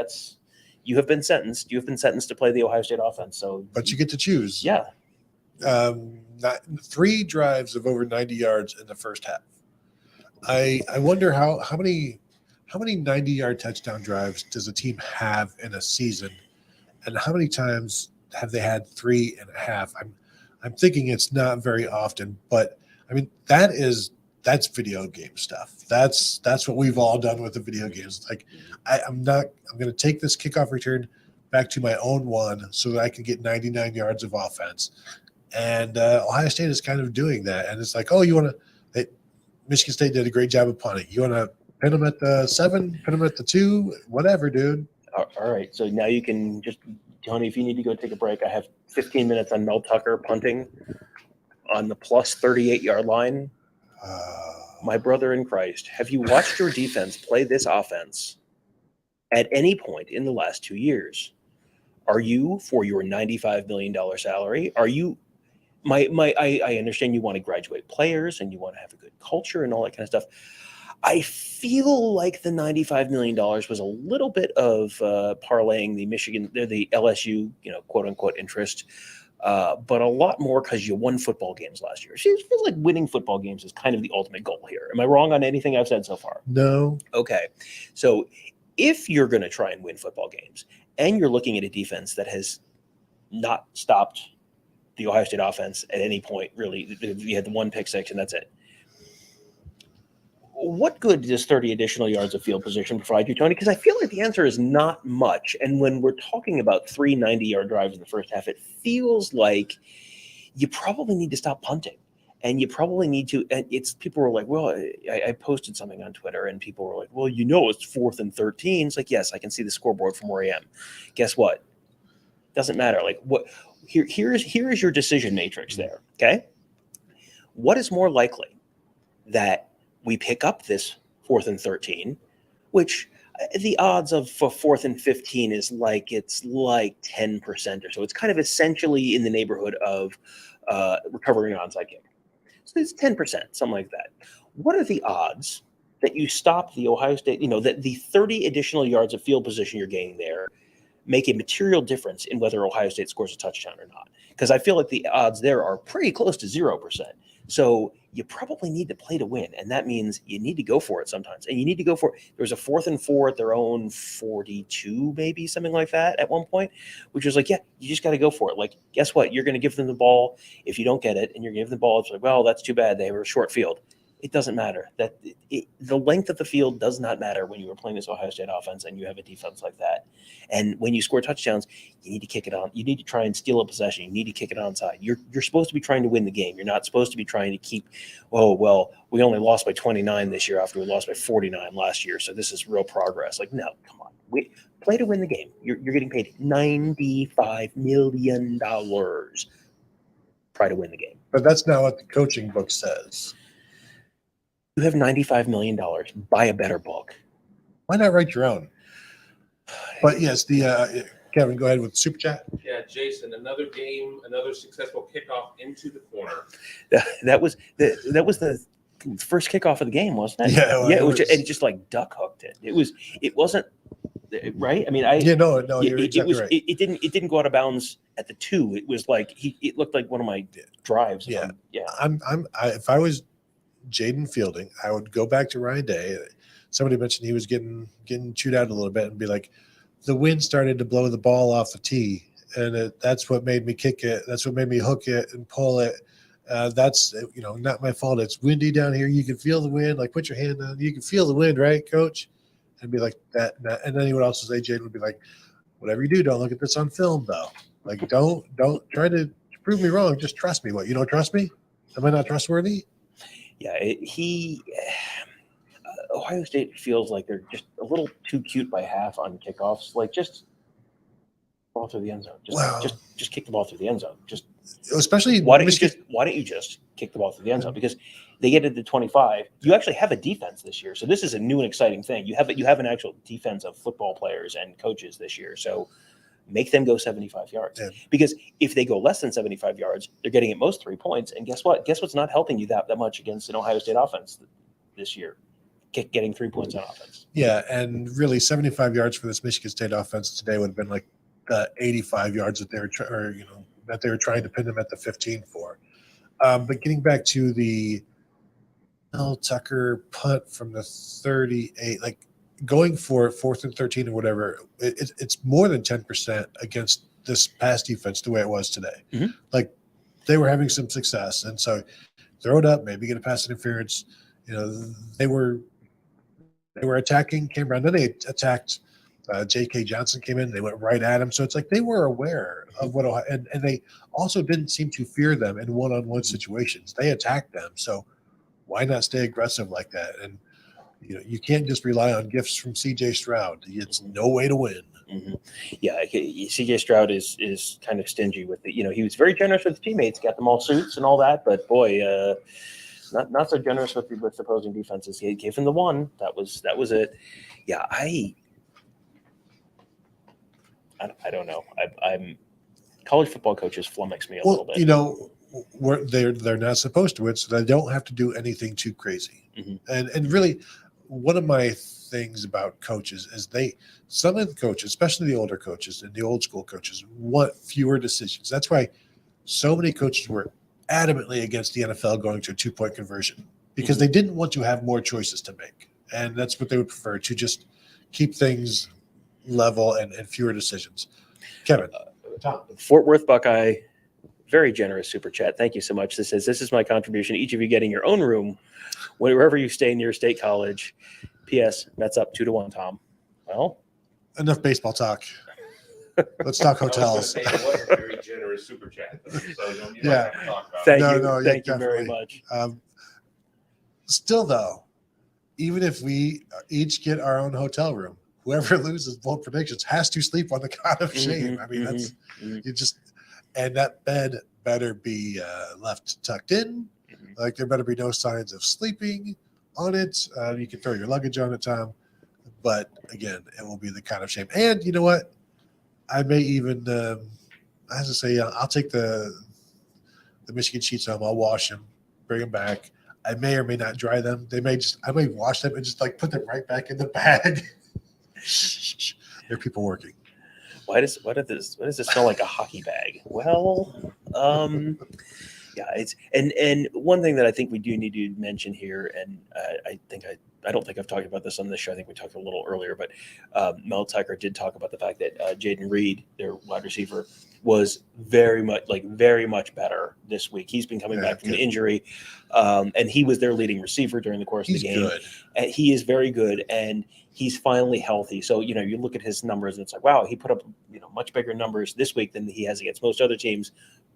you have been sentenced. You have been sentenced to play the Ohio State offense. So, but you get to choose. Yeah. Three drives of over 90 yards in the first half. I wonder how many 90-yard touchdown drives does a team have in a season, and how many times have they had 3.5? I'm thinking it's not very often, but I mean that's video game stuff. That's what we've all done with the video games. Like I'm going to take this kickoff return back to my own one so that I can get 99 yards of offense. And Ohio State is kind of doing that. And it's like, oh, you want to Michigan State did a great job of punting. You want to pin them at the 7, pin them at the 2, whatever, dude. All right. So now you can just, Tony, if you need to go take a break, I have 15 minutes on Mel Tucker punting on the plus 38-yard line. My brother in Christ, have you watched your defense play this offense at any point in the last 2 years? Are you, for your $95 million salary, are you I understand you want to graduate players and you want to have a good culture and all that kind of stuff. I feel like the $95 million was a little bit of parlaying the LSU, quote unquote interest, but a lot more because you won football games last year. It feels like winning football games is kind of the ultimate goal here. Am I wrong on anything I've said so far? No. Okay. So if you're going to try and win football games and you're looking at a defense that has not stopped the Ohio State offense at any point, really, you had the 1 pick 6 and that's it. What good does 30 additional yards of field position provide you, Tony? Because I feel like the answer is not much. And when we're talking about 3 90-yard drives in the first half, it feels like you probably need to stop punting. And you probably need to, and people were like, well, I posted something on Twitter and people were like, well, it's 4th and 13. It's like, yes, I can see the scoreboard from where I am. Guess what? Doesn't matter. Like here is your decision matrix there. Okay. What is more likely that we pick up this 4th and 13, which the odds of for 4th and 15 is it's like 10% or so. It's kind of essentially in the neighborhood of recovering an onside kick. So it's 10%, something like that. What are the odds that you stop the Ohio State, that the 30 additional yards of field position you're gaining there make a material difference in whether Ohio State scores a touchdown or not? Because I feel like the odds there are pretty close to 0%. So you probably need to play to win. And that means you need to go for it sometimes. And you need to go for it. There was a 4th and 4 at their own 42, maybe something like that at one point, which was like, yeah, you just got to go for it. Like, guess what? You're going to give them the ball. If you don't get it and you're giving the ball, it's like, well, that's too bad. They were a short field. It doesn't matter. The length of the field does not matter when you are playing this Ohio State offense and you have a defense like that. And when you score touchdowns, you need to kick it on. You need to try and steal a possession. You need to kick it onside. You're supposed to be trying to win the game. You're not supposed to be trying to keep, oh, well, we only lost by 29 this year after we lost by 49 last year, so this is real progress. Like, no, come on. Play to win the game. You're getting paid $95 million. Try to win the game. But that's not what the coaching book says. You have $95 million. Buy a better book. Why not write your own? But yes, Kevin, go ahead with the super chat. Yeah, Jason, another game, another successful kickoff into the corner. That was the first kickoff of the game, wasn't it? Yeah, it was. It just like duck hooked it. It wasn't right. I mean, you're exactly right. It didn't go out of bounds at the 2. It was like it looked like one of my drives. Yeah. If I was Jaden Fielding, I would go back to Ryan Day. Somebody mentioned he was getting chewed out a little bit and be like, the wind started to blow the ball off the tee, and that's what made me kick it. That's what made me hook it and pull it. That's not my fault. It's windy down here. You can feel the wind. Like, put your hand on. You can feel the wind, right, Coach? And be like that. And then he would also say, Jaden would be like, whatever you do, don't look at this on film, though. Like, don't try to prove me wrong. Just trust me. What, you don't trust me? Am I not trustworthy? Yeah, Ohio State feels like they're just a little too cute by half on kickoffs. Like, just ball through the end zone. Just kick the ball through the end zone. Just especially why don't you just kick the ball through the end zone? Because they get it to 25. You actually have a defense this year, so this is a new and exciting thing. You have an actual defense of football players and coaches this year. So make them go 75 yards. Yeah. Because if they go less than 75 yards, they're getting at most 3 points. And guess what? Guess what's not helping you that much against an Ohio State offense this year? Getting 3 points on offense. Yeah, and really 75 yards for this Michigan State offense today would have been like 85 yards that they were that they were trying to pin them at the 15 for. But getting back to the Mel Tucker punt from the 38, like going for 4th and 13 or whatever, it's more than 10% against this pass defense the way it was today. Like they were having some success. And so throw it up, maybe get a pass interference. You know, they were attacking Cam Brown. Then they attacked J.K. Johnson came in. They went right at him. So it's like they were aware of what Ohio, and they also didn't seem to fear them in one-on-one situations. They attacked them. So why not stay aggressive like that? And you know, you can't just rely on gifts from C.J. Stroud. It's no way to win. Yeah, C.J. Stroud is kind of stingy with it. You know, he was very generous with his teammates, got them all suits and all that. But boy, not so generous with opposing defenses. He gave him the one. That was it. Yeah, I don't know. I'm college football coaches flummox me a little bit. You know, they're not supposed to win, so they don't have to do anything too crazy. And really, one of my things about coaches is some of the coaches, especially the older coaches and the old school coaches, want fewer decisions. That's why so many coaches were adamantly against the NFL going to a 2-point conversion, because they didn't want to have more choices to make. And that's what they would prefer, to just keep things level and fewer decisions. Kevin. Tom. Fort Worth Buckeye, very generous super chat. Thank you so much. This is my contribution. Each of you getting your own room wherever you stay near State College. P.S. Mets up 2-1, Tom. Well, enough baseball talk. Let's talk hotels. It was a very generous super chat. So you don't Yeah. have to talk about Thank you very much. Still, though, even if we each get our own hotel room, whoever loses bold predictions has to sleep on the count of shame. I mean, that's you just, and that bed better be left tucked in. Like there better be no signs of sleeping on it. You can throw your luggage on it, Tom. But again, it will be the kind of shame. And you know what? I may even, I have to say, I'll take the Michigan sheets home. I'll wash them, bring them back. I may or may not dry them. I may wash them and just like put them right back in the bag. There are people working. Why does this smell like a hockey bag? Well, yeah, it's and one thing that I think we do need to mention here, and I don't think I've talked about this on this show. I think we talked a little earlier, but Mel Tucker did talk about the fact that Jaden Reed, their wide receiver, was very much better this week. He's been coming back from the injury, and he was their leading receiver during the course of the game. Good. And he is very good, and he's finally healthy. So you know, you look at his numbers, and it's like, wow, he put up much bigger numbers this week than he has against most other teams.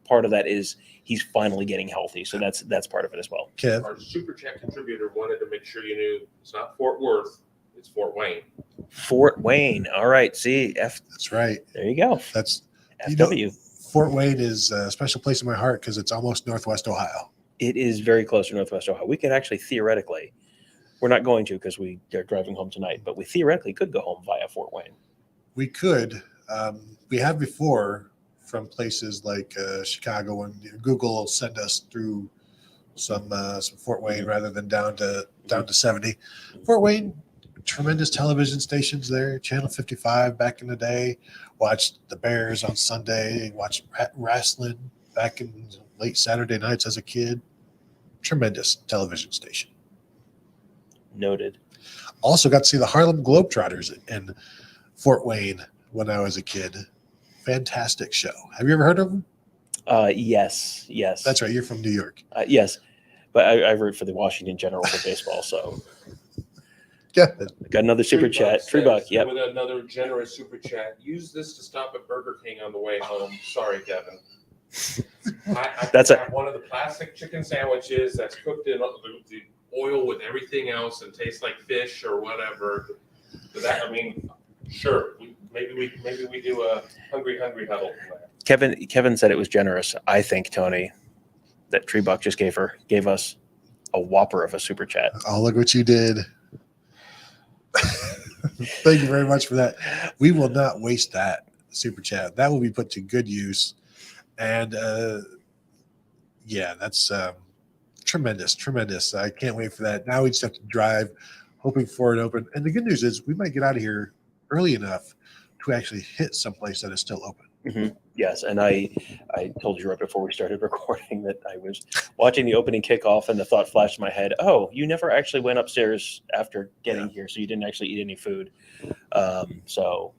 Part of that is he's finally getting healthy, so that's part of it as well. Kev. Our super chat contributor wanted to make sure you knew it's not Fort Worth, it's Fort Wayne. Fort Wayne. All right. See, That's right. There you go. That's FW. Fort Wayne is a special place in my heart because it's almost Northwest Ohio. It is very close to Northwest Ohio. We could actually theoretically, we're not going to because we are driving home tonight, but we theoretically could go home via Fort Wayne. We could. We have before from places like Chicago, and Google will send us through some Fort Wayne rather than down to 70. Fort Wayne, tremendous television stations there. Channel 55 back in the day. Watched the Bears on Sunday. Watched wrestling back in late Saturday nights as a kid. Tremendous television station. Noted. Also got to see the Harlem Globetrotters in Fort Wayne when I was a kid. Fantastic show. Have you ever heard of them? Yes. That's right. You're from New York. Yes, but I root for the Washington Generals of baseball. So, yeah. Got another super chat. Tree Buck. Yep. With another generous super chat. Use this to stop at Burger King on the way home. Sorry, Kevin. I have one of the plastic chicken sandwiches that's cooked in the oil with everything else and tastes like fish or whatever. But sure. Maybe we do a hungry huddle. Kevin said it was generous. I think, Tony, that Tree Buck just gave us a whopper of a super chat. Oh, look what you did. Thank you very much for that. We will not waste that super chat. That will be put to good use. And that's tremendous. I can't wait for that. Now we just have to drive, hoping for it open. And the good news is we might get out of here early enough to actually hit someplace that is still open. Yes, and I told you right before we started recording that I was watching the opening kickoff, and the thought flashed in my head, "Oh, you never actually went upstairs after getting here, so you didn't actually eat any food." So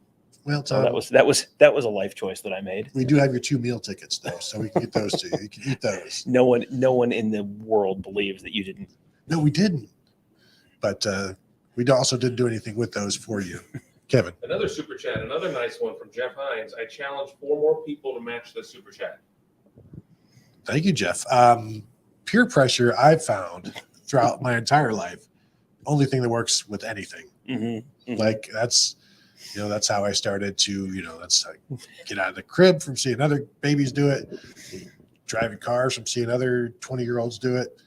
Well, so Tom, that was a life choice that I made. we do have your 2 meal tickets though, so we can get those to you. You can eat those. No one in the world believes that you didn't. No, we didn't. But we also didn't do anything with those for you. Kevin. Another super chat, another nice one from Jeff Hines. I challenge 4 more people to match the super chat. Thank you, Jeff. Peer pressure I've found throughout my entire life, only thing that works with anything. Like that's how I started to, that's like get out of the crib from seeing other babies do it, driving cars from seeing other 20-year-olds do it,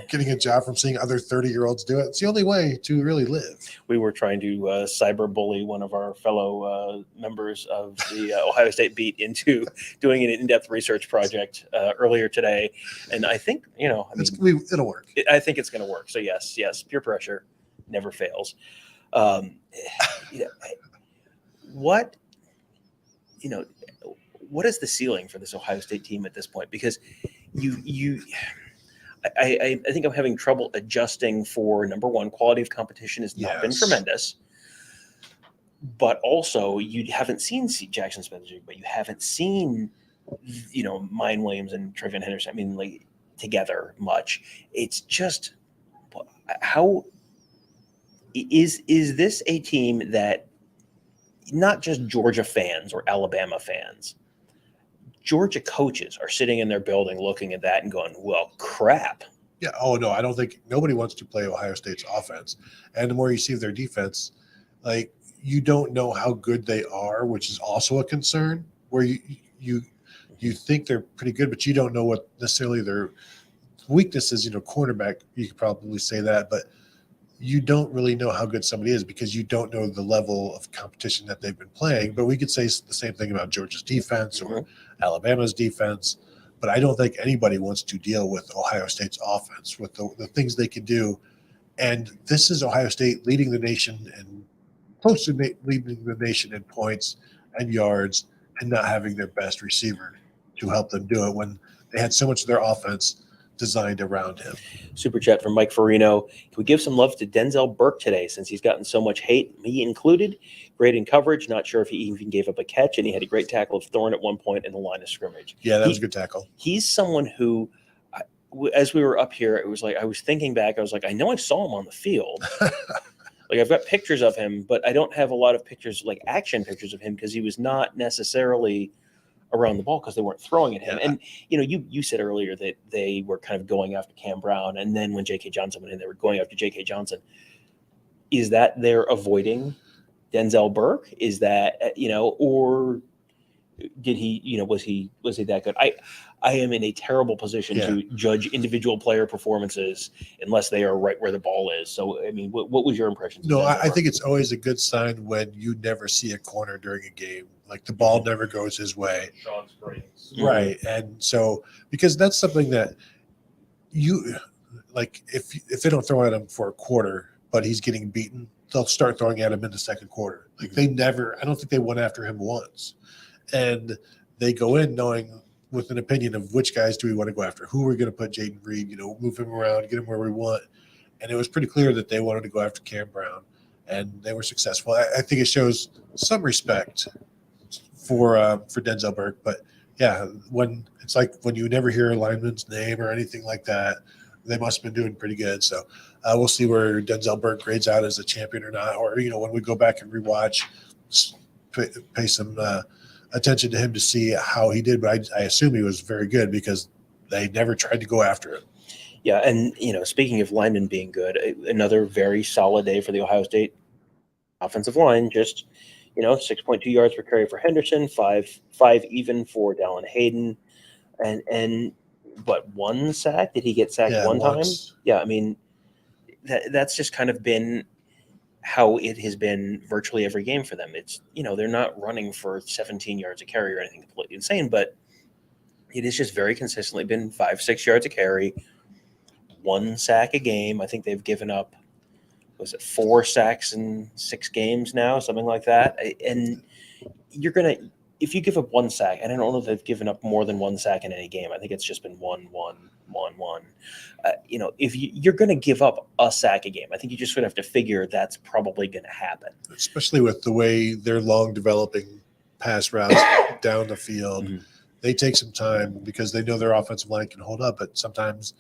getting a job from seeing other 30-year-olds do it. It's the only way to really live. We were trying to cyber bully one of our fellow members of the Ohio State beat into doing an in-depth research project earlier today, and I think it'll work. I think it's going to work. So yes, peer pressure never fails. What is the ceiling for this Ohio State team at this point? Because I think I'm having trouble adjusting for, number one, quality of competition has not been tremendous, but also you haven't seen Jackson Spencer, but you haven't seen, Mine Williams and Trevion Henderson. I mean, like together much. It's just how is this a team that not just Georgia fans or Alabama fans, Georgia coaches are sitting in their building looking at that and going, well, crap. Yeah. Oh, no, I don't think nobody wants to play Ohio State's offense. And the more you see their defense, like you don't know how good they are, which is also a concern, where you think they're pretty good, but you don't know what necessarily their weakness is. Cornerback, you could probably say that, but you don't really know how good somebody is because you don't know the level of competition that they've been playing. But we could say the same thing about Georgia's defense or Alabama's defense. But I don't think anybody wants to deal with Ohio State's offense, with the things they can do. And this is Ohio State leading the nation and close to leading the nation in points and yards and not having their best receiver to help them do it when they had so much of their offense designed around him. Super chat from Mike Farino. Can we give some love to Denzel Burke today since he's gotten so much hate, me included? Great in coverage. Not sure if he even gave up a catch, and he had a great tackle of Thorne at one point in the line of scrimmage. Yeah, that was a good tackle. He's someone who, as we were up here, it was like I was thinking back. I was like, I know I saw him on the field. Like I've got pictures of him, but I don't have a lot of pictures, like action pictures of him, because he was not necessarily around the ball because they weren't throwing at him. And you said earlier that they were kind of going after Cam Brown, and then when J.K. Johnson went in, they were going after J.K. Johnson. Is that they're avoiding Denzel Burke? Is that or did he was he that good? I am in a terrible position to judge individual player performances unless they are right where the ball is. So I mean, what was your impression? No, I think it's always a good sign when you never see a corner during a game. Like the ball never goes his way. Sean Springs. Right. And so, because that's something that you like, if they don't throw at him for a quarter, but he's getting beaten, they'll start throwing at him in the second quarter. Like I don't think they went after him once. And they go in knowing with an opinion of which guys do we want to go after, who we're going to put Jaden Reed, move him around, get him where we want. And it was pretty clear that they wanted to go after Cam Brown, and they were successful. I think it shows some respect for Denzel Burke, but yeah, when it's like when you never hear a lineman's name or anything like that, they must have been doing pretty good. So we'll see where Denzel Burke grades out as a champion or not, or when we go back and rewatch, pay some attention to him to see how he did. But I assume he was very good because they never tried to go after him. Yeah, and speaking of linemen being good, another very solid day for the Ohio State offensive line. Just 6.2 yards per carry for Henderson, five even for Dallin Hayden, and but one sack. Did he get sacked one once. time? Yeah, I mean that's just kind of been how it has been virtually every game for them. It's they're not running for 17 yards a carry or anything completely insane, but it has just very consistently been 5-6 yards a carry, one sack a game. I think they've given up, was it 4 sacks in 6 games now, something like that. And you're gonna if you give up one sack, and I don't know if they've given up more than one sack in any game. I think it's just been one. If you're going to give up a sack a game, I think you just would have to figure that's probably going to happen. Especially with the way they're long developing pass routes down the field. They take some time because they know their offensive line can hold up, but sometimes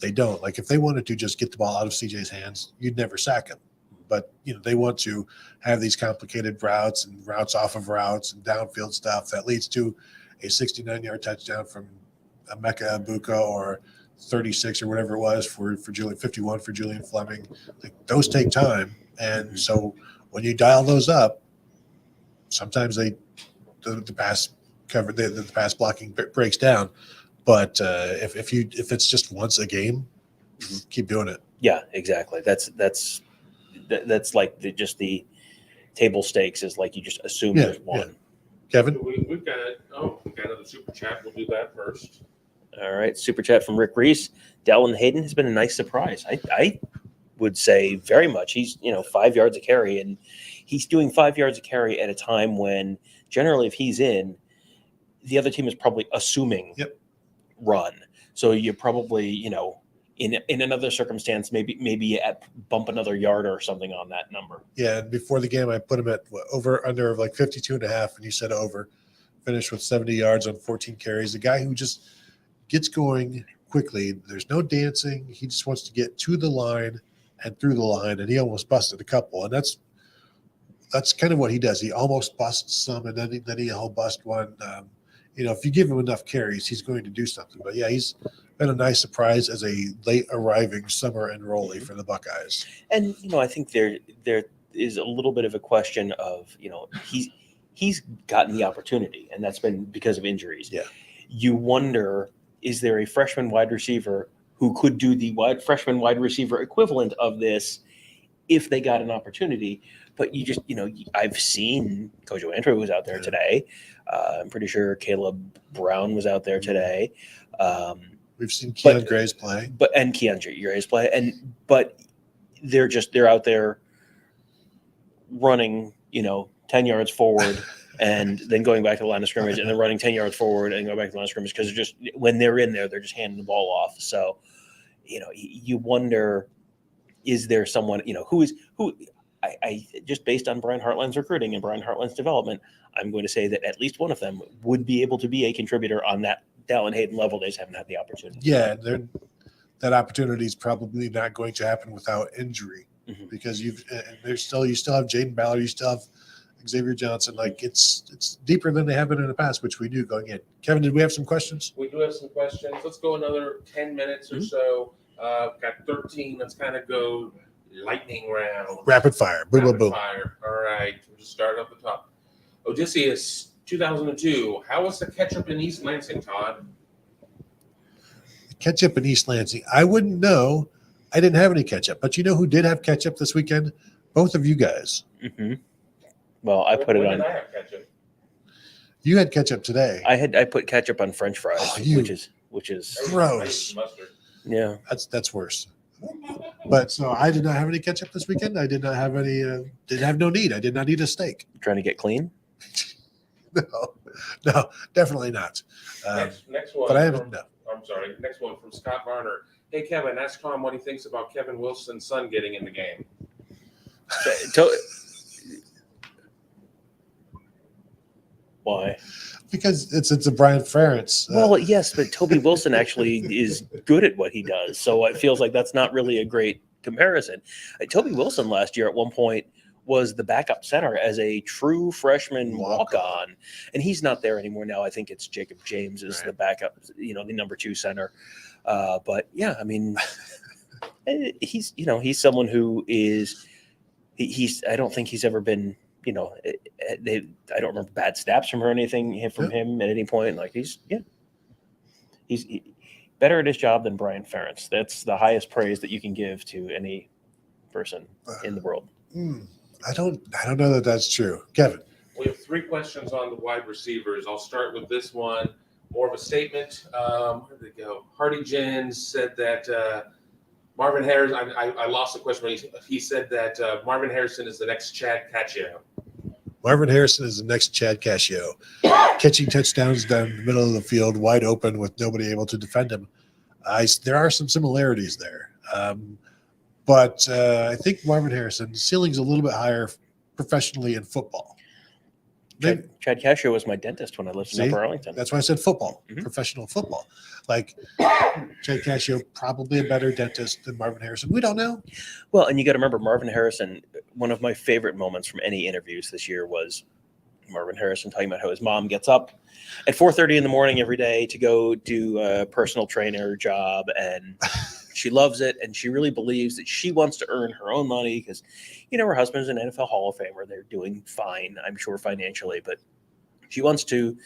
they don't. Like if they wanted to just get the ball out of CJ's hands, you'd never sack him. But they want to have these complicated routes and routes off of routes and downfield stuff that leads to a 69-yard touchdown from Emeka Egbuka or 36 or whatever it was for Julian, 51 for Julian Fleming. Like those take time, and so when you dial those up, sometimes the pass cover the pass blocking breaks down. But if it's just once a game, keep doing it. Yeah, exactly. That's like the table stakes is like you just assume there's one. Yeah. Kevin? We've got another super chat. We'll do that first. All right. Super chat from Rick Reese. Dallin Hayden has been a nice surprise. I would say very much. He's, 5 yards a carry, and he's doing 5 yards a carry at a time when generally if he's in, the other team is probably assuming run. So you probably, in another circumstance, maybe bump another yard or something on that number. Yeah, and before the game, I put him at over under of like 52.5, and you said over. Finished with 70 yards on 14 carries. A guy who just gets going quickly. There's no dancing. He just wants to get to the line and through the line, and he almost busted a couple. And that's kind of what he does. He almost busts some, and then he'll bust one. If you give him enough carries, he's going to do something. But yeah, he's been a nice surprise as a late arriving summer enrollee for the Buckeyes. And I think there is a little bit of a question of he's gotten the opportunity, and that's been because of injuries. Yeah, you wonder, is there a freshman wide receiver who could do the freshman wide receiver equivalent of this if they got an opportunity? But you just, I've seen Kojo Andrew was out there today. I'm pretty sure Caleb Brown was out there today. We've seen Keon Gray's play. And Keon Gray's play. But they're out there running, 10 yards forward and then going back to the line of scrimmage and then running 10 yards forward and going back to the line of scrimmage because they're just, when they're in there, they're just handing the ball off. So, you wonder, is there someone, who I just based on Brian Hartline's recruiting and Brian Hartline's development, I'm going to say that at least one of them would be able to be a contributor on that Dallin Hayden level. They just haven't had the opportunity. Yeah, that opportunity is probably not going to happen without injury because you still have Jaden Ballard, you still have Xavier Johnson. Like it's deeper than they have been in the past, which we knew going in. Kevin, did we have some questions? We do have some questions. Let's go another 10 minutes or so. Got 13. Let's kind of go lightning round. Rapid fire. Boom, boom, boom. Fire. All right. We'll just start up the top. Odysseus, 2002. How was the ketchup in East Lansing, Todd? Ketchup in East Lansing. I wouldn't know. I didn't have any ketchup. But you know who did have ketchup this weekend? Both of you guys. Mm-hmm. Well, I put it on. Did I have ketchup? You had ketchup today. I put ketchup on French fries, which is gross. Yeah, that's worse. But so I did not have any ketchup this weekend. I did not have any. Did have no need. I did not eat a steak. Trying to get clean? No, definitely not. Next one. But I haven't. No. I'm sorry. Next one from Scott Varner. Hey Kevin, ask Tom what he thinks about Kevin Wilson's son getting in the game. Why? Because it's a Brian Ferentz. Well, yes, but Toby Wilson actually is good at what he does, so it feels like that's not really a great comparison. Toby Wilson last year at one point was the backup center as a true freshman walk-on, and he's not there anymore now. I think it's Jacob James is the backup, the number 2 center. But yeah, I mean, he's someone who is I don't think he's ever been. I don't remember bad snaps from him at any point. Like he's better at his job than Brian Ferentz. That's the highest praise that you can give to any person in the world. I don't know that that's true. Kevin. We have 3 questions on the wide receivers. I'll start with this one. More of a statement. Where did it go? Hardy Jens said that Marvin Harrison. I lost the question. But he said that Marvin Harrison is the next Chad Cacio. Marvin Harrison is the next Chad Cascio, catching touchdowns down the middle of the field, wide open with nobody able to defend him. There are some similarities there. But I think Marvin Harrison, ceiling's a little bit higher professionally in football. Chad Cascio was my dentist when I lived in Upper Arlington. That's why I said football, professional football. Like Chad Cascio, probably a better dentist than Marvin Harrison. We don't know. Well, and you got to remember Marvin Harrison, one of my favorite moments from any interviews this year was Marvin Harrison talking about how his mom gets up at 4:30 in the morning every day to go do a personal trainer job, and she loves it, and she really believes that she wants to earn her own money because, her husband's an NFL Hall of Famer. They're doing fine, I'm sure, financially, but she wants to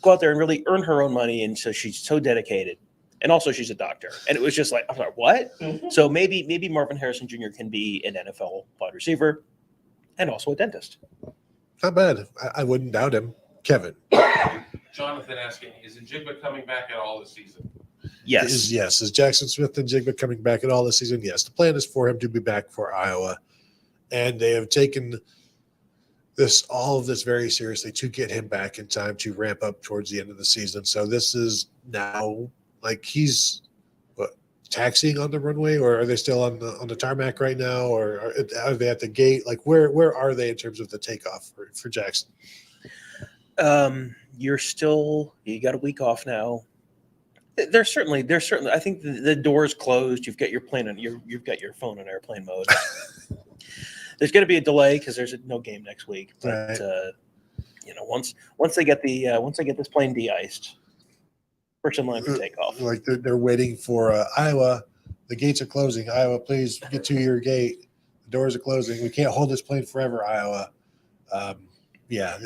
go out there and really earn her own money, and so she's so dedicated. And also, she's a doctor, and it was just like, I'm like, what? So maybe Marvin Harrison Jr. can be an NFL wide receiver and also a dentist. Not bad. I wouldn't doubt him. Kevin. Jonathan asking, is Njigba coming back at all this season? Yes. Yes. Is Jackson Smith and Njigba coming back at all this season? Yes. The plan is for him to be back for Iowa. And they have taken all of this very seriously to get him back in time to ramp up towards the end of the season. So this is now like he's taxiing on the runway, or are they still on the tarmac right now, or are they at the gate? Like where are they in terms of the takeoff for Jackson? You got a week off now. There's certainly. I think the door's closed. You've got your plane on you've got your phone on airplane mode. There's going to be a delay because there's no game next week. But Right. Once they get this plane de-iced, first in line for takeoff. Like they're waiting for Iowa. The gates are closing. Iowa, please get to your gate. The doors are closing. We can't hold this plane forever, Iowa. Yeah,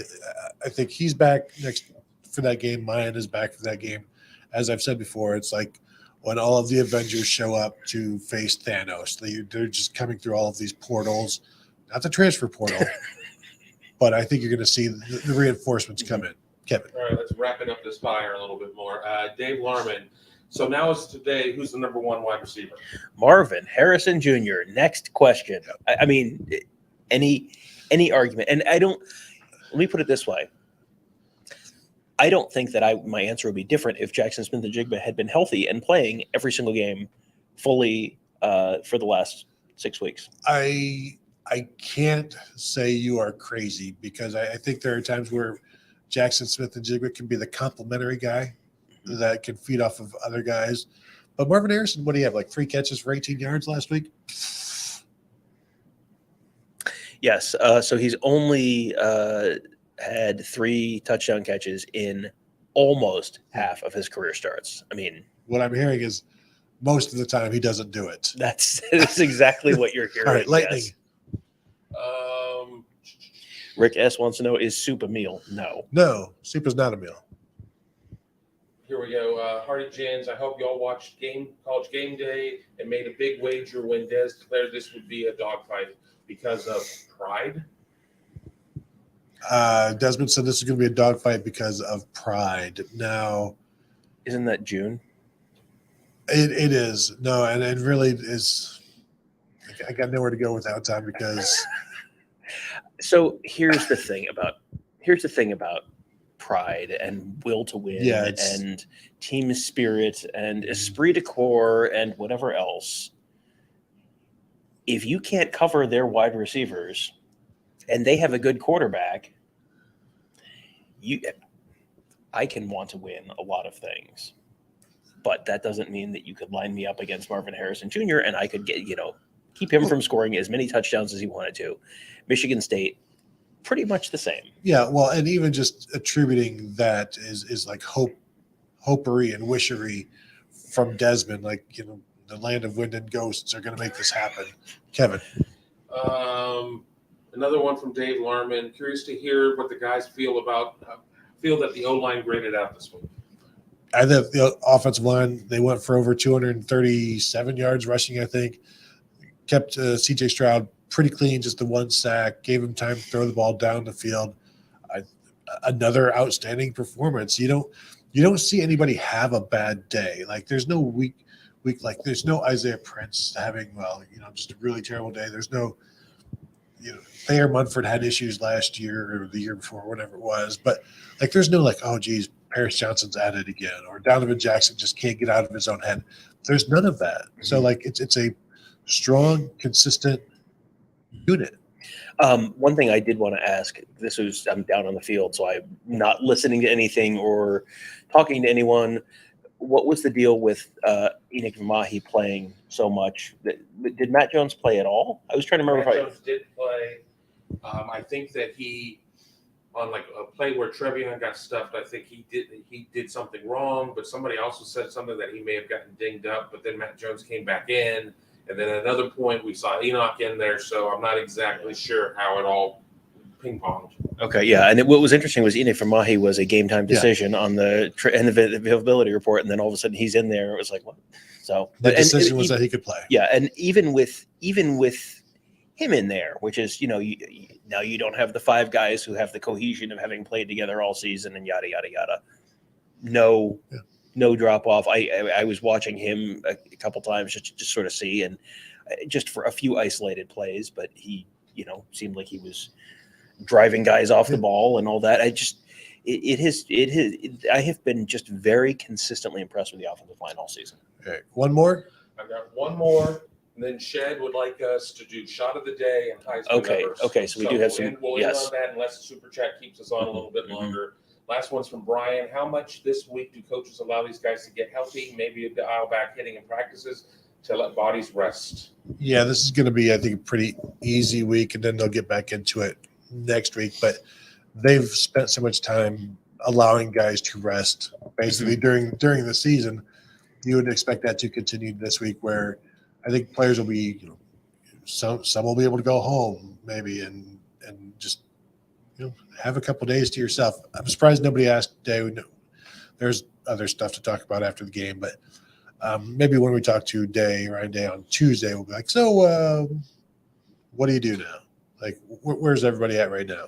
I think he's back next for that game. Mayan is back for that game. As I've said before, it's like when all of the Avengers show up to face Thanos. They're just coming through all of these portals, not the transfer portal, but I think you're going to see the reinforcements come in. Kevin. All right, let's wrap it up this fire a little bit more. Dave Larman. So now is today, who's the number one wide receiver? Marvin Harrison Jr. Next question. I mean, any argument, and I don't. Let me put it this way. I don't think that my answer would be different if Jackson Smith-Njigba had been healthy and playing every single game fully for the last 6 weeks. I can't say you are crazy because I think there are times where Jackson Smith-Njigba can be the complimentary guy that can feed off of other guys. But Marvin Harrison, what do you have, like 3 catches for 18 yards last week? Yes. So he's only had 3 touchdown catches in almost half of his career starts. I mean, what I'm hearing is most of the time he doesn't do it. That's exactly what you're hearing. All right, lightning. Yes. Rick S. wants to know, is soup a meal? No. No, soup is not a meal. Here we go. Hardy Jans, I hope y'all watched College Game Day and made a big wager when Des declared this would be a dogfight because of pride. Desmond said this is going to be a dogfight because of pride. Now, isn't that June? It is. No, and it really is. I got nowhere to go with that time because. So here's the thing about pride and will to win and team spirit and esprit de corps and whatever else. If you can't cover their wide receivers and they have a good quarterback, I can want to win a lot of things. But that doesn't mean that you could line me up against Marvin Harrison Jr. and I could keep him from scoring as many touchdowns as he wanted to. Michigan State, pretty much the same. Yeah, well, and even just attributing that is like hopery and wishery from Desmond. Like, the land of wind and ghosts are going to make this happen. Kevin. Another one from Dave Larman. Curious to hear what the guys feel that the O-line graded out this week. I think the offensive line, they went for over 237 yards rushing, I think. Kept C.J. Stroud pretty clean, just the 1 sack, gave him time to throw the ball down the field. Another outstanding performance. You don't see anybody have a bad day. Like, there's no week like there's no Isaiah Prince having, just a really terrible day. Thayer Munford had issues last year or the year before, whatever it was. But like, there's no like, oh, geez, Paris Johnson's at it again, or Donovan Jackson just can't get out of his own head. There's none of that. So like, it's a strong, consistent unit. One thing I did want to ask, I'm down on the field, so I'm not listening to anything or talking to anyone. What was the deal with Enoch Mahi playing so much? Did Matt Jones play at all? I was trying to remember Matt Jones did play. I think that he, on like a play where Trevion got stuffed, I think he did something wrong, but somebody also said something that he may have gotten dinged up, but then Matt Jones came back in. And then at another point, we saw Enoch in there, so I'm not exactly sure how it all ping-ponged. Okay, yeah. And what was interesting was Enoch Mahi was a game-time decision on the end of the availability report, and then all of a sudden he's in there. It was like, what? So the decision was that he could play. Yeah, and even with him in there, which is, now you don't have the five guys who have the cohesion of having played together all season and yada, yada, yada. No drop off. I was watching him a couple times just to sort of see, and just for a few isolated plays, but he, seemed like he was driving guys off the ball and all that. I have been just very consistently impressed with the offensive line all season. Okay. One more? I've got one more, and then Shed would like us to do shot of the day and Heisman numbers. Okay, so we do have some, we'll yes. end on that unless the super chat keeps us on a little bit longer. Last one's from Brian. How much this week do coaches allow these guys to get healthy? Maybe a dial back hitting in practices to let bodies rest. Yeah, this is going to be, I think, a pretty easy week, and then they'll get back into it next week. But they've spent so much time allowing guys to rest basically during the season. You would expect that to continue this week, where I think players will be, some will be able to go home maybe and just have a couple days to yourself. I'm surprised nobody asked Day. There's other stuff to talk about after the game, but maybe when we talk to Ryan Day on Tuesday, we'll be like, so what do you do now? Like, where's everybody at right now?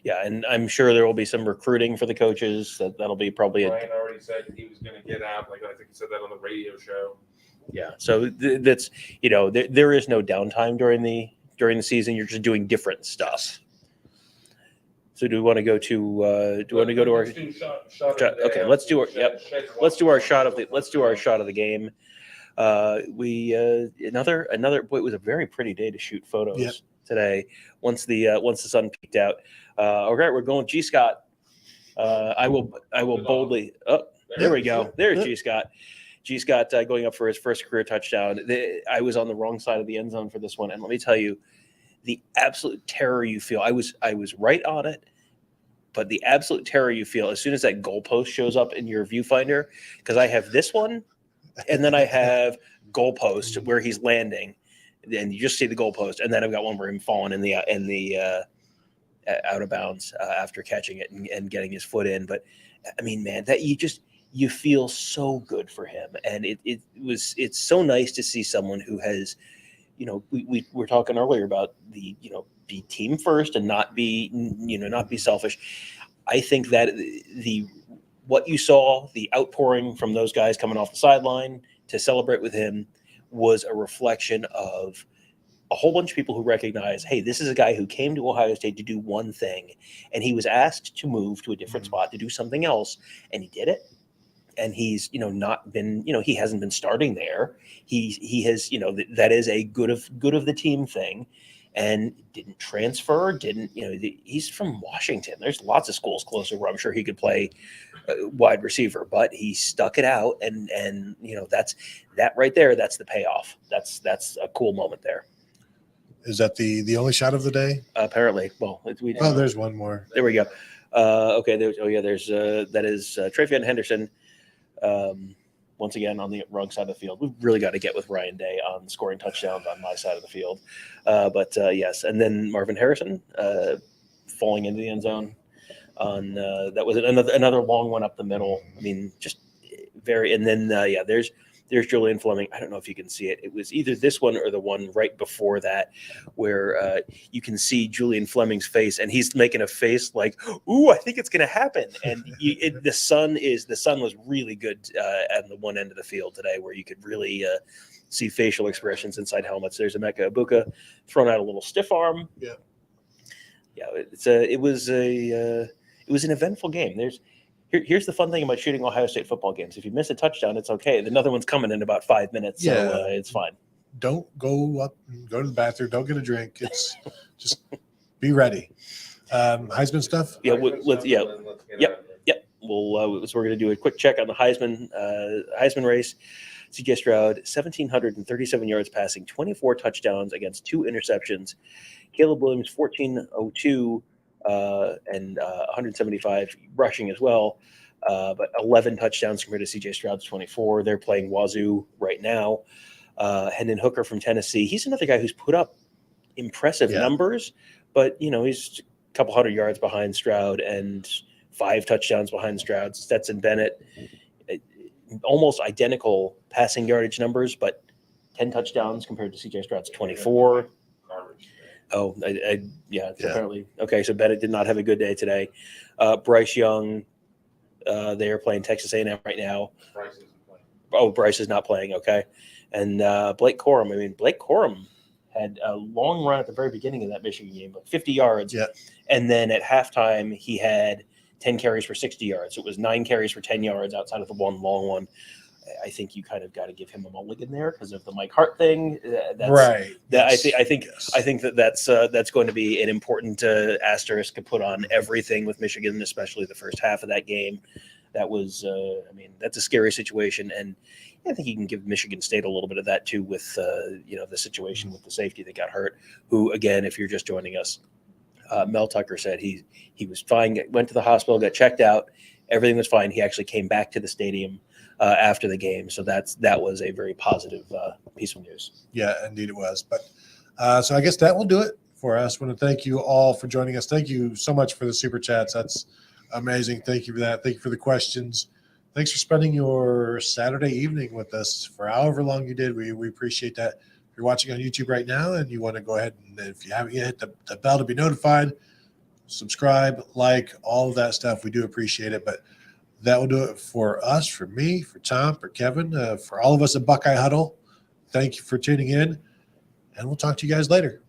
Yeah, and I'm sure there will be some recruiting for the coaches. That'll be probably Brian already said he was going to get out. Like, I think he said that on the radio show. Yeah, so that's there is no downtime during the season. You're just doing different stuff. So do we want to go to our okay? Let's do our shot of the game. It was a very pretty day to shoot photos today. Once the sun peeked out. All right, we're going G Scott. I will boldly. Oh, there we go. There's G Scott. G Scott going up for his first career touchdown. I was on the wrong side of the end zone for this one, and let me tell you, the absolute terror you feel. I was right on it, but the absolute terror you feel as soon as that goalpost shows up in your viewfinder, because I have this one, and then I have goalpost where he's landing, and you just see the goalpost, and then I've got one where him falling in the out of bounds after catching it and getting his foot in. But I mean, man, that you feel so good for him, and it's so nice to see someone who has. We were talking earlier about be team first and not be selfish. I think that what you saw, the outpouring from those guys coming off the sideline to celebrate with him, was a reflection of a whole bunch of people who recognize, hey, this is a guy who came to Ohio State to do one thing, and he was asked to move to a different spot to do something else, and he did it. And he's, not been, he hasn't been starting there. He has, that is a good of the team thing, and didn't transfer. He's from Washington. There's lots of schools closer where I'm sure he could play wide receiver, but he stuck it out, and that's that right there. That's the payoff. That's a cool moment there. Is that the only shot of the day? Apparently. Well, there's one more. There we go. Okay. There's that is Travion Henderson. Once again on the wrong side of the field. We've really got to get with Ryan Day on scoring touchdowns on my side of the field. But yes, and then Marvin Harrison falling into the end zone on that was another long one up the middle. I mean, just very. And then there's there's Julian Fleming. I don't know if you can see it. It was either this one or the one right before that, where you can see Julian Fleming's face, and he's making a face like, "Ooh, I think it's going to happen." And the sun was really good at the one end of the field today, where you could really see facial expressions inside helmets. There's Emeka Egbuka throwing out a little stiff arm. Yeah. Yeah, it was an eventful game. Here's the fun thing about shooting Ohio State football games. If you miss a touchdown, it's okay. Another one's coming in about 5 minutes, so it's fine. Don't go up and go to the bathroom. Don't get a drink. It's just be ready. Heisman stuff? Yeah, yep. So we're going to do a quick check on the Heisman race. CJ Stroud, 1,737 yards passing, 24 touchdowns against 2 interceptions. Caleb Williams, 1,402 and 175 rushing as well, but 11 touchdowns compared to CJ Stroud's 24. They're playing Wazoo right now. Hendon Hooker from Tennessee. He's another guy who's put up impressive numbers, but he's a couple hundred yards behind Stroud and 5 touchdowns behind Stroud. Stetson Bennett, almost identical passing yardage numbers, but 10 touchdowns compared to CJ Stroud's 24. Oh, apparently. Okay, so Bennett did not have a good day today. Bryce Young, they are playing Texas A&M right now. Bryce is not playing, okay. And Blake Corum. Blake Corum had a long run at the very beginning of that Michigan game, like 50 yards. Yeah. And then at halftime, he had 10 carries for 60 yards. It was 9 carries for 10 yards outside of the one long one. I think you kind of got to give him a mulligan there because of the Mike Hart thing. Right. I think that's going to be an important asterisk to put on everything with Michigan, especially the first half of that game. That was, that's a scary situation, and I think you can give Michigan State a little bit of that too with the situation with the safety that got hurt. Who, again, if you're just joining us, Mel Tucker said he was fine. Went to the hospital, got checked out, everything was fine. He actually came back to the stadium after the game, so that was a very positive piece of news. Yeah, indeed it was. But so I guess that will do it for us. I want to thank you all for joining us. Thank you so much for the super chats. That's amazing. Thank you for that. Thank you for the questions. Thanks for spending your Saturday evening with us for however long you did. We appreciate that. If you're watching on YouTube right now and you want to go ahead and if you haven't yet, hit the bell to be notified, subscribe, like, all of that stuff. We do appreciate it. But that will do it for us, for me, for Tom, for Kevin, for all of us at Buckeye Huddle. Thank you for tuning in, and we'll talk to you guys later.